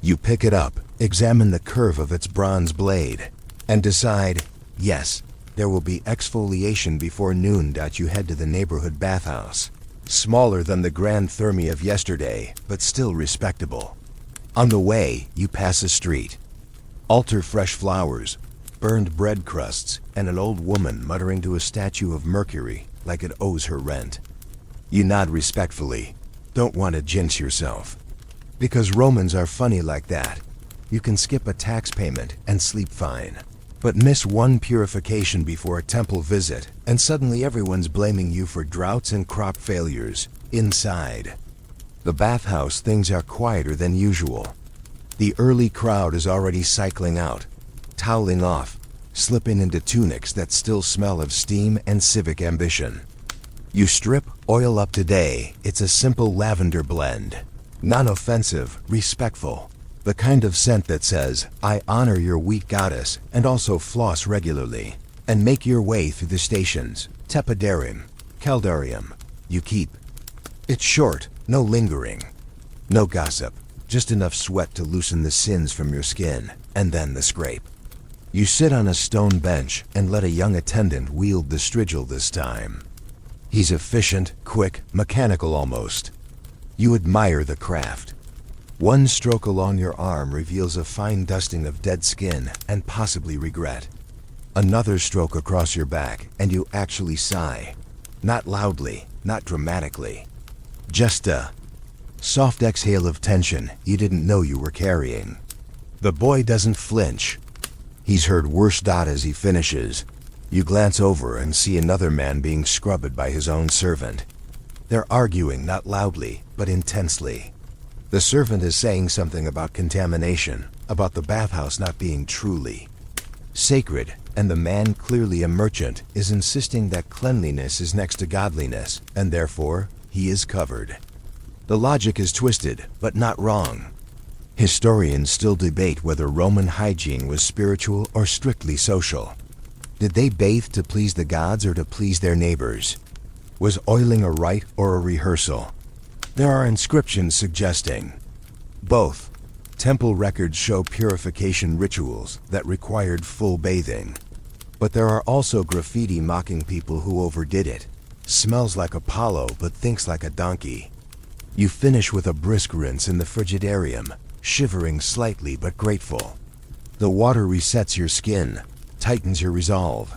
You pick it up, examine the curve of its bronze blade, and decide, yes, there will be exfoliation before noon. You head to the neighborhood bathhouse. Smaller than the grand thermae of yesterday, but still respectable. On the way, you pass a street. Altar fresh flowers, burned bread crusts, and an old woman muttering to a statue of Mercury like it owes her rent. You nod respectfully. Don't want to jinx yourself. Because Romans are funny like that. You can skip a tax payment and sleep fine. But miss one purification before a temple visit, and suddenly everyone's blaming you for droughts and crop failures. Inside the bathhouse, things are quieter than usual. The early crowd is already cycling out, toweling off, slipping into tunics that still smell of steam and civic ambition. You strip, oil up today. It's a simple lavender blend. Non-offensive, respectful. The kind of scent that says, I honor your weak goddess, and also floss regularly. And make your way through the stations. Apodyterium, cathedral. You keep it short, no lingering. No gossip, just enough sweat to loosen the sins from your skin, and then the scrape. You sit on a stone bench and let a young attendant wield the strigil this time. He's efficient, quick, mechanical almost. You admire the craft. One stroke along your arm reveals a fine dusting of dead skin and possibly regret. Another stroke across your back and you actually sigh. Not loudly, not dramatically. Just a soft exhale of tension you didn't know you were carrying. The boy doesn't flinch, He's heard worse. As he finishes, you glance over and see another man being scrubbed by his own servant. They're arguing not loudly, but intensely. The servant is saying something about contamination, about the bathhouse not being truly sacred, and the man, clearly a merchant, is insisting that cleanliness is next to godliness, and therefore, he is covered. The logic is twisted, but not wrong. Historians still debate whether Roman hygiene was spiritual or strictly social. Did they bathe to please the gods or to please their neighbors? Was oiling a rite or a rehearsal? There are inscriptions suggesting both. Temple records show purification rituals that required full bathing. But there are also graffiti mocking people who overdid it. Smells like Apollo but thinks like a donkey. You finish with a brisk rinse in the frigidarium, shivering slightly but grateful. The water resets your skin, tightens your resolve.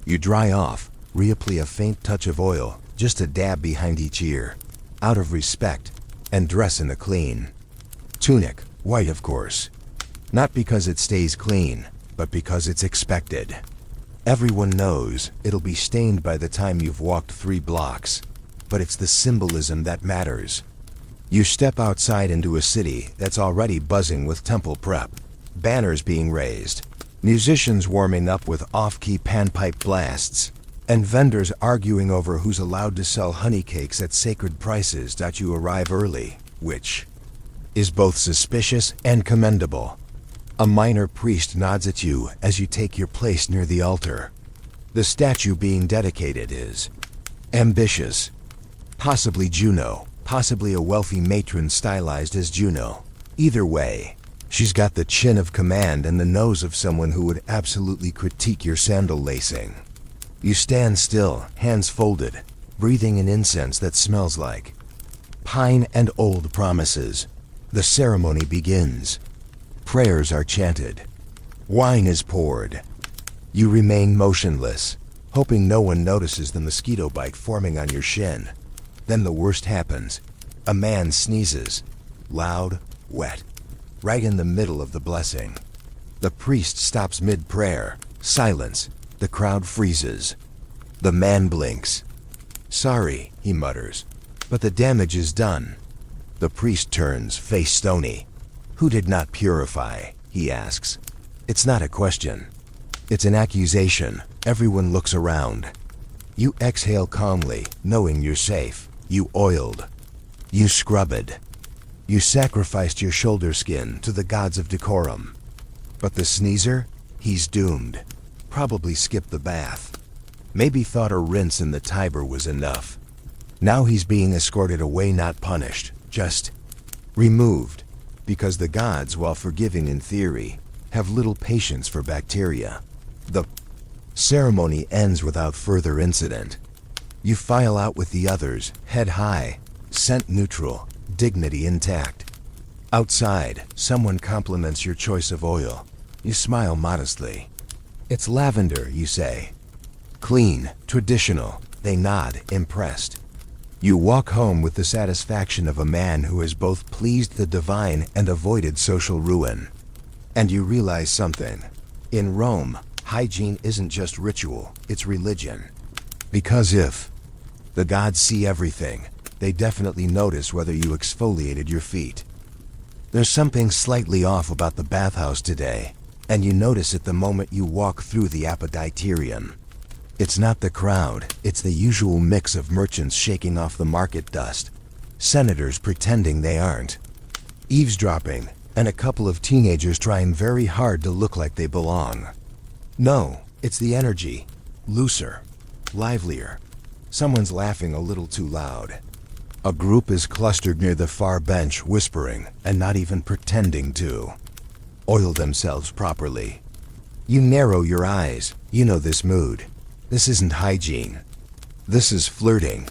You dry off, reapply a faint touch of oil, just a dab behind each ear, out of respect, and dress in a clean tunic, white of course. Not because it stays clean, but because it's expected. Everyone knows it'll be stained by the time you've walked 3 blocks, but it's the symbolism that matters. You step outside into a city that's already buzzing with temple prep, banners being raised, musicians warming up with off-key panpipe blasts, and vendors arguing over who's allowed to sell honey cakes at sacred prices. You arrive early, which is both suspicious and commendable. A minor priest nods at you as you take your place near the altar. The statue being dedicated is ambitious. Possibly Juno, possibly a wealthy matron stylized as Juno. Either way, she's got the chin of command and the nose of someone who would absolutely critique your sandal lacing. You stand still, hands folded, breathing in incense that smells like pine and old promises. The ceremony begins. Prayers are chanted. Wine is poured. You remain motionless, hoping no one notices the mosquito bite forming on your shin. Then the worst happens. A man sneezes. Loud, wet, right in the middle of the blessing. The priest stops mid-prayer. Silence. The crowd freezes. The man blinks. "Sorry," he mutters, "but the damage is done." The priest turns, face stony. "Who did not purify?" he asks. It's not a question. It's an accusation. Everyone looks around. You exhale calmly, knowing you're safe. You oiled. You scrubbed. You sacrificed your shoulder skin to the gods of decorum. But the sneezer? He's doomed. Probably skipped the bath. Maybe thought a rinse in the Tiber was enough. Now he's being escorted away, not punished, just removed. Because the gods, while forgiving in theory, have little patience for bacteria. The ceremony ends without further incident. You file out with the others, head high, scent neutral, dignity intact. Outside, someone compliments your choice of oil. You smile modestly. "It's lavender," you say. "Clean, traditional." They nod, impressed. You walk home with the satisfaction of a man who has both pleased the divine and avoided social ruin. And you realize something. In Rome, hygiene isn't just ritual, it's religion. Because if the gods see everything, they definitely notice whether you exfoliated your feet. There's something slightly off about the bathhouse today, and you notice it the moment you walk through the apodyterium. It's not the crowd, it's the usual mix of merchants shaking off the market dust, senators pretending they aren't, eavesdropping, and a couple of teenagers trying very hard to look like they belong. No, it's the energy. Looser, livelier. Someone's laughing a little too loud. A group is clustered near the far bench, whispering, and not even pretending to oil themselves properly. You narrow your eyes. You know this mood. This isn't hygiene. This is flirting.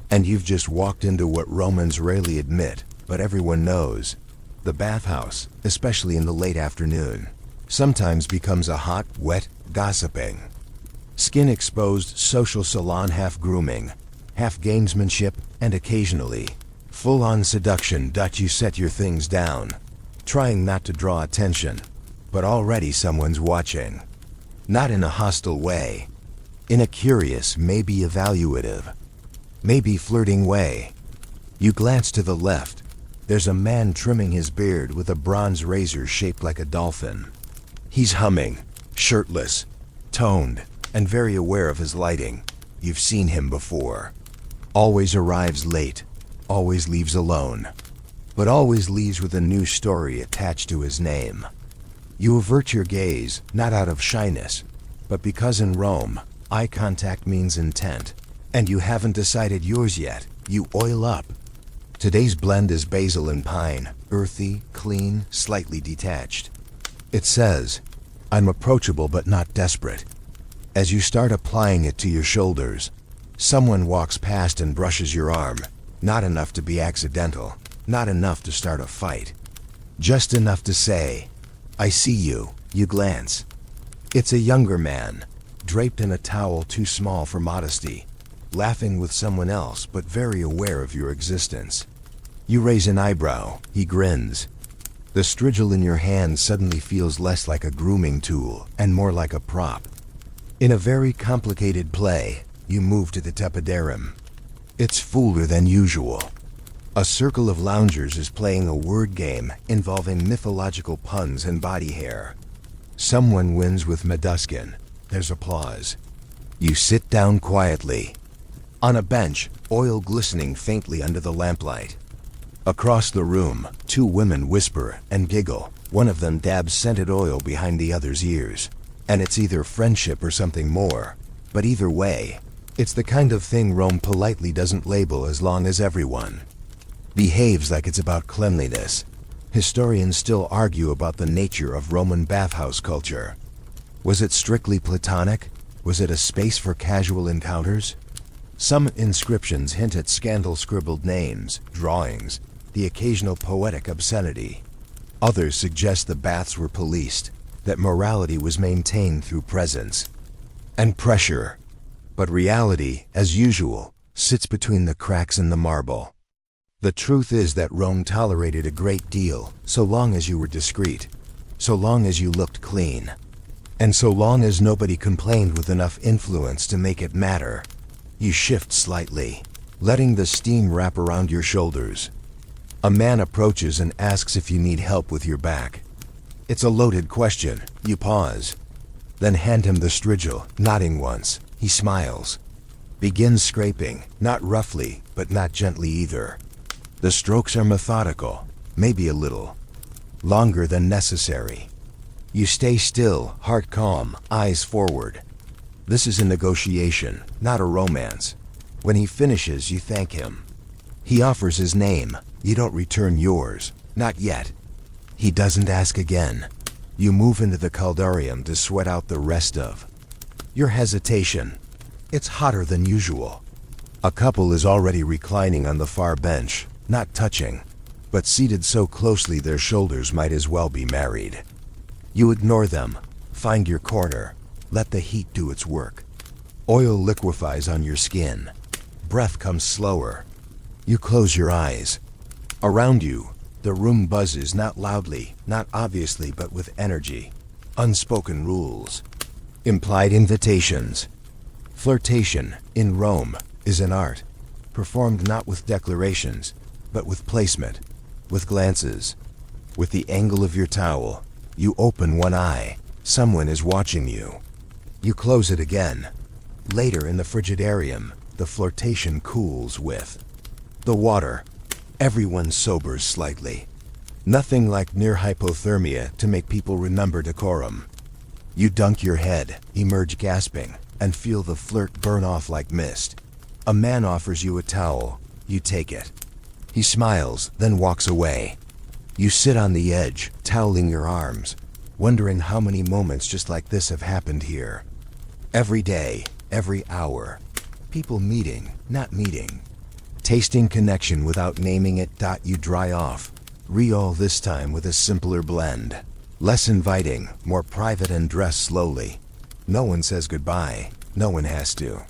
And you've just walked into what Romans rarely admit, but everyone knows. The bathhouse, especially in the late afternoon, sometimes becomes a hot, wet gossiping. Skin exposed social salon, half grooming, half gamesmanship, and occasionally full-on seduction. You set your things down, trying not to draw attention. but already someone's watching. Not in a hostile way. In a curious, maybe evaluative, maybe flirting way. You glance to the left. There's a man trimming his beard with a bronze razor shaped like a dolphin. He's humming, shirtless, toned, and very aware of his lighting. You've seen him before. Always arrives late, always leaves alone, but always leaves with a new story attached to his name. You avert your gaze, not out of shyness, but because in Rome, eye contact means intent, and you haven't decided yours yet. You oil up. Today's blend is basil and pine, earthy, clean, slightly detached. It says, "I'm approachable but not desperate." As you start applying it to your shoulders, someone walks past and brushes your arm. Not enough to be accidental, not enough to start a fight. Just enough to say, "I see you." You glance. It's a younger man, draped in a towel too small for modesty, laughing with someone else but very aware of your existence. You raise an eyebrow. He grins. The strigil in your hand suddenly feels less like a grooming tool and more like a prop. In a very complicated play, you move to the apodyterium. It's fuller than usual. A circle of loungers is playing a word game involving mythological puns and body hair. Someone wins with Meduskin. There's applause. You sit down quietly. On a bench, oil glistening faintly under the lamplight. Across the room, two women whisper and giggle. One of them dabs scented oil behind the other's ears. And it's either friendship or something more. But either way, it's the kind of thing Rome politely doesn't label as long as everyone behaves like it's about cleanliness. Historians still argue about the nature of Roman bathhouse culture. Was it strictly platonic? Was it a space for casual encounters? Some inscriptions hint at scandal-scribbled names, drawings, the occasional poetic obscenity. Others suggest the baths were policed, that morality was maintained through presence and pressure. But reality, as usual, sits between the cracks in the marble. The truth is that Rome tolerated a great deal, so long as you were discreet, so long as you looked clean, and so long as nobody complained with enough influence to make it matter. You shift slightly, letting the steam wrap around your shoulders. A man approaches and asks if you need help with your back. It's a loaded question. You pause, then hand him the strigil, nodding once. He smiles. Begins scraping, not roughly, but not gently either. The strokes are methodical, maybe a little longer than necessary. You stay still, heart calm, eyes forward. This is a negotiation, not a romance. When he finishes, you thank him. He offers his name. You don't return yours. Not yet. He doesn't ask again. You move into the caldarium to sweat out the rest of your hesitation. It's hotter than usual. A couple is already reclining on the far bench, not touching, but seated so closely their shoulders might as well be married. You ignore them, find your corner, let the heat do its work. Oil liquefies on your skin. Breath comes slower. You close your eyes. Around you, the room buzzes not loudly, not obviously, but with energy. Unspoken rules. Implied invitations. Flirtation, in Rome, is an art, performed not with declarations, but with placement, with glances, with the angle of your towel. You open one eye. Someone is watching you. You close it again. Later in the frigidarium, the flirtation cools with the water. Everyone sobers slightly. Nothing like near hypothermia to make people remember decorum. You dunk your head, emerge gasping, and feel the flirt burn off like mist. A man offers you a towel. You take it. He smiles, then walks away. You sit on the edge, toweling your arms, wondering how many moments just like this have happened here. Every day, every hour. People meeting, not meeting. Tasting connection without naming it. You dry off. Re-all this time with a simpler blend. Less inviting, more private, and dress slowly. No one says goodbye. No one has to.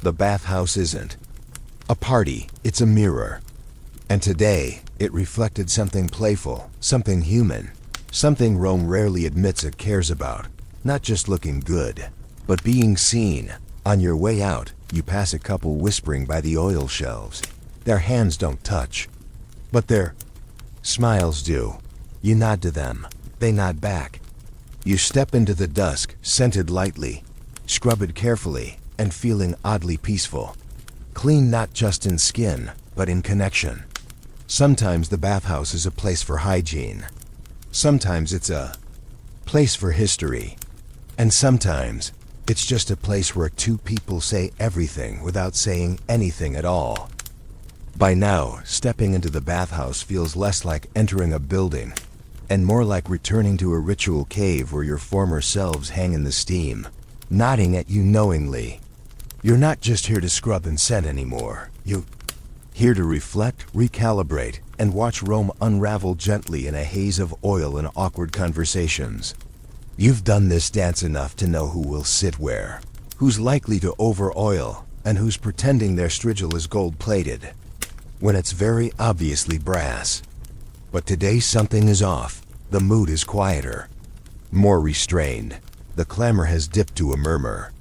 The bathhouse isn't a party, it's a mirror. And today, it reflected something playful, something human. Something Rome rarely admits it cares about. Not just looking good, but being seen. On your way out, you pass a couple whispering by the oil shelves. Their hands don't touch, but their smiles do. You nod to them. They nod back. You step into the dusk, scented lightly, scrubbed carefully, and feeling oddly peaceful. Clean not just in skin, but in connection. Sometimes the bathhouse is a place for hygiene. Sometimes it's a place for history. And sometimes it's just a place where two people say everything without saying anything at all. By now, stepping into the bathhouse feels less like entering a building and more like returning to a ritual cave where your former selves hang in the steam, nodding at you knowingly. You're not just here to scrub and scent anymore. You're here to reflect, recalibrate, and watch Rome unravel gently in a haze of oil and awkward conversations. You've done this dance enough to know who will sit where, who's likely to over-oil, and who's pretending their strigil is gold-plated, when it's very obviously brass. But today something is off. The mood is quieter, more restrained. The clamor has dipped to a murmur.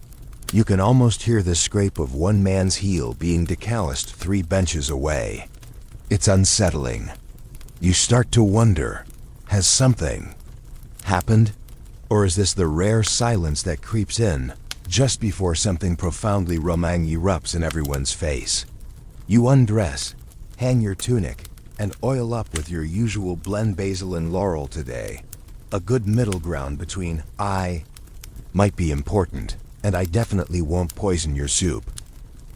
You can almost hear the scrape of one man's heel being decalced 3 benches away. It's unsettling. You start to wonder, has something happened? Or is this the rare silence that creeps in just before something profoundly Roman erupts in everyone's face? You undress, hang your tunic, and oil up with your usual blend basil and laurel today. A good middle ground between I might be important, and I definitely won't poison your soup.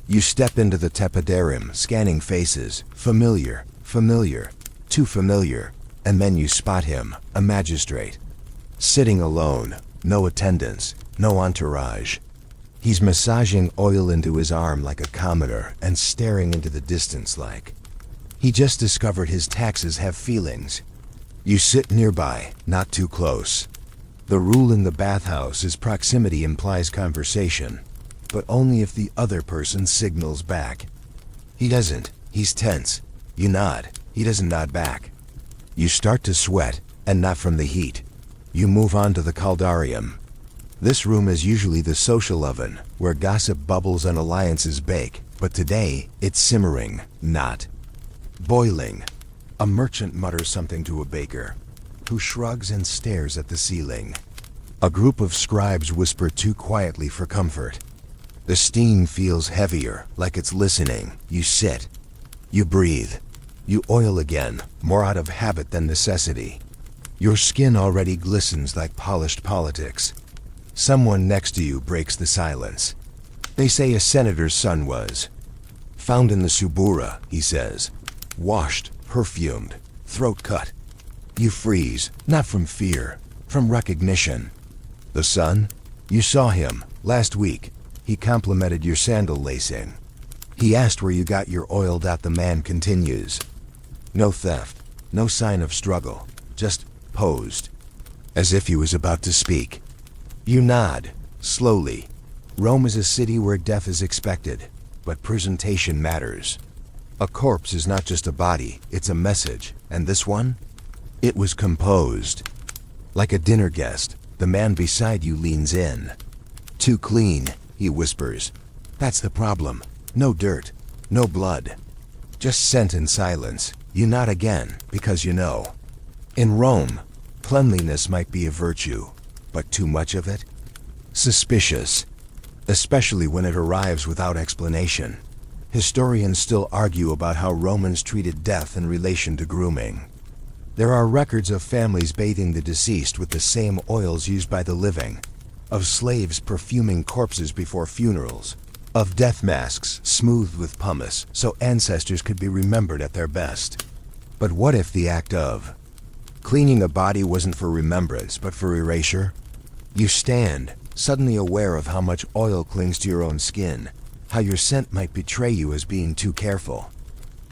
You step into the apodyterium, scanning faces. Familiar, familiar, too familiar. And then you spot him, a magistrate. Sitting alone, no attendants, no entourage. He's massaging oil into his arm like a commoner and staring into the distance like he just discovered his taxes have feelings. You sit nearby, not too close. The rule in the bathhouse is proximity implies conversation, but only if the other person signals back. He doesn't. He's tense. You nod. He doesn't nod back. You start to sweat, and not from the heat. You move on to the caldarium. This room is usually the social oven, where gossip bubbles and alliances bake, but today it's simmering, not boiling. A merchant mutters something to a baker, who shrugs and stares at the ceiling. A group of scribes whisper too quietly for comfort. The steam feels heavier, like it's listening. You sit. You breathe. You oil again, more out of habit than necessity. Your skin already glistens like polished politics. Someone next to you breaks the silence. They say a senator's son was found in the Subura, he says. Washed, perfumed, throat cut. You freeze, not from fear, from recognition. The son? You saw him, last week. He complimented your sandal lacing. He asked where you got your oiled out. The man continues. No theft, no sign of struggle, just posed, as if he was about to speak. You nod, slowly. Rome is a city where death is expected, but presentation matters. A corpse is not just a body, it's a message, and this one? It was composed. Like a dinner guest, the man beside you leans in. Too clean, he whispers. That's the problem. No dirt, no blood. Just scent and silence. You nod again, because you know. In Rome, cleanliness might be a virtue, but too much of it? Suspicious, especially when it arrives without explanation. Historians still argue about how Romans treated death in relation to grooming. There are records of families bathing the deceased with the same oils used by the living, of slaves perfuming corpses before funerals, of death masks smoothed with pumice so ancestors could be remembered at their best. But what if the act of cleaning a body wasn't for remembrance but for erasure? You stand, suddenly aware of how much oil clings to your own skin, how your scent might betray you as being too careful.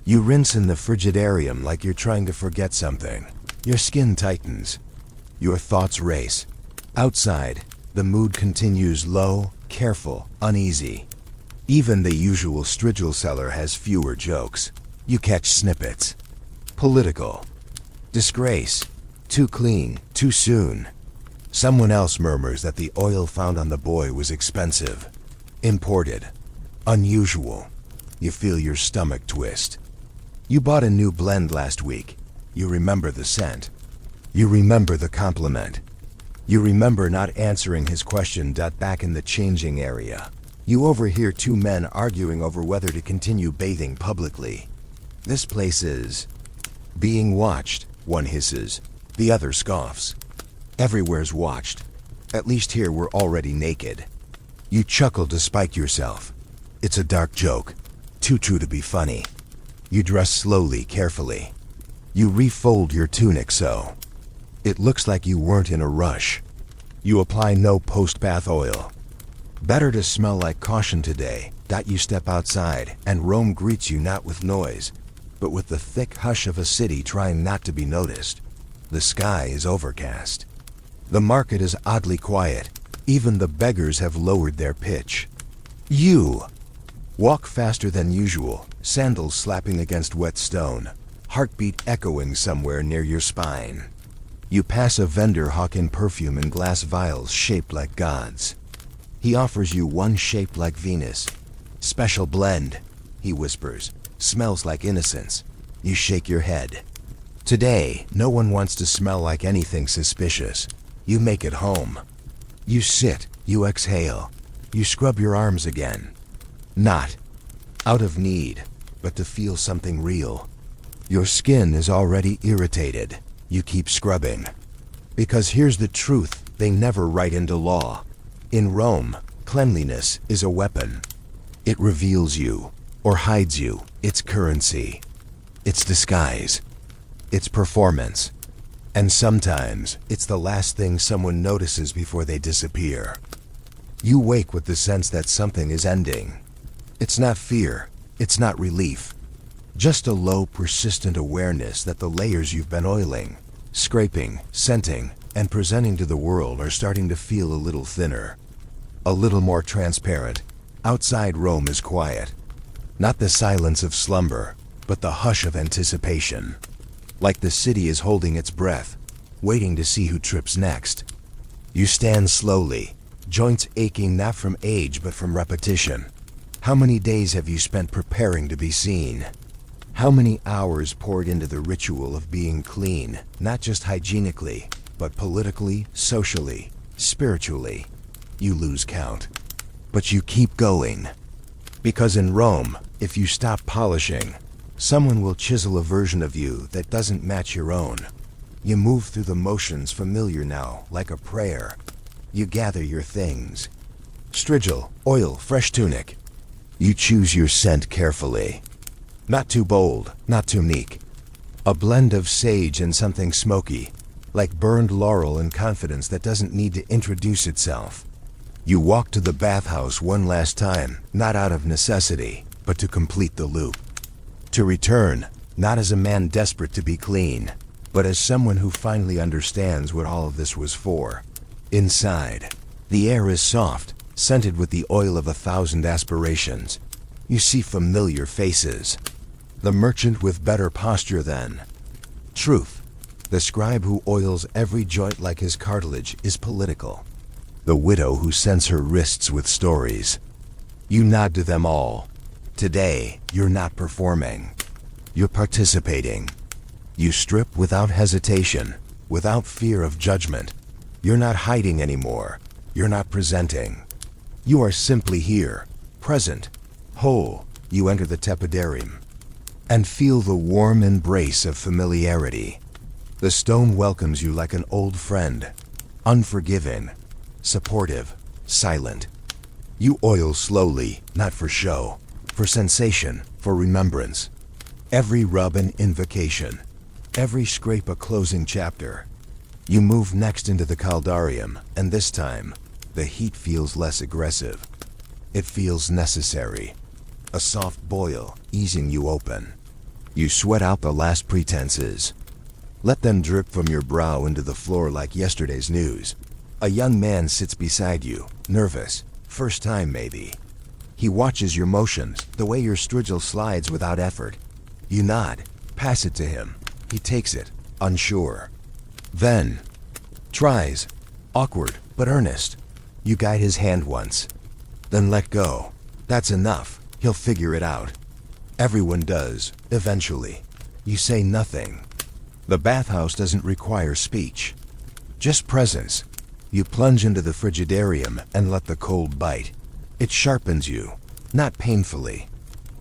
You rinse in the frigidarium like you're trying to forget something. Your skin tightens. Your thoughts race. Outside, the mood continues low, careful, uneasy. Even the usual strigil seller has fewer jokes. You catch snippets. Political. Disgrace. Too clean, too soon. Someone else murmurs that the oil found on the boy was expensive, imported, unusual. You feel your stomach twist. You bought a new blend last week. You remember the scent. You remember the compliment. You remember not answering his question. Back in the changing area, you overhear two men arguing over whether to continue bathing publicly. This place is being watched, one hisses. The other scoffs. Everywhere's watched. At least here we're already naked. You chuckle to spite yourself. It's a dark joke. Too true to be funny. You dress slowly, carefully. You refold your tunic so it looks like you weren't in a rush. You apply no post-bath oil. Better to smell like caution today. You step outside, and Rome greets you not with noise, but with the thick hush of a city trying not to be noticed. The sky is overcast. The market is oddly quiet. Even the beggars have lowered their pitch. You walk faster than usual, sandals slapping against wet stone, heartbeat echoing somewhere near your spine. You pass a vendor hawking perfume in glass vials shaped like gods. He offers you one shaped like Venus. Special blend, he whispers. Smells like innocence. You shake your head. Today, no one wants to smell like anything suspicious. You make it home. You sit, you exhale. You scrub your arms again. Not out of need, but to feel something real. Your skin is already irritated. You keep scrubbing. Because here's the truth they never write into law. In Rome, cleanliness is a weapon. It reveals you, or hides you. It's currency. It's disguise. It's performance. And sometimes, it's the last thing someone notices before they disappear. You wake with the sense that something is ending. It's not fear. It's not relief. Just a low, persistent awareness that the layers you've been oiling, scraping, scenting, and presenting to the world are starting to feel a little thinner. A little more transparent. Outside Rome is quiet. Not the silence of slumber, but the hush of anticipation. Like the city is holding its breath, waiting to see who trips next. You stand slowly, joints aching not from age but from repetition. How many days have you spent preparing to be seen? How many hours poured into the ritual of being clean, not just hygienically, but politically, socially, spiritually? You lose count. But you keep going. Because in Rome, if you stop polishing, someone will chisel a version of you that doesn't match your own. You move through the motions familiar now, like a prayer. You gather your things. Strigil, oil, fresh tunic. You choose your scent carefully. Not too bold, not too unique. A blend of sage and something smoky, like burned laurel and confidence that doesn't need to introduce itself. You walk to the bathhouse one last time, not out of necessity, but to complete the loop. To return, not as a man desperate to be clean, but as someone who finally understands what all of this was for. Inside, the air is soft, scented with the oil of 1,000 aspirations. You see familiar faces. The merchant with better posture than truth. The scribe who oils every joint like his cartilage is political. The widow who scents her wrists with stories. You nod to them all. Today, you're not performing. You're participating. You strip without hesitation, without fear of judgment. You're not hiding anymore. You're not presenting. You are simply here, present, whole. You enter the apodyterium and feel the warm embrace of familiarity. The stone welcomes you like an old friend, unforgiving, supportive, silent. You oil slowly, not for show, for sensation, for remembrance. Every rub an invocation, every scrape a closing chapter. You move next into the caldarium, and this time, the heat feels less aggressive. It feels necessary. A soft boil, easing you open. You sweat out the last pretenses. Let them drip from your brow into the floor like yesterday's news. A young man sits beside you, nervous, first time maybe. He watches your motions, the way your strigil slides without effort. You nod, pass it to him. He takes it, unsure. Then, tries, awkward but earnest. You guide his hand once. Then let go. That's enough. He'll figure it out. Everyone does, eventually. You say nothing. The bathhouse doesn't require speech. Just presence. You plunge into the frigidarium and let the cold bite. It sharpens you, not painfully.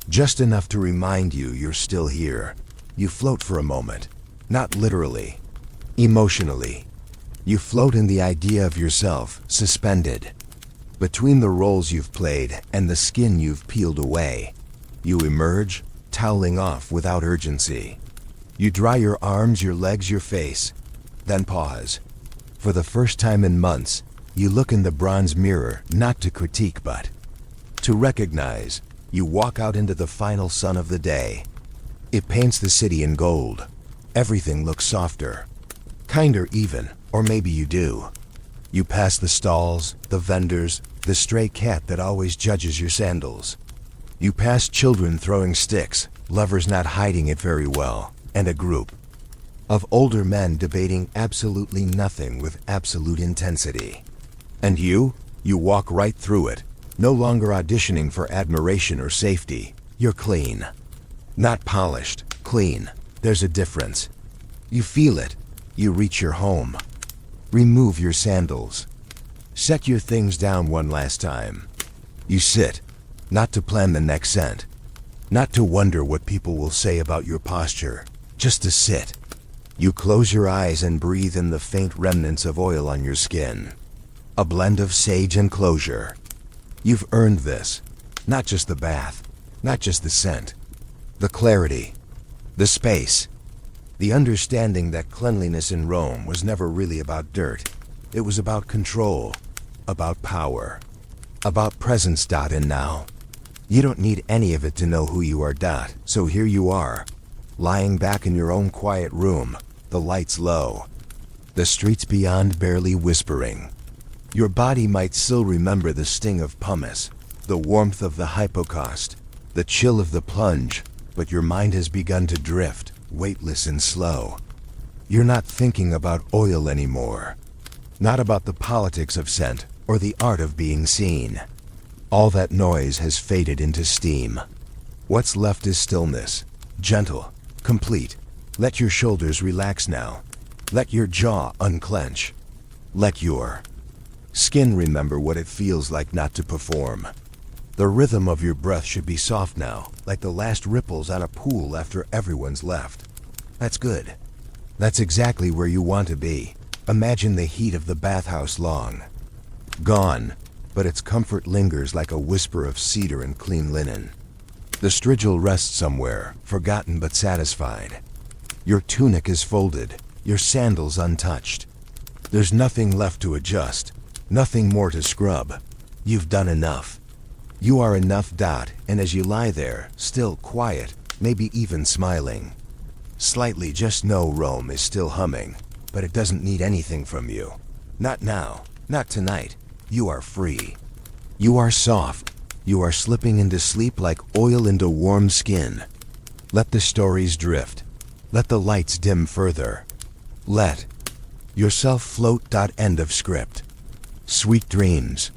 Just enough to remind you you're still here. You float for a moment. Not literally. Emotionally. You float in the idea of yourself, suspended. Between the roles you've played and the skin you've peeled away, you emerge, toweling off without urgency. You dry your arms, your legs, your face, then pause. For the first time in months, you look in the bronze mirror, not to critique but to recognize. You walk out into the final sun of the day. It paints the city in gold. Everything looks softer. Kinder even, or maybe you do. You pass the stalls, the vendors, the stray cat that always judges your sandals. You pass children throwing sticks, lovers not hiding it very well, and a group of older men debating absolutely nothing with absolute intensity. And you walk right through it, no longer auditioning for admiration or safety. You're clean. Not polished, clean. There's a difference. You feel it. You reach your home. Remove your sandals. Set your things down one last time. You sit, not to plan the next scent, not to wonder what people will say about your posture, just to sit. You close your eyes and breathe in the faint remnants of oil on your skin. A blend of sage and closure. You've earned this. Not just the bath, not just the scent. The clarity, the space, the understanding that cleanliness in Rome was never really about dirt. It was about control, about power, about presence. And now, you don't need any of it to know who you are. So here you are, lying back in your own quiet room, the lights low, the streets beyond barely whispering. Your body might still remember the sting of pumice, the warmth of the hypocaust, the chill of the plunge, but your mind has begun to drift, weightless and slow. You're not thinking about oil anymore, not about the politics of scent or the art of being seen. All that noise has faded into steam. What's left is stillness, gentle, complete. Let your shoulders relax now. Let your jaw unclench. Let your skin remember what it feels like not to perform. The rhythm of your breath should be soft now, like the last ripples on a pool after everyone's left. That's good. That's exactly where you want to be. Imagine the heat of the bathhouse long gone, but its comfort lingers like a whisper of cedar and clean linen. The strigil rests somewhere, forgotten but satisfied. Your tunic is folded, your sandals untouched. There's nothing left to adjust, nothing more to scrub. You've done enough. You are enough. And as you lie there, still quiet, maybe even smiling slightly, just know Rome is still humming, but it doesn't need anything from you. Not now, not tonight. You are free. You are soft. You are slipping into sleep like oil into warm skin. Let the stories drift. Let the lights dim further. Let yourself float. End of script. Sweet dreams.